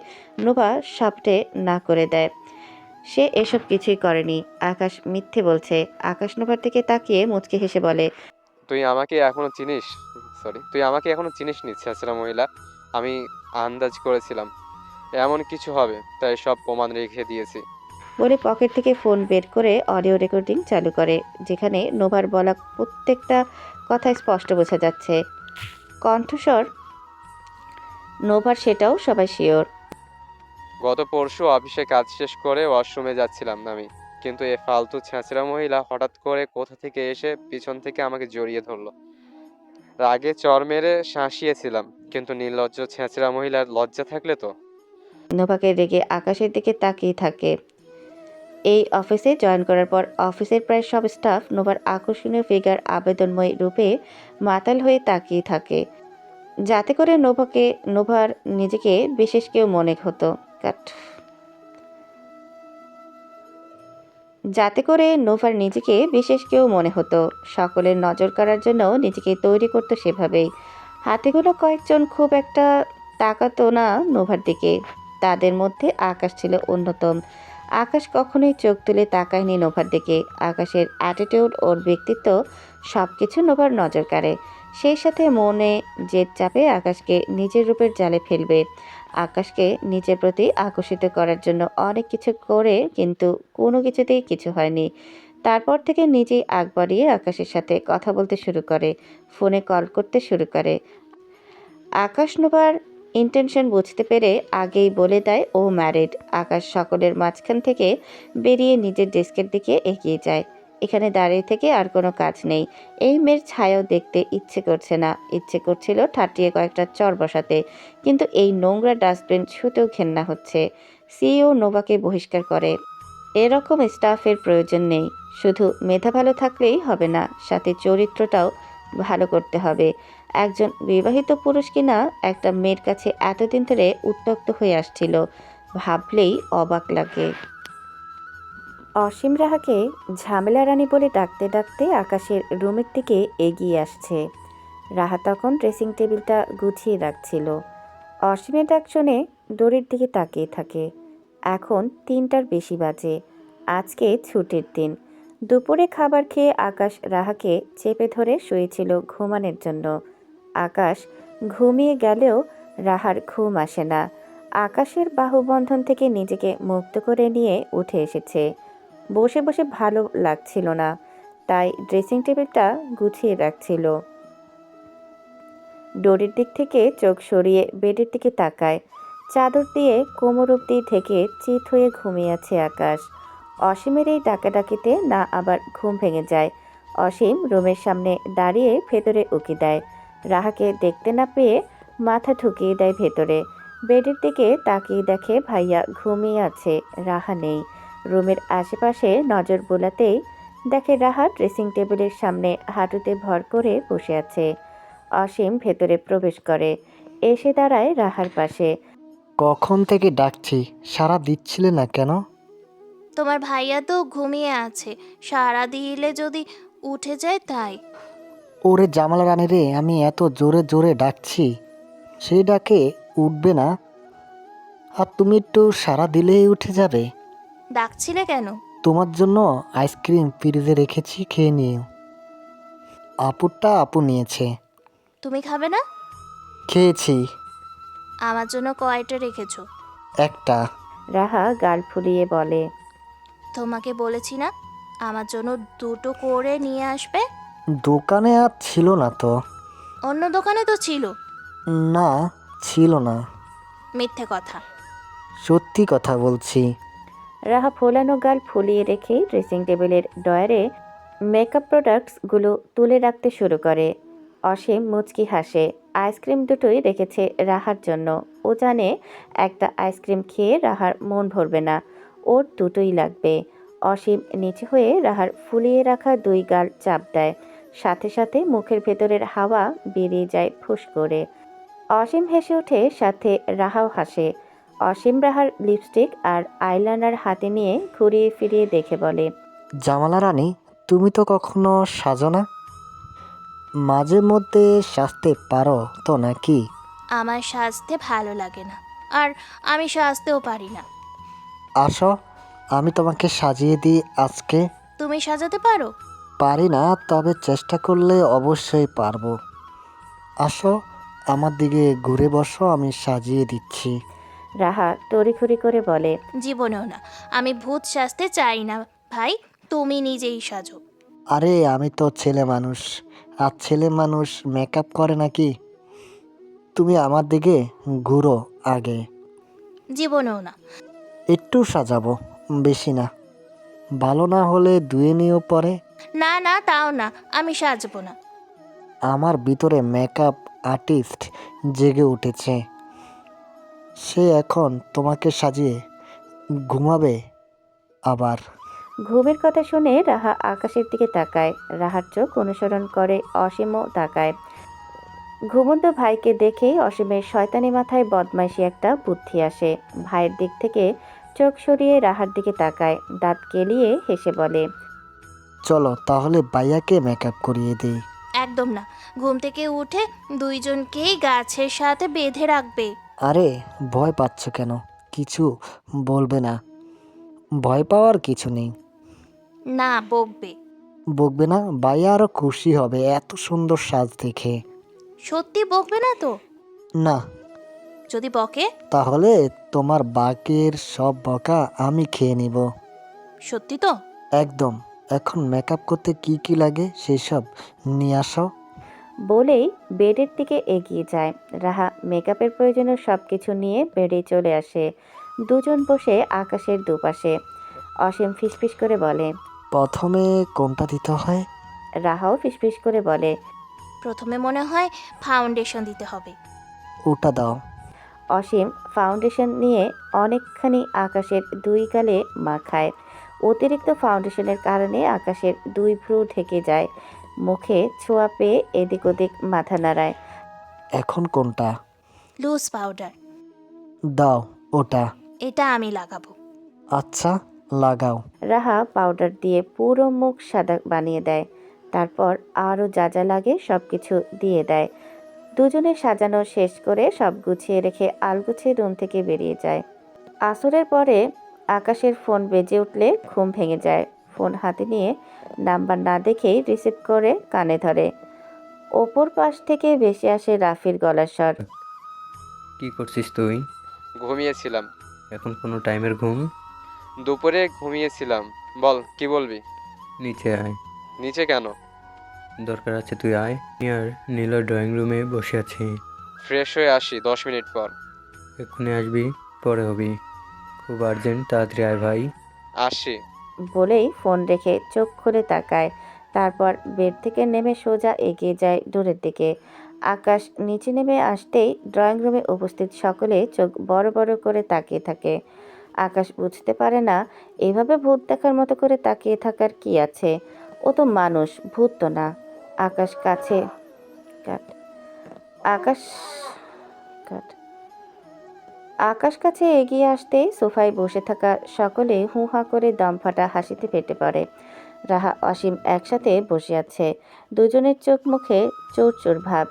Speaker 8: নোভা সাপটে না করে দেয়, সে এসব কিছুই করেনি। আকাশ মিথ্যে বলছে। আকাশ নোভার দিকে তাকিয়ে মুচকি হেসে বলে,
Speaker 4: তুই আমাকে এখনো চিনিসনি ছেঁচড়া মহিলা। আমি আন্দাজ করেছিলাম এমন কিছু হবে, তাই সব প্রমাণ রেখে দিয়েছি।
Speaker 8: বলে পকেট থেকে ফোন বের করে অডিও রেকর্ডিং চালু করে, যেখানে নোভার বলা প্রত্যেকটা কথা স্পষ্ট বোঝা যাচ্ছে। কণ্ঠস্বর নোভার, সেটাও সবাই শিওর।
Speaker 4: গত পরশু অফিসে কাজ শেষ করে ওয়াশরুমে যাচ্ছিলাম আমি, কিন্তু এ ফালতু ছেঁচড়া মহিলা হঠাৎ করে কোথা থেকে এসে পিছন থেকে আমাকে জড়িয়ে ধরলো। রাগে চর মেরে শাঁসিয়েছিলাম, কিন্তু নির্লজ্জ ছেঁচড়া মহিলার লজ্জা থাকলে তো।
Speaker 8: নোভাকে রেগে আকাশের দিকে তাকিয়ে থাকে। এই অফিসে জয়েন করার পর অফিসের প্রায় সব স্টাফ নোভার আকর্ষণীয় ফিগার আবেদনময় রূপে মাতাল হয়ে তাকিয়ে থাকে, যাতে করে নোভার নিজেকে বিশেষ কেউ মনে হতো। সকলের নজর কাড়ার জন্য নিজেকে তৈরি করতো সেভাবেই। হাতে গোনা কয়েকজন খুব একটা তাকাতো না নোভার দিকে, তাদের মধ্যে আকাশ ছিল অন্যতম। আকাশ কখনোই চোখ তুলে তাকায়নি নোভার দিকে। আকাশের অ্যাটিটিউড, ওর ব্যক্তিত্ব সব কিছু নোভার নজর কাড়ে। সেই সাথে মনে জেদ চাপে আকাশকে নিজের রূপের জালে ফেলবে। আকাশকে নিজের প্রতি আকর্ষিত করার জন্য অনেক কিছু করে, কিন্তু কোনো কিছুতেই কিছু হয়নি। তারপর থেকে নিজেই আগ বাড়িয়ে আকাশের সাথে কথা বলতে শুরু করে, ফোনে কল করতে শুরু করে। আকাশ নোভার ইন্টেনশন বুঝতে পেরে আগেই বলে দেয় ও ম্যারিড। আকাশ সকলের মাঝখান থেকে বেরিয়ে নিজের ডেস্কের দিকে এগিয়ে যায়। এখানে দাঁড়িয়ে থেকে আর কোনো কাজ নেই। এই মেয়ের ছায়াও দেখতে ইচ্ছে করছে না। ইচ্ছে করছিল ঠাটিয়ে কয়েকটা চর বসাতে, কিন্তু এই নোংরা ডাস্টবিন ছুঁতেও ঘেন্না হচ্ছে। সিইও নোভাকে বহিষ্কার করে। এরকম স্টাফের প্রয়োজন নেই। শুধু মেধা ভালো থাকলেই হবে না, সাথে চরিত্রটাও ভালো করতে হবে। একজন বিবাহিত পুরুষ কিনা একটা মেয়ের কাছে এতদিন ধরে উত্ত্যক্ত হয়ে আসছিল, ভাবলেই অবাক লাগে। অসীম রাহাকে ঝামেলা রানী বলে ডাকতে ডাকতে আকাশের রুমের দিকে এগিয়ে আসছে। রাহা তখন ড্রেসিং টেবিলটা গুছিয়ে রাখছিল। অসীমের ডাক শুনে ডোরের দিকে তাকিয়ে থাকে। এখন 3টার বেশি বাজে। আজকে ছুটির দিন। দুপুরে খাবার খেয়ে আকাশ রাহাকে চেপে ধরে শুয়েছিল ঘুমানোর জন্য। আকাশ ঘুমিয়ে গেলেও রাহার ঘুম আসে না। আকাশের বাহুবন্ধন থেকে নিজেকে মুক্ত করে নিয়ে উঠে এসেছে। বসে বসে ভালো লাগছিল না, তাই ড্রেসিং টেবিলটা গুছিয়ে রাখছিল। ডোরের দিক থেকে চোখ সরিয়ে বেডের দিকে তাকায়। চাদর দিয়ে কোমর অবধি ঢেকে চিত হয়ে ঘুমিয়ে আছে আকাশ। অসীমের এই ডাকাডাকিতে না আবার ঘুম ভেঙে যায়। অসীম রুমের সামনে দাঁড়িয়ে ভেতরে উকি দেয়। রাহাকে দেখতে না পেয়ে মাথা ঢুকিয়ে দেয় ভেতরে। বেডের দিকে তাকিয়ে দেখে ভাইয়া ঘুমিয়ে আছে, রাহা নেই। রুমের আশেপাশে নজর বোলাতেই দেখে রাহা ড্রেসিং টেবিলের সামনে হাঁটুতে ভর করে বসে আছে। অসীম ভেতরে প্রবেশ করে, এসে দাঁড়ায় রাহার পাশে।
Speaker 10: কখন থেকে ডাকছি, সাড়া দিচ্ছিলে না কেন?
Speaker 3: তোমার ভাইয়া তো ঘুমিয়ে আছে, সারা দিলে যদি উঠে যায় তাই।
Speaker 10: ওরে জামালা রানী রে, আমি এত জোরে জোরে ডাকছি, সেই ডাকে উঠবে না? আর তুমি একটু সাড়া দিলেই উঠে যাবে।
Speaker 3: ডাকছিলে কেন?
Speaker 10: তোমার জন্য আইসক্রিম ফ্রিজে রেখেছি, খেয়ে নিও। আপুরটা আপু নিয়েছে।
Speaker 3: তুমি খাবে না?
Speaker 10: খেয়েছি।
Speaker 3: আমার জন্য কয়টা রেখেছো?
Speaker 10: একটা।
Speaker 8: রাহা গাল ফুলিয়ে বলে,
Speaker 3: তোমাকে বলেছি না আমার জন্য 2টো করে নিয়ে আসবে?
Speaker 10: দোকানে আর ছিল না তো।
Speaker 3: অন্য দোকানে তো ছিল।
Speaker 10: না, ছিল না।
Speaker 3: মিথ্যে কথা।
Speaker 10: সত্যি কথা বলছি।
Speaker 8: রাহা ফোলানো গাল ফুলিয়ে রেখে ড্রেসিং টেবিলের ডয়ারে মেকআপ প্রোডাক্টসগুলো তুলে রাখতে শুরু করে। অসীম মুচকি হাসে। আইসক্রিম দুটোই রেখেছে রাহার জন্য। ও জানে একটা আইসক্রিম খেয়ে রাহার মন ভরবে না, ওর দুটোই লাগবে। অসীম নিচে হয়ে রাহার ফুলিয়ে রাখা 2 গাল চাপ দেয়। সাথে সাথে মুখের ভেতরের হাওয়া বেরিয়ে যায় ফুস করে। অসীম হেসে ওঠে, সাথে রাহাও হাসে। অসীম রাহার লিপস্টিক আর আইলাইনার হাতে নিয়ে ঘুরিয়ে ফিরিয়ে দেখে বলে,
Speaker 10: জামালা রানী, তুমি তো কখনো সাজো না? মাঝে মধ্যে সাজতে পারো তো নাকি?
Speaker 3: আমার সাজতে ভালো লাগে না, আর আমি সাজতেও পারি না।
Speaker 10: আসো, আমি তোমাকে সাজিয়ে দিই আজকে।
Speaker 3: তুমি সাজাতে পারো?
Speaker 10: পারি না, তবে চেষ্টা করলে অবশ্যই পারবো। আসো, আমার দিকে ঘুরে বসো, আমি সাজিয়ে দিচ্ছি।
Speaker 8: রাহা তড়িঘড়ি করে বলে,
Speaker 3: জীবনেও না। আমি ভূত সাজতে চাই না ভাই, তুমি নিজেই সাজো।
Speaker 10: আরে আমি তো ছেলে মানুষ, আর ছেলে মানুষ মেকআপ করে নাকি? তুমি আমার দিকে ঘুরো আগে।
Speaker 3: জীবনেও না।
Speaker 10: একটু সাজাবো, বেশি না। ভালো না হলে ধুয়ে নিও পরে।
Speaker 3: না না, তাও না, আমি সাজবো না।
Speaker 10: আমার ভিতরে মেকআপ আর্টিস্ট জেগে উঠেছে। সে এখন তোমাকে সাজিয়ে ঘুমাবে আবার।
Speaker 8: ঘুমের কথা শুনে রাহা আকাশের দিকে তাকায়। রাহার চোখ অনুসরণ করে অসীমও তাকায়। ঘুমন্ত ভাইকে দেখেই অসীমের শয়তানি মাথায় বদমাইশি একটা বুদ্ধি আসে। ভাইয়ের দিক থেকে চোখ সরিয়ে রাহার দিকে তাকায়, দাঁত কেলিয়ে হেসে বলে,
Speaker 10: চলো তাহলে ভাইয়াকে মেকআপ করিয়ে দিই।
Speaker 3: একদম না। ঘুম থেকে উঠে দুইজনকেই গাছের সাথে বেঁধে রাখবে।
Speaker 10: আরে ভয় পাচ্ছ কেন? কিছু বলবে না। ভয় পাওয়ার কিছু নেই।
Speaker 3: না, বকবে।
Speaker 10: বকবে না? ভাইয়া আরো খুশি হবে এত সুন্দর সাজ দেখে।
Speaker 3: সত্যি বকবে না তো?
Speaker 10: না।
Speaker 3: যদি বকে?
Speaker 10: তাহলে তোমার বাকের সব বকা আমি খেয়ে নিব।
Speaker 3: সত্যি তো?
Speaker 10: একদম। এখন মেকআপ করতে কি কি লাগে সেসব নিয়ে আসো।
Speaker 8: বলেই বেডের দিকে এগিয়ে যায়। রাহা মেকআপের প্রয়োজনীয় সব কিছু নিয়ে বেডে চলে আসে। দুজন বসে আকাশের দুপাশে। অসীম ফিসফিস করে বলে,
Speaker 10: প্রথমে কোনটা দিতে হয়?
Speaker 8: রাহাও ফিসফিস করে বলে,
Speaker 3: প্রথমে মনে হয় ফাউন্ডেশন দিতে হবে।
Speaker 10: ওটা দাও।
Speaker 8: অসীম ফাউন্ডেশন নিয়ে অনেকখানি আকাশের 2 গালে মাখায়। অতিরিক্ত ফাউন্ডেশনের কারণে আকাশের 2 ভ্রু ঢেকে যায়। মুখে ছোঁয়া পেয়ে এদিক ওদিক মাথা নাড়ায়।
Speaker 10: এখন কোনটা?
Speaker 3: Loose powder.
Speaker 10: দাও ওটা।
Speaker 3: এটা আমি লাগাবো।
Speaker 10: আচ্ছা, লাগাও।
Speaker 8: রাহা পাউডার দিয়ে পুরো মুখ সাদা বানিয়ে দেয়। তারপর আরও যা যা লাগে সব কিছু দিয়ে দেয়। দুজনে সাজানো শেষ করে সব গুছিয়ে রেখে আলগোছে রুম থেকে বেরিয়ে যায়। আসরের পরে আকাশের ফোন বেজে উঠলে ঘুম ভেঙে যায়। ফোন হাতে নিয়ে নাম্বার না দেখেই রিসিভ করে কানে ধরে। ওপর পাশ থেকে ভেসে আসে রাফির গলার স্বর।
Speaker 14: কি করছিস তুই?
Speaker 4: ঘুমিয়েছিলাম।
Speaker 14: এখন কোনো টাইমের ঘুম?
Speaker 4: দুপুরে ঘুমিয়েছিলাম। বল, কি বলবি?
Speaker 14: নিচে আয়।
Speaker 4: নিচে কেন?
Speaker 14: দরকার আছে, তুই আয়। আমি আর নীল ড্রয়িং রুমে বসে আছি।
Speaker 4: ফ্রেশ হয়ে আসি 10 মিনিট পর।
Speaker 14: এক্ষুনি আসবি? পরে হবি। খুব আর্জেন্ট, তাড়াতাড়ি আয় ভাই।
Speaker 4: আসি।
Speaker 8: বলেই ফোন রেখে চোখ খুলে তাকায়। তারপর বেড থেকে নেমে সোজা এগিয়ে যায় ডোরের দিকে। আকাশ নিচে নেমে আসতেই ড্রয়িং রুমে উপস্থিত সকলে চোখ বড় বড় করে তাকিয়ে থাকে। আকাশ বুঝতে পারে না এভাবে ভূত দেখার মতো করে তাকিয়ে থাকার কি আছে। ও তো মানুষ, ভূত তো না। আকাশ কাছে কাট আকাশ কাট আকাশ কাছে এগিয়ে আসতেই সোফায় বসে থাকা সকলে হু হা করে দম ফাটা হাসিতে ফেটে পড়ে। রাহা অসীম একসাথে বসে আছে। দুজনের চোখ মুখে চোর ভাব।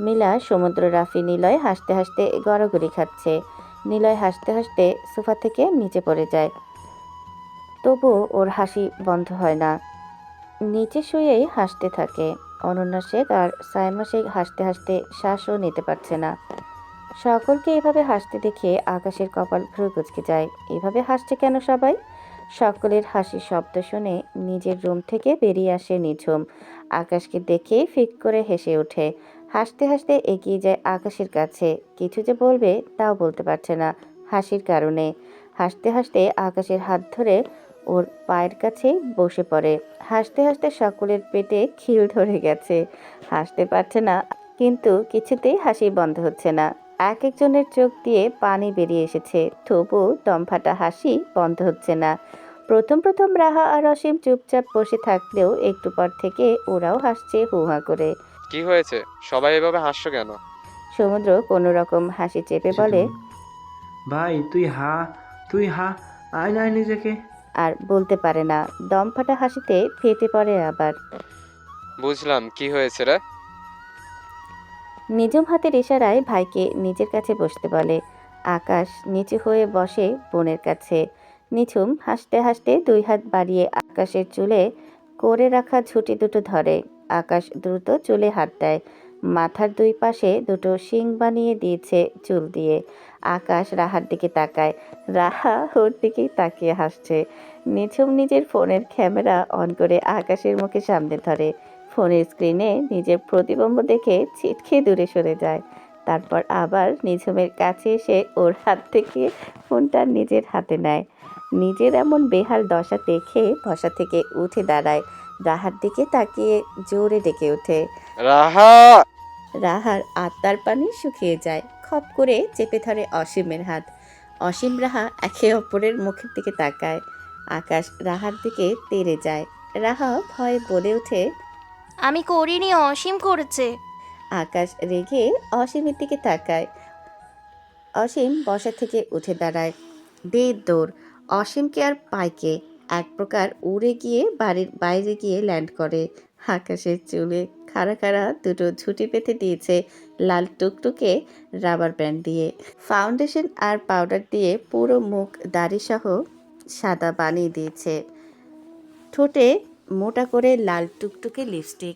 Speaker 8: মিলা, সমুদ্র, রাফি, নিলয় হাসতে হাসতে গড়াগড়ি খাচ্ছে। নিলয় হাসতে হাসতে সোফা থেকে নিচে পড়ে যায়। তবু ওর হাসি বন্ধ হয় না। নিচে শুয়েই হাসতে থাকে। অনন্যা শেখ আর সাইমা শেখ হাসতে হাসতে শ্বাসও নিতে পারছে না। সকলকে এভাবে হাসতে দেখে আকাশের কপাল ভ্রু কুঁচকে যায়। এভাবে হাসছে কেন সবাই? সকলের হাসির শব্দ শুনে নিজের রুম থেকে বেরিয়ে আসে নিঝুম। আকাশকে দেখে ফিক করে হেসে ওঠে। হাসতে হাসতে এগিয়ে যায় আকাশের কাছে। কিছু যে বলবে তাও বলতে পারছে না হাসির কারণে। হাসতে হাসতে আকাশের হাত ধরে ওর পায়ের কাছে বসে পড়ে। হাসতে হাসতে সকলের পেটে খিল ধরে গেছে। হাসতে পারছে না, কিন্তু কিছুতেই হাসি বন্ধ হচ্ছে না। এক একজনের চোখ দিয়ে পানি বেরিয়ে এসেছে, তবু দমফাটা হাসি বন্ধ হচ্ছে না। প্রথম প্রথম রাহা আর অসীম চুপচাপ বসে থাকলেও একটু পর থেকে ওরাও হাসছে হুহা করে।
Speaker 4: কি হয়েছে? সবাই এভাবে হাসছো কেন?
Speaker 8: সমুদ্র কোনো রকম হাসি চেপে বলে,
Speaker 2: ভাই তুই হা, আয় না নিজেকে।
Speaker 8: আর বলতে পারে না। দমফাটা হাসিতে ফেটে পড়ে আবার।
Speaker 4: বুঝলাম, কি হয়েছে রে?
Speaker 8: নিঝুম হাতের ইশারায় ভাইকে নিজের কাছে বসতে বলে। আকাশ নিচু হয়ে বসে বোনের কাছে। নিঝুম হাসতে হাসতে 2 হাত বাড়িয়ে আকাশের চুলে করে রাখা ঝুঁটি দুটো ধরে। আকাশ দ্রুত চুলে হাত দেয়। মাথার 2 পাশে দুটো শিং বানিয়ে দিয়েছে চুল দিয়ে। আকাশ রাহার দিকে তাকায়। রাহা ওর দিকেই তাকিয়ে হাসছে। নিঝুম নিজের ফোনের ক্যামেরা অন করে আকাশের মুখে সামনে ধরে। ফোনের স্ক্রিনে নিজের প্রতিবিম্ব দেখে ছিটকে দূরে সরে যায়। তারপর আবার নিঝুমের কাছে এসে ওর হাত থেকে ফোনটা নিজের হাতে নেয়। নিজের এমন বেহাল দশা দেখে বসা থেকে উঠে দাঁড়ায়। রাহার দিকে তাকিয়ে জোরে ডেকে ওঠে,
Speaker 4: রাহা!
Speaker 8: রাহার আত্মার পানি শুকিয়ে যায়। খপ করে চেপে ধরে অসীমের হাত। অসীম রাহা একে অপরের মুখের দিকে তাকায়। আকাশ রাহার দিকে তেড়ে যায়। রাহা ভয়ে বলে ওঠে,
Speaker 3: আমি করিনি, অসীম করেছে।
Speaker 8: আকাশ রেগে অসীমের দিকে তাকায়। অসীম বসা থেকে উঠে দাঁড়ায়। দৌড়। অসীমকে আর পায়কে এক প্রকার উড়ে গিয়ে বাড়ির বাইরে গিয়ে ল্যান্ড করে। আকাশের চুলে খাড়া খাড়া দুটো ঝুঁটি পেতে দিয়েছে লাল টুকটুকে রাবার ব্যান্ড দিয়ে। ফাউন্ডেশন আর পাউডার দিয়ে পুরো মুখ দাড়ি সহ সাদা বানিয়ে দিয়েছে। ঠোঁটে মোটা করে লাল টুকটুকে লিপস্টিক।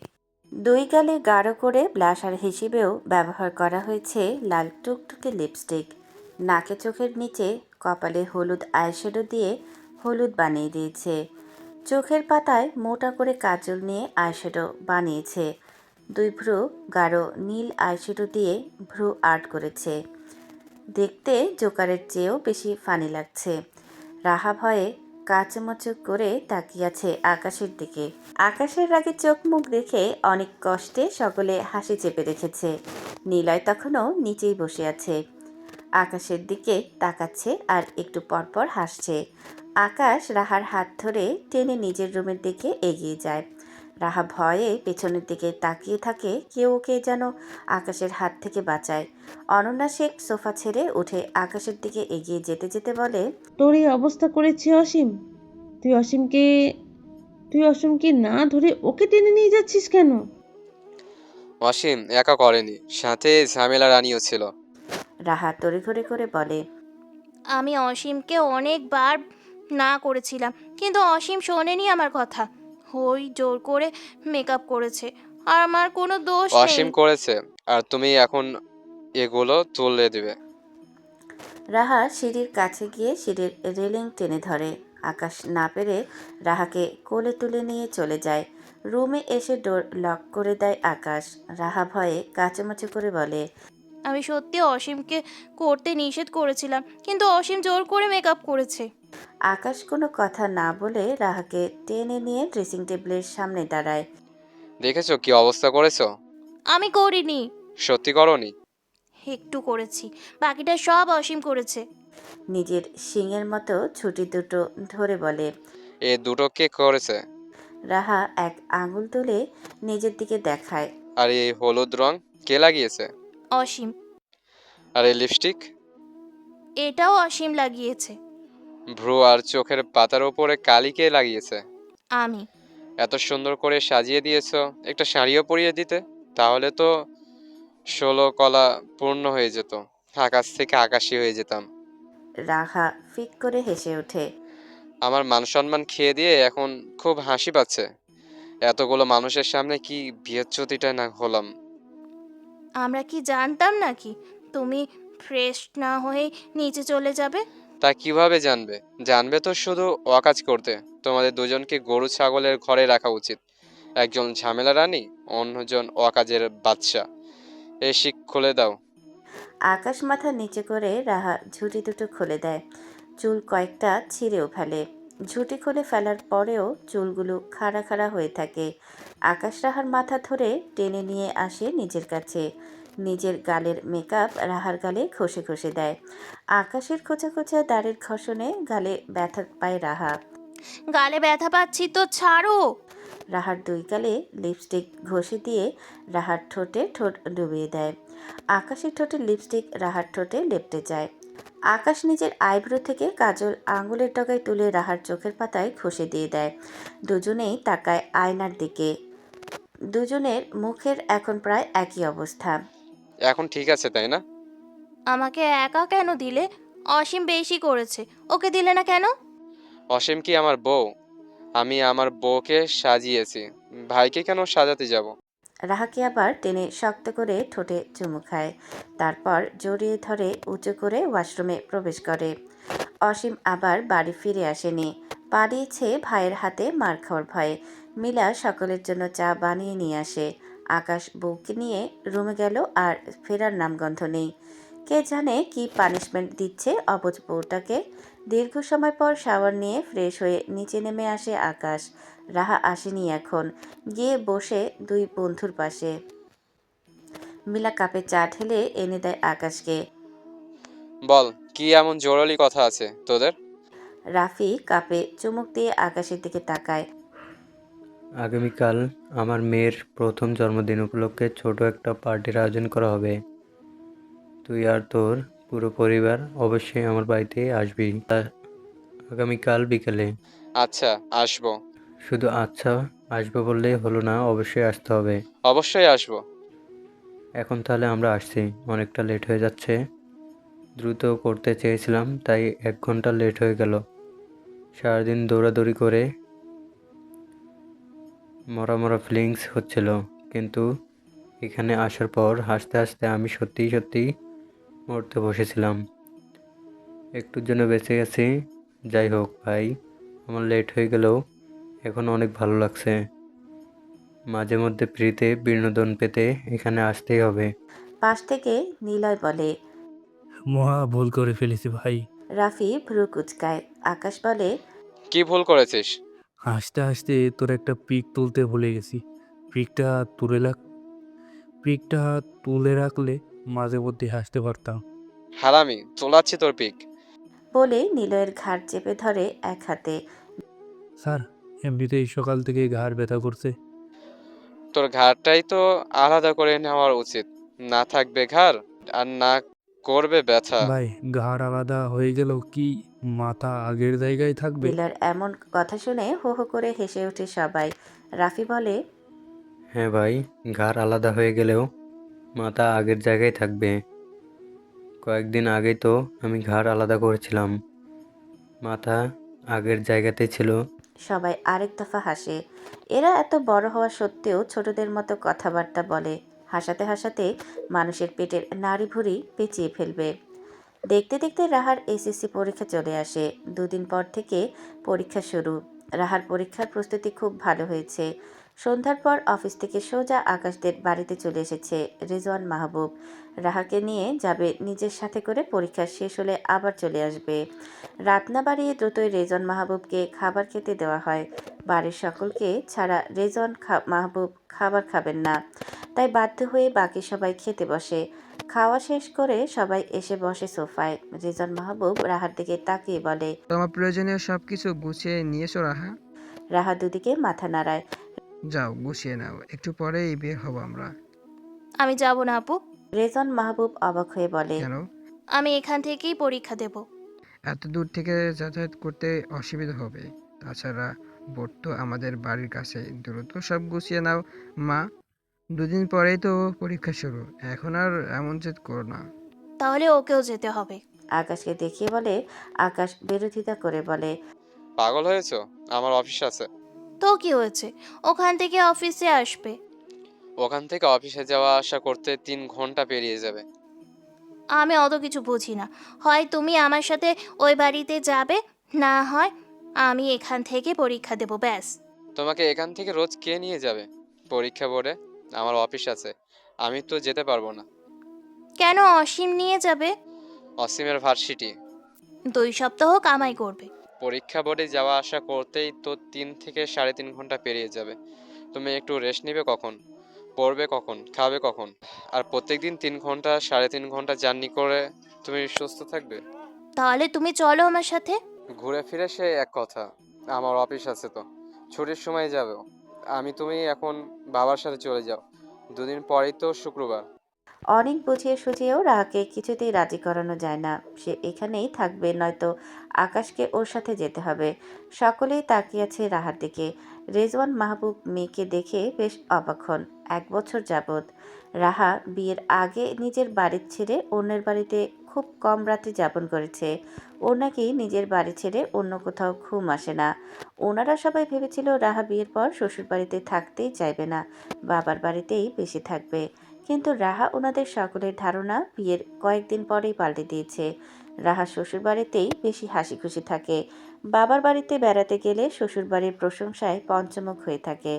Speaker 8: 2 গালে গাঢ় করে ব্লাশার হিসেবেও ব্যবহার করা হয়েছে লাল টুকটুকে লিপস্টিক। নাকে চোখের নিচে কপালে হলুদ আইশ্যাডো দিয়ে হলুদ বানিয়ে দিয়েছে। চোখের পাতায় মোটা করে কাজল নিয়ে আইশ্যাডো বানিয়েছে। 2 ভ্রু গাঢ় নীল আইশ্যাডো দিয়ে ভ্রু আর্ট করেছে। দেখতে জোকারের চেয়েও বেশি ফানি লাগছে। রাহা ভয়ে কাচমচক করে তাকিয়ে আছে আকাশের দিকে। আকাশের রাগে চোখ মুখ দেখে অনেক কষ্টে সকলে হাসি চেপে রেখেছে। নিলয় তখনও নিচেই বসে আছে, আকাশের দিকে তাকাচ্ছে আর একটু পরপর হাসছে। আকাশ রাহার হাত ধরে টেনে নিজের রুমের দিকে এগিয়ে যায়। রাহা ভয়ে পেছনের দিকে তাকিয়ে থাকে, কেউ ওকে যেন আকাশের হাত থেকে বাঁচায়। অনন্যা শেখ সোফা ছেড়ে উঠে আকাশের দিকে এগিয়ে যেতে যেতে বলে,
Speaker 6: তোর এই অবস্থা করেছে অসীম, তুই অসীমকে না ধরে ওকে টেনে নিয়ে যাচ্ছিস কেন?
Speaker 4: অসীম একা করেনি, সাথে ঝামেলা রানীও ছিল।
Speaker 1: রাহা তড়িঘড়ি করে বলে।
Speaker 3: আমি অসীমকে অনেকবার না করেছিলাম, কিন্তু অসীম শোনেনি আমার কথা। ওই জোর করে মেকআপ করেছে, আর আমার কোনো দোষ নেই।
Speaker 4: অসীম করেছে, আর তুমি এখন এগুলো তুলে দিবে।
Speaker 1: রাহা সিঁড়ির কাছে গিয়ে সিঁড়ির রেলিং টেনে ধরে। আকাশ না পেরে রাহাকে কোলে তুলে নিয়ে চলে যায়। রুমে এসে ডোর লক করে দেয় আকাশ। রাহা ভয়ে কাচুমাচু করে বলে।
Speaker 3: আমি সত্যি অসীমকে করতে নিষেধ করেছিলাম, কিন্তু অসীম জোর করে মেকআপ করেছে।
Speaker 1: আকাশ কোনো কথা না বলে রাহাকে টেনে নিয়ে ড্রেসিং টেবিলের সামনে দাঁড়ায়।
Speaker 4: দেখেছো কি অবস্থা করেছো?
Speaker 3: আমি করিনি।
Speaker 4: সত্যি করনি?
Speaker 3: একটু করেছি, বাকিটা সব অসীম করেছে।
Speaker 1: নিজের শিংয়ের মতো ছুটি দুটো ধরে বলে।
Speaker 4: এ দুটো কে করেছে?
Speaker 1: রাহা এক আঙুল তুলে নিজের দিকে দেখায়।
Speaker 4: আর এই হলুদ রং কে লাগিয়েছে?
Speaker 3: অসীম।
Speaker 4: আর এই লিপস্টিক?
Speaker 3: এটাও অসীম লাগিয়েছে।
Speaker 4: ভ্রু আর চোখের পাতার উপরে কালি কে লাগিয়েছে?
Speaker 3: আমি।
Speaker 4: এত সুন্দর করে সাজিয়ে দিয়েছো, একটা শাড়িও পরিয়ে দিতে, তাহলে তো 16 কলা পূর্ণ হয়ে যেত, আকাশ থেকে আকাশী হয়ে যেতাম।
Speaker 1: রাহা ফিক করে হেসে ওঠে।
Speaker 4: আমার মান সম্মান খেয়ে দিয়ে এখন খুব হাসি পাচ্ছে। এতগুলো মানুষের সামনে কি বিয়েচ্যুতিটা না হলাম।
Speaker 3: আমরা কি জানতাম নাকি তুমি ফ্রেশ না হয়ে নিচে চলে যাবে?
Speaker 4: তা কিভাবে জানবে? জানবে তো শুধু অকাজ করতে। তোমাদের দুজনকে গরু ছাগলের ঘরে রাখা উচিত। একজন ঝামেলা রানী, অন্যজন অকাজের বাদশা। এই শিক খুলে দাও।
Speaker 1: আকাশ মাথা নিচে করে রাহা ঝুঁটি দুটো খুলে দেয়। চুল কয়েকটা ছিঁড়েও ফেলে। ঝুঁটি খুলে ফেলার পরেও চুলগুলো খাড়া খাড়া হয়ে থাকে। আকাশ রাহার মাথা ধরে টেনে নিয়ে আসে নিজের কাছে। নিজের গালের মেকআপ রাহার গালে ঘষে ঘষে দেয়। আকাশের খোঁচা খোঁচা দাড়ির ঘষণে গালে ব্যথা পায় রাহা।
Speaker 3: গালে ব্যথা পাচ্ছি তো ছাড়ো।
Speaker 1: রাহার দুই গালে লিপস্টিক ঘষে দিয়ে রাহার ঠোঁটে ঠোঁট ডুবিয়ে দেয়। আকাশের ঠোঁটে লিপস্টিক রাহার ঠোঁটে লেপটে যায়। আকাশ নিজের আইব্রো থেকে কাজল আঙুলের ডগায় তুলে রাহার চোখের পাতায় ঘষে দিয়ে দেয়। দুজনেই তাকায় আয়নার দিকে। দুজনের মুখের এখন প্রায় একই অবস্থা।
Speaker 4: এখন ঠিক আছে তাই না?
Speaker 3: আমাকে একা কেন দিলে? অসীম বেশি করেছে, ওকে দিলে না কেন?
Speaker 4: অসীম কি আমার বউ? আমি আমার বউকে সাজিয়েছি, ভাইকে কেন সাজাতে যাব?
Speaker 1: রাহাকে আবার টেনে শক্ত করে ঠোঁটে চুমু খায়। তারপর জড়িয়ে ধরে উঁচু করে ওয়াশরুমে প্রবেশ করে। অসীম আবার বাড়ি ফিরে আসেনি। পালিয়েছে ভাইয়ের হাতে মার খাওয়ার ভয়ে। মিলা সকলের জন্য চা বানিয়ে নিয়ে আসে। আকাশ বউকে নিয়ে রুমে গেল, আর ফেরার নামগন্ধ নেই। কে জানে কি পানিশমেন্ট দিচ্ছে অবুঝ বউটাকে। দীর্ঘ সময় পর শাওয়ার নিয়ে ফ্রেশ হয়ে নিচে নেমে আসে আকাশ। রাহা আসেনি এখন। গিয়ে বসে দুই বন্ধুর পাশে। মিলা কাপে চা ঢেলে এনে দেয় আকাশকে।
Speaker 4: বল, কি এমন জরুরি কথা আছে তোদের?
Speaker 1: রাফি কাপে চুমুক দিয়ে আকাশের দিকে তাকায়।
Speaker 14: আগামীকাল আমার মেয়ের প্রথম জন্মদিন উপলক্ষে ছোট একটা পার্টির আয়োজন করা হবে। তুই আর তোর পুরো পরিবার অবশ্যই আমার বাড়িতে আসবি আগামীকাল বিকেলে।
Speaker 4: আচ্ছা, আসবো।
Speaker 14: শুধু আচ্ছা আসবো বললেই হলো না, অবশ্যই আসতে হবে।
Speaker 4: অবশ্যই আসবো।
Speaker 14: এখন তাহলে আমরা আসছি, অনেকটা লেট হয়ে যাচ্ছে। দ্রুত করতে চেয়েছিলাম, তাই 1 ঘন্টা লেট হয়ে গেল। সারাদিন দৌড়াদৌড়ি করে মরা মরা ফিলিংস হচ্ছিল, কিন্তু এখানে আসার পর হাসতে হাসতে আমি সত্যিই মরতে বসেছিলাম। একটুর জন্য বেঁচে গেছি। যাই হোক ভাই, আমার লেট হয়ে গেলেও এখন অনেক ভালো লাগছে। মাঝে মধ্যে ফ্রিতে বিনোদন পেতে এখানে আসতেই হবে।
Speaker 1: পাশ থেকে নিলয় বলে।
Speaker 15: মহা ভুল করে ফেলেছি ভাই।
Speaker 1: রাফি ভ্রু কুচকায়। আকাশ বলে।
Speaker 4: কি ভুল করেছিস?
Speaker 15: হাসতে হাসতে তোর একটা পিক তুলতে ভুলে গেছি। পিকটা তুলে রাখলে মাঝে মধ্যে হাসতে পারতাম।
Speaker 4: হারামি, তোলাচ্ছি তোর পিক।
Speaker 1: বলে নিলয়ের ঘাড় চেপে ধরে এক হাতে।
Speaker 15: স্যার, এমনিতেই সকাল থেকে ঘাড় ব্যথা করছে।
Speaker 4: তোর ঘাড়টাই তো আলাদা করে নেওয়ার উচিত। না থাকবে ঘাড় আর না করবে ব্যথা।
Speaker 15: ভাই, ঘাড় আলাদা হয়ে গেল কি মাথা আগের জায়গায় থাকবে?
Speaker 1: নীলার এমন কথা শুনে হো হো করে হেসে ওঠে সবাই। রাফি বলে,
Speaker 14: হ্যাঁ ভাই, ঘাড় আলাদা হয়ে গেলেও মাথা আগের জায়গায় থাকবে। কয়েকদিন আগেই তো আমি ঘাড় আলাদা করেছিলাম, মাথা আগের জায়গাতেই ছিল।
Speaker 1: সবাই আরেক দফা হাসে। এরা এত বড় হওয়া সত্ত্বেও ছোটদের মতো কথাবার্তা বলে। হাসাতে হাসাতে মানুষের পেটের নাড়ি ভুড়ি পেঁচিয়ে ফেলবে। দেখতে দেখতে রাহার এসএসসি পরীক্ষা চলে আসে। 2 দিন পর থেকে পরীক্ষা শুরু। রাহার পরীক্ষার প্রস্তুতি খুব ভালো হয়েছে। সন্ধ্যার পর অফিস থেকে সোজা আকাশদের বাড়িতে চলে এসেছে রেজওয়ান মাহবুব। রাহাকে নিয়ে যাবে নিজের সাথে করে, পরীক্ষা শেষ হলে আবার চলে আসবে। রাত না বাড়িয়ে দ্রুতই রেজন মাহবুবকে খাবার খেতে দেওয়া হয়। বাড়ির সকলকে ছাড়া রেজন মাহবুব খাবার খাবেন না, তাই বাধ্য হয়ে বাকি সবাই খেতে বসে। খাওয়া শেষ করে সবাই এসে বসে সোফায়। রেজন মাহবুব রাহার দিকে তাকিয়ে বলে,
Speaker 16: তোমার প্রয়োজনীয় সবকিছু গুছিয়ে নিয়েছো রাহা?
Speaker 1: রাহা দুদিকে মাথা নাড়ায়।
Speaker 16: যাও গুছিয়ে নাও, একটু পরেই বের হব আমরা।
Speaker 3: আমি যাব না আপু।
Speaker 1: রেজন মাহবুব অবাক হয়ে বলে,
Speaker 16: কেন?
Speaker 3: আমি এখান থেকেই পরীক্ষা দেব।
Speaker 16: এত দূর থেকে যাতায়াত করতে অসুবিধা হবে। তাছাড়া বোর্ড তো আমাদের বাড়ির কাছে। দ্রুত সব গুছিয়ে নাও মা, 2 দিন পরেই তো পরীক্ষা শুরু। এখন আর এমন জেদ করো না।
Speaker 3: তাহলে ওকেও যেতে হবে।
Speaker 1: আকাশকে দেখিয়ে বলে। আকাশ বিরোধিতা করে বলে,
Speaker 4: পাগল হয়েছো? আমার অফিস আছে।
Speaker 3: তো কি হয়েছে, ওখান থেকে অফিসে আসবে।
Speaker 4: ওখান থেকে অফিসে যাওয়া আসা করতে 3 ঘন্টা পেরিয়ে যাবে।
Speaker 3: আমি অত কিছু বুঝি না। হয় তুমি আমার সাথে ওই বাড়িতে যাবে, না হয় আমি এখান থেকে পরীক্ষা দেব, ব্যাস।
Speaker 4: তোমাকে এখান থেকে রোজ কে নিয়ে যাবে পরীক্ষা বোর্ডে? আমার অফিস আছে, আমি তো যেতে পারবো না।
Speaker 3: কেন, অসীম নিয়ে যাবে।
Speaker 4: অসীমের ভার্সিটি।
Speaker 3: 2 সপ্তাহ কামাই করবে।
Speaker 4: পরীক্ষা বোর্ডে যাওয়া আসা করতেই তো 3 থেকে 3.5 ঘন্টা পেরিয়ে যাবে। তুমি একটু রেস্ট নিবে কখন? পড়বে কখন? খাবে কখন? আর প্রত্যেকদিন 3 ঘন্টা 3.5 ঘন্টা জার্নি করে তুমি সুস্থ থাকবে?
Speaker 3: তাহলে তুমি চলো আমার সাথে।
Speaker 4: ঘুরে ফিরে সে এক কথা। আমার অফিস আছে তো, ছুটির সময় যাবে। তুমি এখন বাবার সাথে চলে যাও, 2 দিন পরেই তো শুক্রবার।
Speaker 1: অনেক বুঝিয়ে সুঝিয়েও রাহাকে কিছুতেই রাজি করানো যায় না। সে এখানেই থাকবে, নয়তো আকাশকে ওর সাথে যেতে হবে। সকলেই তাকিয়ে আছে রাহার দিকে। রেজওয়ান মাহবুব মেয়েকে দেখে বেশ অবাক হন। 1 বছর যাবৎ রাহা বিয়ের আগে নিজের বাড়ি ছেড়ে অন্যের বাড়িতে খুব কম রাত্রি যাপন করেছে। ওর নাকি নিজের বাড়ি ছেড়ে অন্য কোথাও ঘুম আসে না। ওনারা সবাই ভেবেছিল রাহা বিয়ের পর শ্বশুর বাড়িতে থাকতেই চাইবে না, বাবার বাড়িতেই বেশি থাকবে। কিন্তু রাহা ওনাদের সকলের ধারণা বিয়ের কয়েকদিন পরেই পাল্টে দিয়েছে। রাহা শ্বশুরবাড়িতেই বেশি হাসি খুশি থাকে। বাবার বাড়িতে বেড়াতে গেলে শ্বশুরবাড়ির প্রশংসায় পঞ্চমুখ হয়ে থাকে।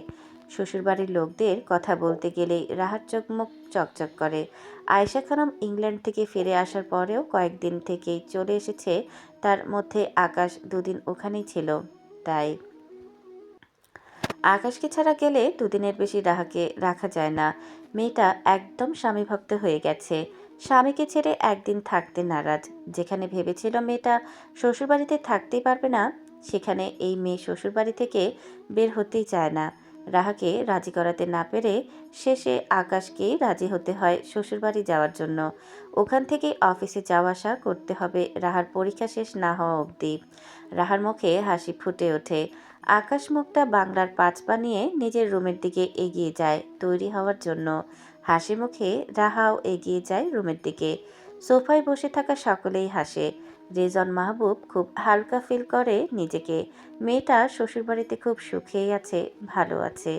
Speaker 1: শ্বশুরবাড়ির লোকদের কথা বলতে গেলেই রাহার চোখ মুখ চকচক করে। আয়েশা খানম ইংল্যান্ড থেকে ফিরে আসার পরেও কয়েকদিন থেকেই চলে এসেছে। তার মধ্যে আকাশ 2 দিন ওখানেই ছিল। তাই আকাশকে ছাড়া গেলে 2 দিনের বেশি রাহাকে রাখা যায় না। মেয়েটা একদম স্বামীভক্ত হয়ে গেছে। স্বামীকে ছেড়ে একদিন থাকতে নারাজ। যেখানে ভেবেছিল মেয়েটা শ্বশুরবাড়িতে থাকতেই পারবে না, সেখানে এই মেয়ে শ্বশুরবাড়ি থেকে বের হতেই চায় না। রাহাকে রাজি করাতে না পেরে শেষে আকাশকেই রাজি হতে হয় শ্বশুরবাড়ি যাওয়ার জন্য। ওখান থেকে অফিসে যাওয়া আসা করতে হবে রাহার পরীক্ষা শেষ না হওয়া অবধি। রাহার মুখে হাসি ফুটে ওঠে। আকাশ মুখটা বাংলার 5 পা নিয়ে নিজের রুমের দিকে এগিয়ে যায় তৈরি হওয়ার জন্য। হাসি মুখে রাহাও এগিয়ে যায় রুমের দিকে। সোফায় বসে থাকা সকলেই হাসে। রেজন মাহবুব খুব হালকা ফিল করে নিজেকে। মেয়েটা শ্বশুরবাড়িতে খুব সুখেই আছে, ভালো আছে।